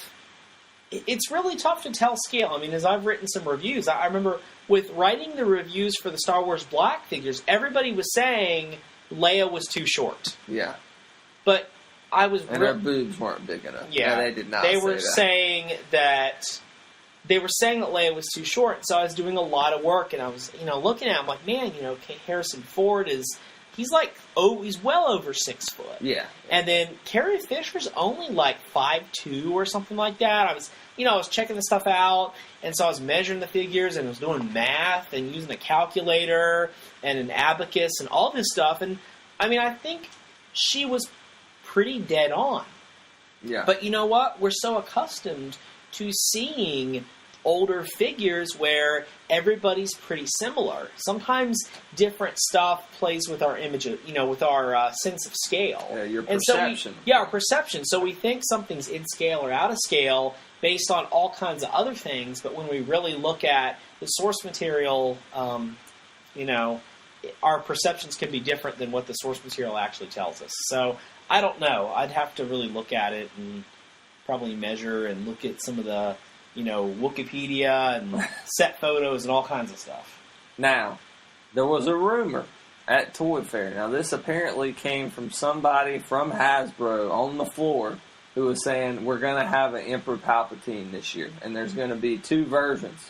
it's really tough to tell scale. I mean, as I've written some reviews, I remember with writing the reviews for the Star Wars Black figures, everybody was saying Leia was too short. Yeah. But I was... And her boobs weren't big enough. Yeah. No, they did not They say were that. saying that... They were saying that Leia was too short, so I was doing a lot of work, and I was, looking at it, I'm like, man, Harrison Ford is... He's he's well over 6 foot. Yeah. And then Carrie Fisher's only 5'2" or something like that. I was checking the stuff out, and so I was measuring the figures, and I was doing math, and using a calculator, and an abacus, and all this stuff, and, I think she was pretty dead on. Yeah. But you know what? We're so accustomed to seeing older figures where everybody's pretty similar. Sometimes different stuff plays with our image, with our sense of scale. Your And so perception. our perception. So we think something's in scale or out of scale based on all kinds of other things, but when we really look at the source material, our perceptions can be different than what the source material actually tells us. So I don't know. I'd have to really look at it and probably measure and look at some of the Wikipedia and set photos and all kinds of stuff. Now, there was a rumor at Toy Fair. Now, this apparently came from somebody from Hasbro on the floor who was saying, we're going to have an Emperor Palpatine this year, and there's going to be 2 versions.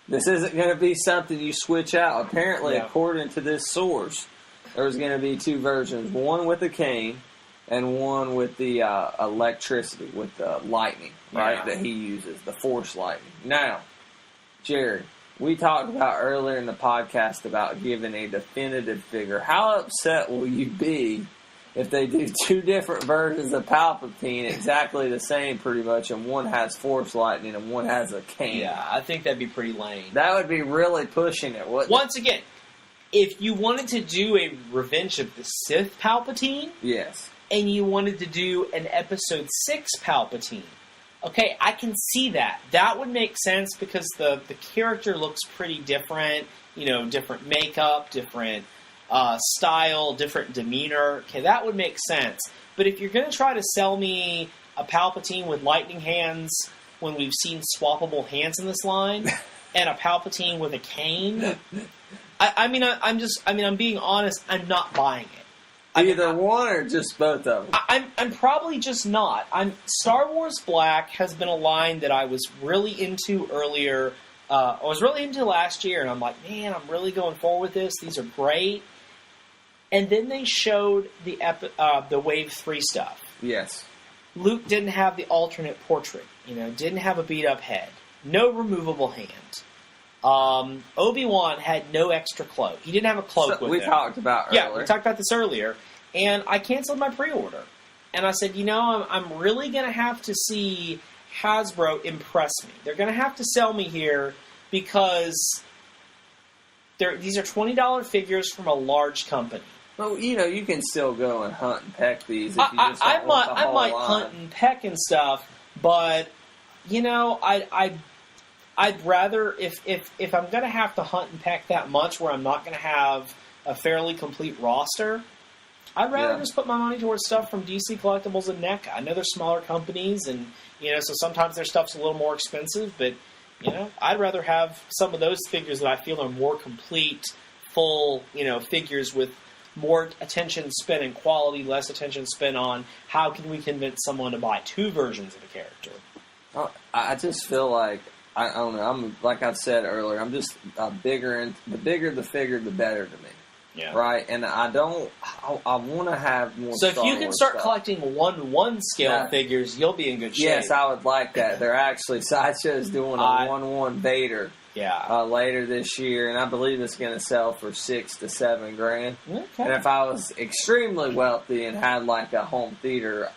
This isn't going to be something you switch out. Apparently, according to this source, there's going to be 2 versions, one with a cane and one with the electricity, with the lightning, right, that he uses, the Force lightning. Now, Jerry, we talked about earlier in the podcast about giving a definitive figure. How upset will you be if they do 2 different versions of Palpatine, exactly the same pretty much, and one has Force lightning and one has a cane? Yeah, I think that'd be pretty lame. That would be really pushing it, wouldn't it? Once again, if you wanted to do a Revenge of the Sith Palpatine, yes, and you wanted to do an Episode 6 Palpatine, okay, I can see that. That would make sense because the character looks pretty different, different makeup, different style, different demeanor. Okay, that would make sense. But if you're going to try to sell me a Palpatine with lightning hands when we've seen swappable hands in this line, and a Palpatine with a cane, I'm being honest, I'm not buying it. Either one or just both of them? I'm probably just not. Star Wars Black has been a line that I was really into earlier. I was really into last year, and I'm like, man, I'm really going forward with this. These are great. And then they showed the Wave 3 stuff. Yes. Luke didn't have the alternate portrait. Didn't have a beat-up head. No removable hand. Obi-Wan had no extra cloak. He didn't have a cloak with him. We talked about earlier. Yeah, we talked about this earlier. And I canceled my pre-order. And I said, I'm really going to have to see Hasbro impress me. They're going to have to sell me here because these are $20 figures from a large company. Well, you can still go and hunt and peck these if you just I don't want the whole might line. hunt and peck and stuff, but I'd rather if I'm going to have to hunt and peck that much where I'm not going to have a fairly complete roster, I'd rather just put my money towards stuff from DC Collectibles and NECA. I know they're smaller companies, and so sometimes their stuff's a little more expensive, but I'd rather have some of those figures that I feel are more complete, full, figures with more attention spent in quality, less attention spent on how can we convince someone to buy 2 versions of a character. I just feel like, I don't know, I'm like I've said earlier, I'm just the bigger the figure, the better to me. Yeah. Right? And I want to have more So if Star you can Wars start stuff. collecting 1-1 scale figures, you'll be in good shape. Yes, I would like that. They're actually, Sideshow's doing a 1-1 Vader later this year, and I believe it's going to sell for $6,000 to $7,000. Okay. And if I was extremely wealthy and had like a home theater,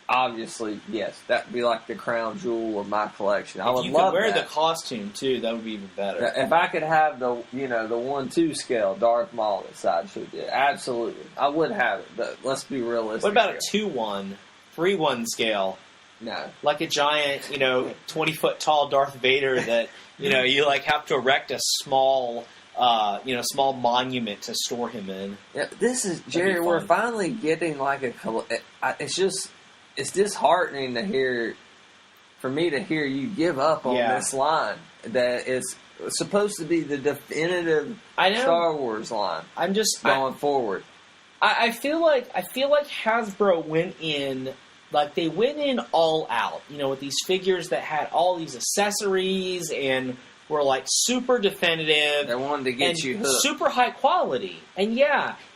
obviously, yes, that would be like the crown jewel of my collection. I would you love could wear that. the costume too, that would be even better. If I could have the 1-2 scale Darth Maul that Sideshow did, absolutely, I would have it. But let's be realistic. What about here. a 2-1, 3-1 scale? No, Like a giant, 20-foot tall Darth Vader that you have to erect a small monument to store him in. yeah, this is Jerry. We're finally getting like it's disheartening to hear for me to hear you give up on this line that is supposed to be the definitive Star Wars line. I'm just going forward. I feel like Hasbro went in. Like, they went in all out, with these figures that had all these accessories and were, like, super definitive. They wanted to get you hooked. Super high quality. And,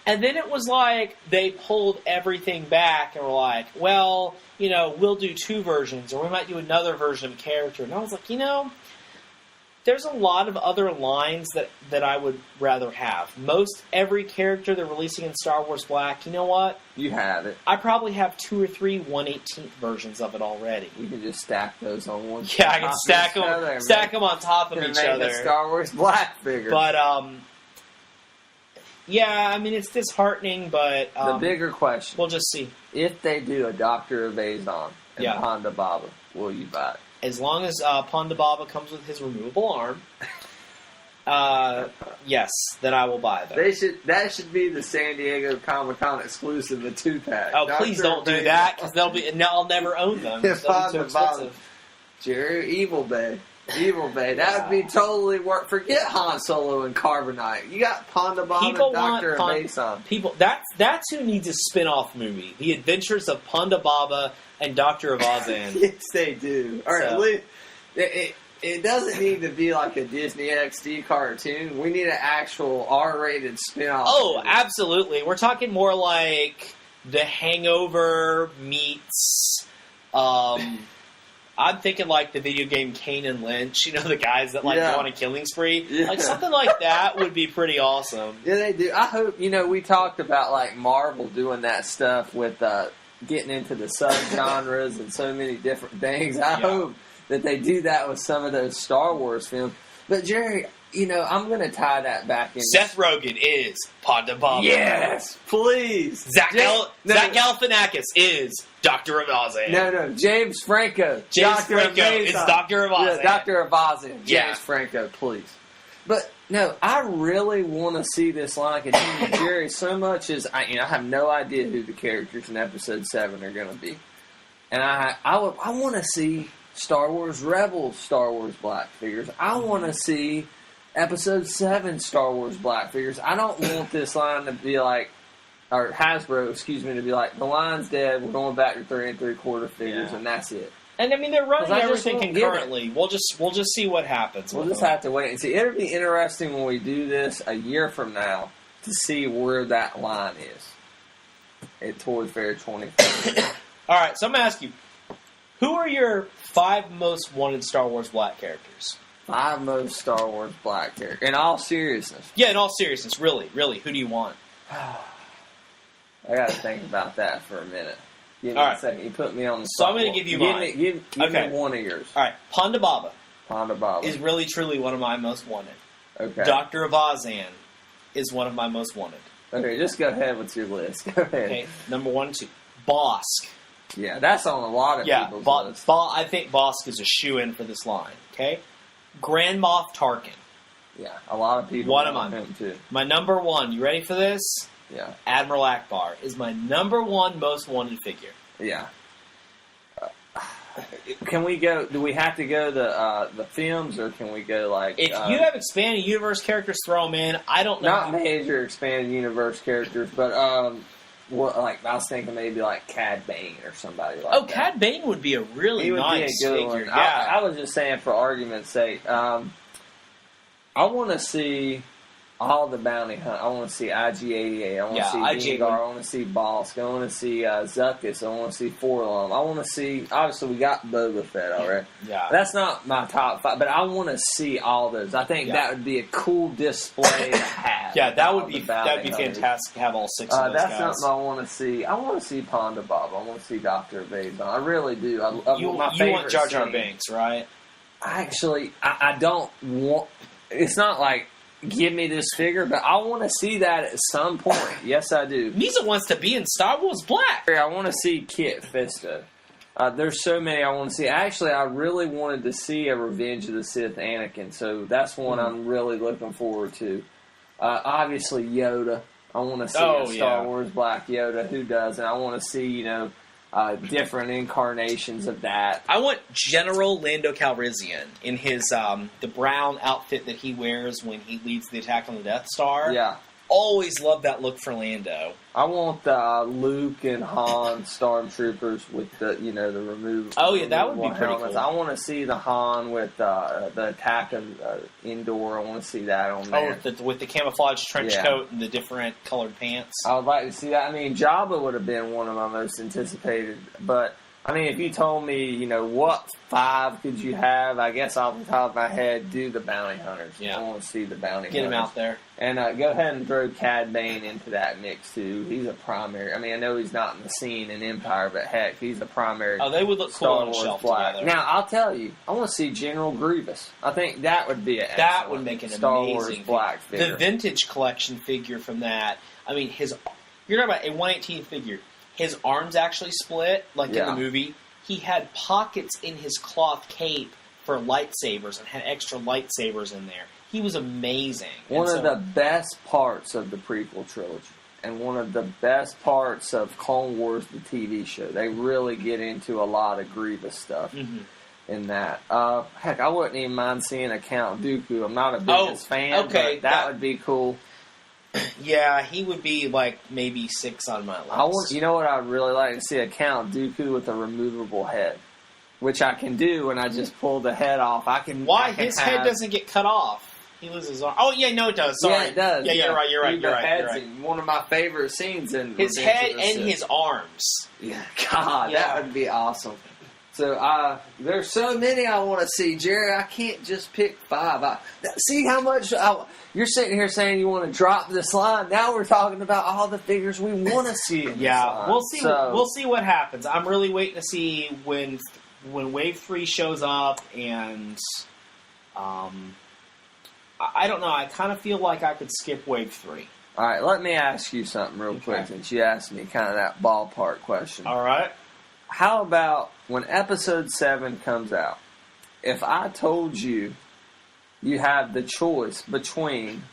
and then it was like they pulled everything back and were like, well, we'll do 2 versions, or we might do another version of a character. And I was like, there's a lot of other lines that I would rather have. Most every character they're releasing in Star Wars Black, you know what? You have it. I probably have 2 or 3 1/18th versions of it already. You can just stack those on one. Yeah, I can stack them on top of each other. A Star Wars Black figure. But I mean, it's disheartening. But the bigger question: we'll just see if they do a Dr. Evazan and Ponda Baba. Will you buy it? As long as Ponda Baba comes with his removable arm, yes, then I will buy them. That should be the San Diego Comic-Con exclusive, the 2-pack. Oh, please don't do that, because I'll never own them. They'll be too expensive. Jerry, Evil Bay. That would be totally work. Forget Han Solo and Carbonite. You got Ponda Baba and Dr. Evazan. People, that's who needs a spin-off movie. The Adventures of Ponda Baba and Dr. Evazan. Yes, they do. All right, it doesn't need to be like a Disney XD cartoon. We need an actual R-rated spin-off. Oh, absolutely. We're talking more like The Hangover meets... I'm thinking like the video game Kane and Lynch, the guys that go on a killing spree. Yeah. Like something like that would be pretty awesome. Yeah, they do. I hope, we talked about like Marvel doing that stuff with getting into the subgenres and so many different things. I hope that they do that with some of those Star Wars films. But Jerry, I'm going to tie that back in. Seth Rogen is Ponda Baba. Yes, please. Zach Galifianakis is Dr. Evazan. No, James Franco. Franco is Dr. Evazan. Yeah, Dr. Evazan. James Franco, please. But no, I really want to see this line continue, Jerry. So much as I have no idea who the characters in Episode 7 are going to be, and I want to see Star Wars Rebels, Star Wars Black figures. I want to see Episode 7 Star Wars Black figures. I don't want this line to be like, or Hasbro, to be like, the line's dead, we're going back to 3 3/4 figures, and that's it. And I mean, they're running everything concurrently. We'll just see what happens. We'll just have to wait and see. It'll be interesting when we do this a year from now to see where that line is at Toys Fair 2020. All right, so I'm going to ask you, who are your 5 most wanted Star Wars Black characters? 5 most Star Wars Black characters. In all seriousness. Yeah, in all seriousness. Really, who do you want? I got to think about that for a minute. Give me a second. You put me on the spot. So I'm going to give you mine. Give me one of yours. All right. Ponda Baba. Ponda Baba is really, truly one of my most wanted. Okay. Dr. Evazan is one of my most wanted. Okay, just go ahead with your list. Go ahead. Okay, number 1 and 2. Bosk. Yeah, that's on a lot of people's lists. I think Bosk is a shoo-in for this line. Okay? Grand Moff Tarkin. Yeah, a lot of people want him too. My number 1, you ready for this? Yeah. Admiral Akbar is my number 1 most wanted figure. Yeah. Can we go? Do we have to go the films, or can we go like? If you have expanded universe characters, throw them in. I don't know. Not major expanded universe characters, but I was thinking maybe like Cad Bane or somebody like that. Oh, Cad Bane would be a really nice figure. One. Yeah, I was just saying for argument's sake. I want to see all the bounty hunt. I want to see IG-88. I want to see Gengar. I want to see Bosk. I want to see Zuckuss. I want to see Forlum. I want to see... Obviously, we got Boba Fett already. Yeah. That's not my top 5, but I want to see all those. I think that would be a cool display to have. Yeah, that would be fantastic to have all 6 of those that's guys. That's something I want to see. I want to see Ponda Baba. I want to see Dr. Evazan. I really do. You want Jar Jar Binks, right? Actually, I don't want... It's not like... Give me this figure, but I want to see that at some point. Yes, I do. Misa wants to be in Star Wars Black. I want to see Kit Fisto. There's so many I want to see. Actually, I really wanted to see a Revenge of the Sith Anakin, so that's one I'm really looking forward to. Obviously, Yoda. I want to see a Star Wars Black Yoda. Who doesn't? I want to see, different incarnations of that. I want General Lando Calrissian in his the brown outfit that he wears when he leads the attack on the Death Star. Yeah. Always loved that look for Lando. I want Luke and Han stormtroopers with the the remove. Oh yeah, that would be pretty helmets. cool. I want to see the Han with the attack of Endor. I want to see that on there. Oh, with the camouflage trench coat and the different colored pants. I would like to see that. I mean, Jabba would have been one of my most anticipated, but I mean, if you told me, what 5 could you have? I guess off the top of my head, do the bounty hunters. Yeah. I want to see the bounty hunters. Get him out there. And go ahead and throw Cad Bane into that mix, too. He's a primary. I mean, I know he's not in the scene in Empire, but heck, he's a primary. Oh, they would look cool on a shelf together. Now, I'll tell you, I want to see General Grievous. I think that would be that would make an Star amazing Wars black figure. The vintage collection figure from that. I mean, you're talking about a 1/18 figure. His arms actually split, like in the movie. He had pockets in his cloth cape for lightsabers and had extra lightsabers in there. He was amazing. One of the best parts of the prequel trilogy, and one of the best parts of Clone Wars, the TV show. They really get into a lot of Grievous stuff in that. Heck, I wouldn't even mind seeing a Count Dooku. I'm not a biggest fan, but that would be cool. Yeah, he would be like maybe 6 on my list. You know what I'd really like to see? A Count Dooku with a removable head, which I can do when I just pull the head off. His head doesn't get cut off? He loses his arm. Oh yeah, no, it does. Sorry, yeah, it does. Yeah, you're right. You're right. One of my favorite scenes in his head and his arms. Yeah, God, that would be awesome. So there's so many I want to see, Jerry. I can't just pick 5. See how much you're sitting here saying you want to drop this line. Now we're talking about all the figures we want to see. In this line. We'll see. We'll see what happens. I'm really waiting to see when Wave 3 shows up, and I don't know. I kind of feel like I could skip Wave 3. All right, let me ask you something real quick since you asked me kind of that ballpark question. All right. How about when Episode 7 comes out, if I told you you have the choice between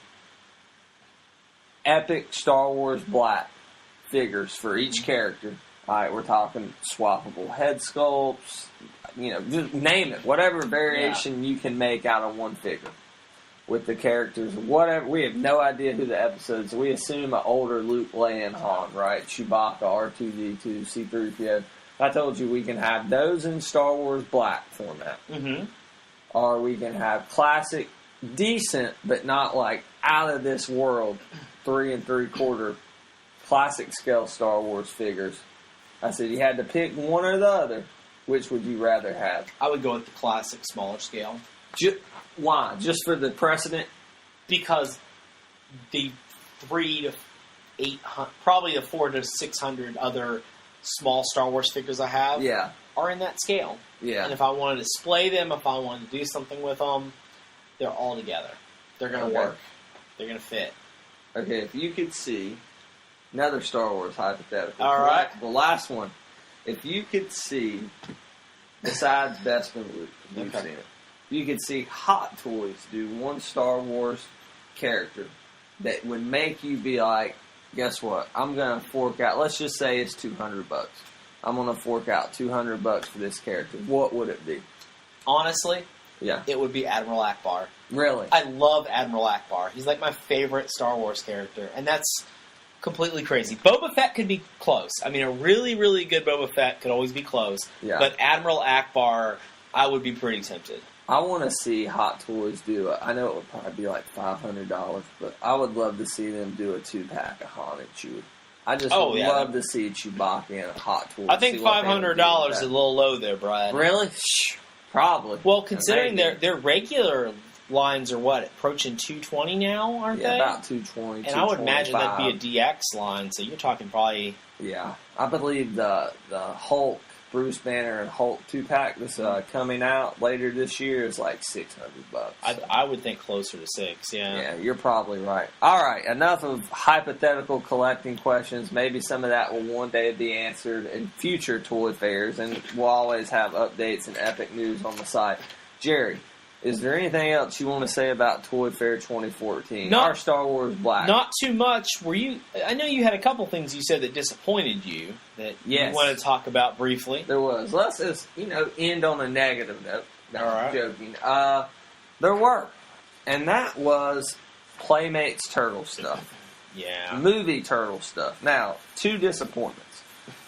epic Star Wars black figures for each character, all right, we're talking swappable head sculpts, just name it, whatever variation you can make out of one figure with the characters, whatever. We have no idea who the episodes. We assume an older Luke, Leia, and Han, right? Chewbacca, R2-D2, C-3PO. I told you we can have those in Star Wars black format. Mm-hmm. Or we can have classic, decent, but not like out of this world, 3 3/4 classic scale Star Wars figures. I said you had to pick one or the other. Which would you rather have? I would go with the classic, smaller scale. Why? Just for the precedent? Because the 3 to 800, probably the 400 to 600 other small Star Wars figures I have are in that scale. Yeah. And if I wanted to display them, if I wanted to do something with them, they're all together. They're going to work. They're going to fit. Okay, if you could see another Star Wars hypothetical. All right. The last one. If you could see, besides Bespin Luke, you've seen it, you could see Hot Toys do one Star Wars character that would make you be like, guess what? I'm going to fork out, let's just say it's $200. I'm going to fork out $200 for this character. What would it be? Honestly, it would be Admiral Akbar. Really? I love Admiral Akbar. He's like my favorite Star Wars character, and that's completely crazy. Boba Fett could be close. I mean, a really, really good Boba Fett could always be close. Yeah. But Admiral Akbar, I would be pretty tempted. I want to see Hot Toys do it. I know it would probably be like $500, but I would love to see them do a 2-pack of Han and Chewie. I just would love to see Chewbacca in a Hot Toys. I think $500 is a little low there, Brad. Really? Probably. Well, considering their regular lines are approaching $220 now, aren't they? Yeah, about $220. And I would imagine that'd be a DX line, so you're talking probably. Yeah, I believe the Hulk, Bruce Banner, and Hulk 2-pack that's coming out later this year is like $600. I would think closer to 6. Yeah. Yeah, you're probably right. All right, enough of hypothetical collecting questions. Maybe some of that will one day be answered in future toy fairs, and we'll always have updates and epic news on the site. Jerry, Is there anything else you want to say about Toy Fair 2014? Not- Our Star Wars Black. Not too much. I know you had a couple things you said that disappointed you that Yes. you want to talk about briefly. There was. Let's just, end on a negative note. No, All I'm right. joking. There were. And that was Playmates Turtle stuff. Yeah. Movie Turtle stuff. Now, 2 disappointments.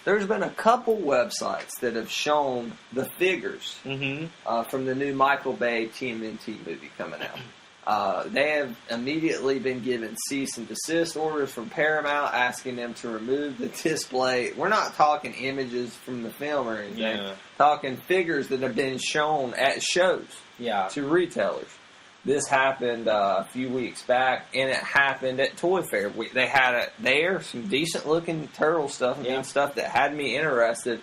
There's been a couple websites that have shown the figures from the new Michael Bay TMNT movie coming out. They have immediately been given cease and desist orders from Paramount asking them to remove the display. We're not talking images from the film or anything. Yeah. Talking figures that have been shown at shows to retailers. This happened a few weeks back, and it happened at Toy Fair. They had it there, some decent-looking turtle stuff and stuff that had me interested,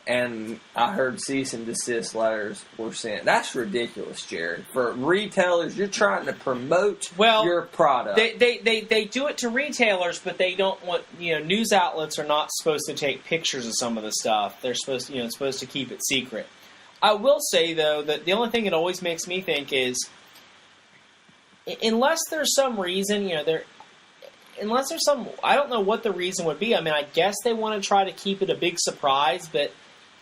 and I heard cease and desist letters were sent. That's ridiculous, Jared. For retailers, you're trying to promote your product. They do it to retailers, but they don't want, news outlets are not supposed to take pictures of some of the stuff. They're supposed to keep it secret. I will say, though, that the only thing it always makes me think is, unless there's some reason, unless there's some, I don't know what the reason would be. I mean, I guess they want to try to keep it a big surprise, but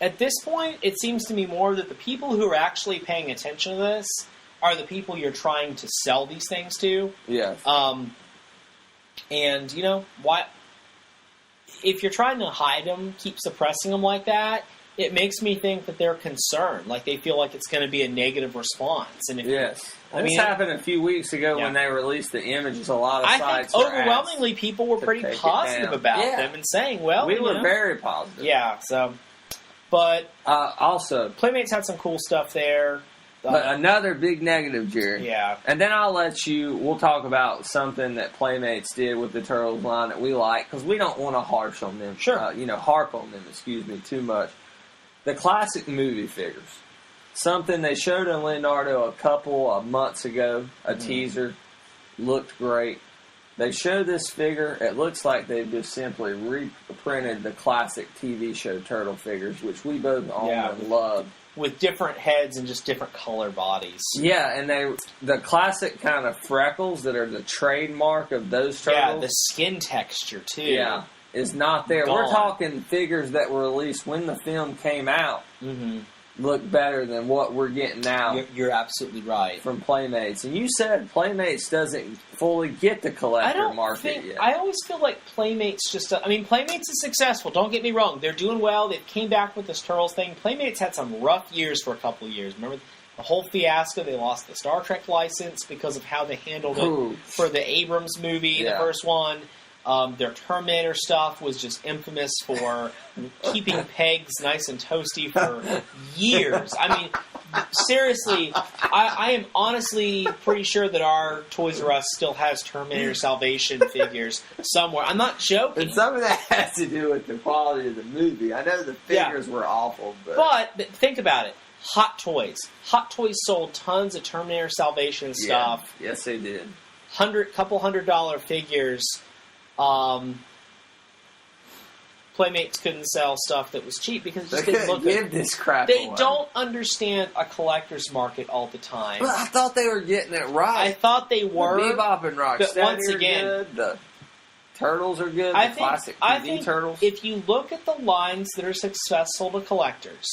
at this point, it seems to me more that the people who are actually paying attention to this are the people you're trying to sell these things to. Yes. And, why, if you're trying to hide them, keep suppressing them like that, it makes me think that they're concerned, like they feel like it's going to be a negative response. And if this happened a few weeks ago when they released the images. A lot of sites think overwhelmingly people were pretty positive about them and saying, well, we were very positive. Yeah, so, but also Playmates had some cool stuff there. But another big negative, Jerry. Yeah. And then we'll talk about something that Playmates did with the Turtles line that we like, because we don't want to harp on them. Harp on them, too much. The classic movie figures. Something they showed in Leonardo a couple of months ago, a teaser, looked great. They show this figure, it looks like they've just simply reprinted the classic TV show Turtle figures, which we both own and love. With different heads and just different color bodies. Yeah, and the classic kind of freckles that are the trademark of those turtles. Yeah, the skin texture, too. Yeah, is not there. Gone. We're talking figures that were released when the film came out. Look better than what we're getting now. You're absolutely right. From Playmates. And you said Playmates doesn't fully get the collector market yet. I always feel like Playmates Playmates is successful. Don't get me wrong. They're doing well. They came back with this Turtles thing. Playmates had some rough years for a couple of years. Remember the whole fiasco? They lost the Star Trek license because of how they handled it for the Abrams movie, the first one. Their Terminator stuff was just infamous for keeping pegs nice and toasty for years. I mean, seriously, I am honestly pretty sure that our Toys R Us still has Terminator Salvation figures somewhere. I'm not joking. And some of that has to do with the quality of the movie. I know the figures were awful, but think about it. Hot Toys. Hot Toys sold tons of Terminator Salvation stuff. Yeah. Yes, they did. Couple $100 figures. Playmates couldn't sell stuff that was cheap because it just didn't look good. This crap They away. don't understand a collector's market all the time. But I thought they were getting it right. I thought they were. The Bebop and Rocksteady but once again, are good. The Turtles are good. Classic TV Turtles. If you look at the lines that are successful to collectors,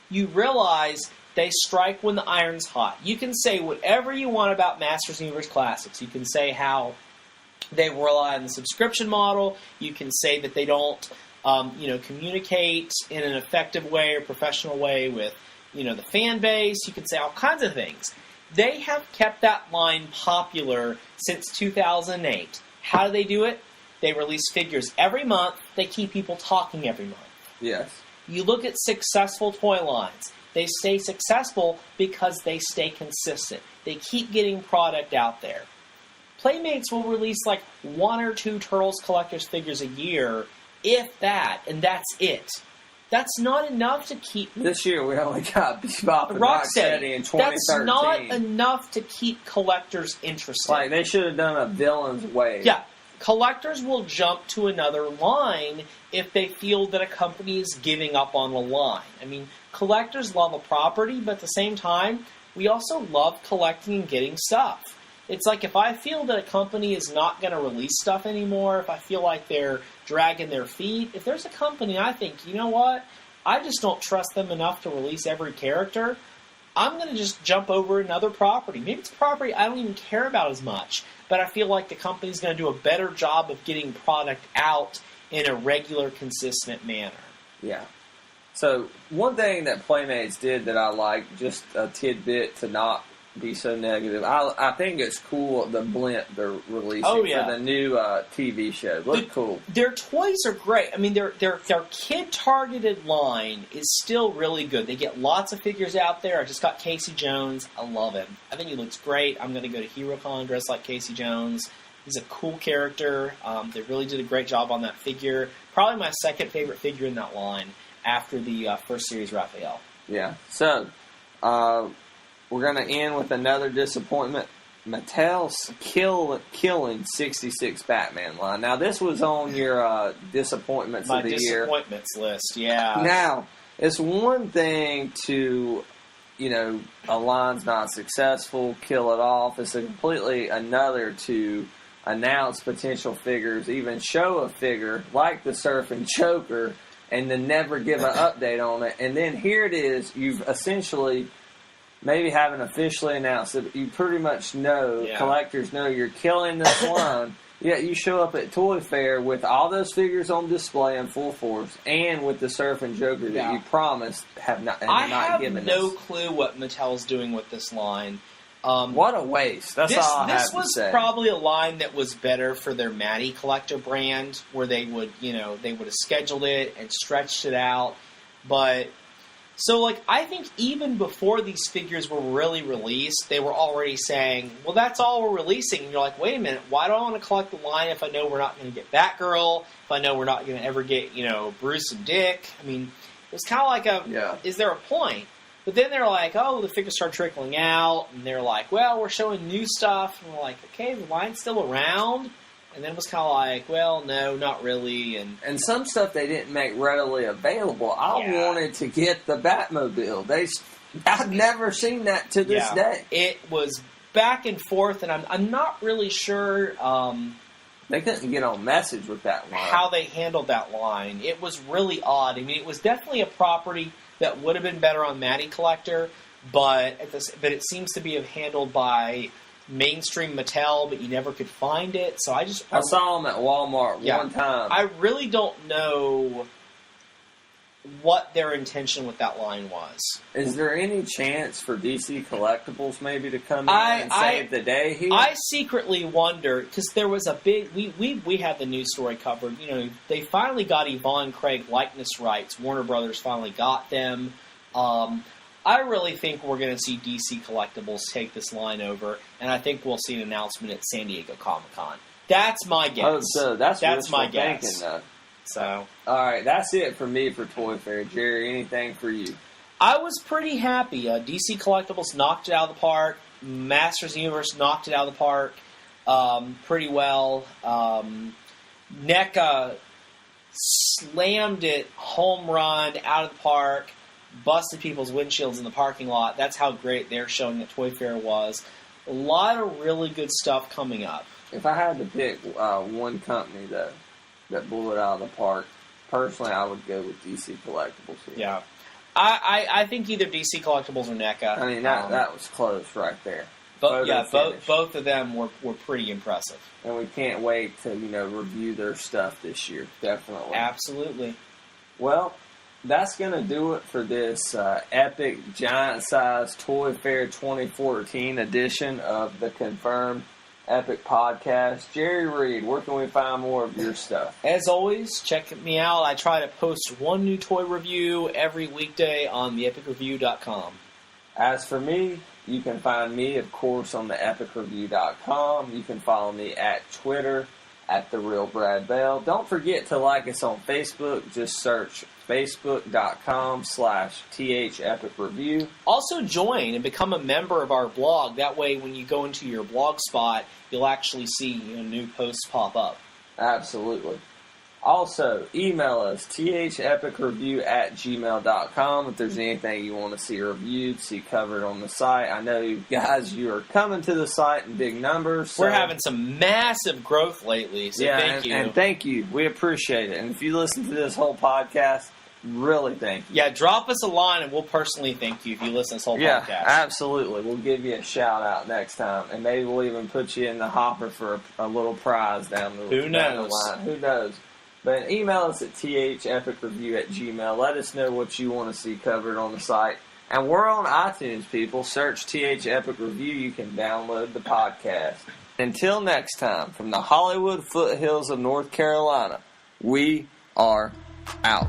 you realize they strike when the iron's hot. You can say whatever you want about Masters Universe Classics. You can say how they rely on the subscription model. You can say that they don't, communicate in an effective way or professional way with, the fan base. You can say all kinds of things. They have kept that line popular since 2008. How do they do it? They release figures every month. They keep people talking every month. Yes. You look at successful toy lines. They stay successful because they stay consistent. They keep getting product out there. Playmates will release like 1 or 2 Turtles collector's figures a year, if that, and that's it. That's not enough to keep... This year we only got Bebop and Rocksteady in 2013. That's not enough to keep collectors interested. Like, they should have done a Villains Wave. Yeah. Collectors will jump to another line if they feel that a company is giving up on a line. I mean, collectors love a property, but at the same time, we also love collecting and getting stuff. It's like if I feel that a company is not going to release stuff anymore, if I feel like they're dragging their feet, if there's a company I think, you know what, I just don't trust them enough to release every character, I'm going to just jump over another property. Maybe it's a property I don't even care about as much, but I feel like the company's going to do a better job of getting product out in a regular, consistent manner. Yeah. So, one thing that Playmates did that I like, just a tidbit to not be so negative, I think it's cool, the blimp they're releasing for the new TV show. Look cool. Their toys are great. I mean, their kid-targeted line is still really good. They get lots of figures out there. I just got Casey Jones. I love him. I think he looks great. I'm going to go to HeroCon dressed like Casey Jones. He's a cool character. They really did a great job on that figure. Probably my second favorite figure in that line after the first series Raphael. Yeah. So, we're going to end with another disappointment. Mattel's killing 66 Batman line. Now, this was on your disappointments of the year. My disappointments list, yeah. Now, it's one thing to, a line's not successful, kill it off. It's completely another to announce potential figures, even show a figure like the Surfing Joker, and then never give an update on it. And then here it is, you've essentially, maybe haven't officially announced it, but you pretty much know, collectors know you're killing this line, yet you show up at Toy Fair with all those figures on display in full force, and with the Surfing Joker that you promised have not given us. I have no clue what Mattel's doing with this line. What a waste. That's all I have to say. This was probably a line that was better for their Matty Collector brand, where they would, they would have scheduled it and stretched it out. But, so, I think even before these figures were really released, they were already saying, well, that's all we're releasing. And you're like, wait a minute, why do I want to collect the line if I know we're not going to get Batgirl, if I know we're not going to ever get, Bruce and Dick? I mean, it was kind of like is there a point? But then they're like, oh, the figures start trickling out, and they're like, well, we're showing new stuff, and we're like, okay, the line's still around, and then it was kind of like, well, no, not really, and some stuff they didn't make readily available. I wanted to get the Batmobile. I've never seen that to this day. It was back and forth, and I'm not really sure. They couldn't get on message with that line. How they handled that line. It was really odd. I mean, it was definitely a property that would have been better on Matty Collector, but it seems to be handled by mainstream Mattel, but you never could find it. So I saw them at Walmart one time. I really don't know what their intention with that line was. Is there any chance for DC Collectibles maybe to come in and save the day here? I secretly wonder, because there was a big... We had the news story covered. They finally got Yvonne Craig likeness rights. Warner Brothers finally got them. I really think we're going to see DC Collectibles take this line over, and I think we'll see an announcement at San Diego Comic-Con. That's my guess. Oh, so that's my guess. Thinking, though. So, all right, that's it for me for Toy Fair. Jerry, anything for you? I was pretty happy. DC Collectibles knocked it out of the park. Masters of the Universe knocked it out of the park pretty well. NECA slammed it, home run, out of the park, busted people's windshields in the parking lot. That's how great they're showing that Toy Fair was. A lot of really good stuff coming up. If I had to pick one company, though, that blew it out of the park, personally, I would go with DC Collectibles here. Yeah. I think either DC Collectibles or NECA. I mean, that was close right there. Both of them were pretty impressive. And we can't wait to, review their stuff this year, definitely. Absolutely. Well, that's going to do it for this epic, giant-sized Toy Fair 2014 edition of the Confirmed Epic Podcast. Jerry Reed, where can we find more of your stuff? As always, check me out. I try to post one new toy review every weekday on theepicreview.com. As for me, you can find me, of course, on theepicreview.com. You can follow me at Twitter, at TheRealBradBell. Don't forget to like us on Facebook. Just search facebook.com/THEpicReview. Also join and become a member of our blog. That way, when you go into your blog spot, you'll actually see new posts pop up. Absolutely. Also, email us, thepicreview@gmail.com, if there's anything you want to see reviewed, see covered on the site. I know, you guys, you are coming to the site in big numbers. So we're having some massive growth lately, so thank you. And thank you. We appreciate it. And if you listen to this whole podcast, really thank you. Yeah, drop us a line and we'll personally thank you if you listen to this whole podcast. Yeah, absolutely. We'll give you a shout out next time, and maybe we'll even put you in the hopper for a little prize down the line. Who knows? But email us at thepicreview@gmail. Let us know what you want to see covered on the site. And we're on iTunes, people. Search TH Epic Review. You can download the podcast. Until next time, from the Hollywood foothills of North Carolina, we are out.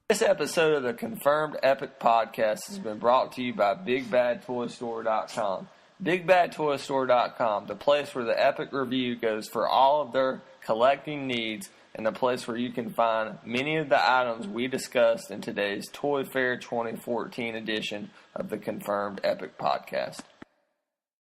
This episode of the Confirmed Epic Podcast has been brought to you by BigBadToyStore.com. BigBadToyStore.com, the place where the Epic Review goes for all of their collecting needs, and the place where you can find many of the items we discussed in today's Toy Fair 2014 edition of the Confirmed Epic Podcast.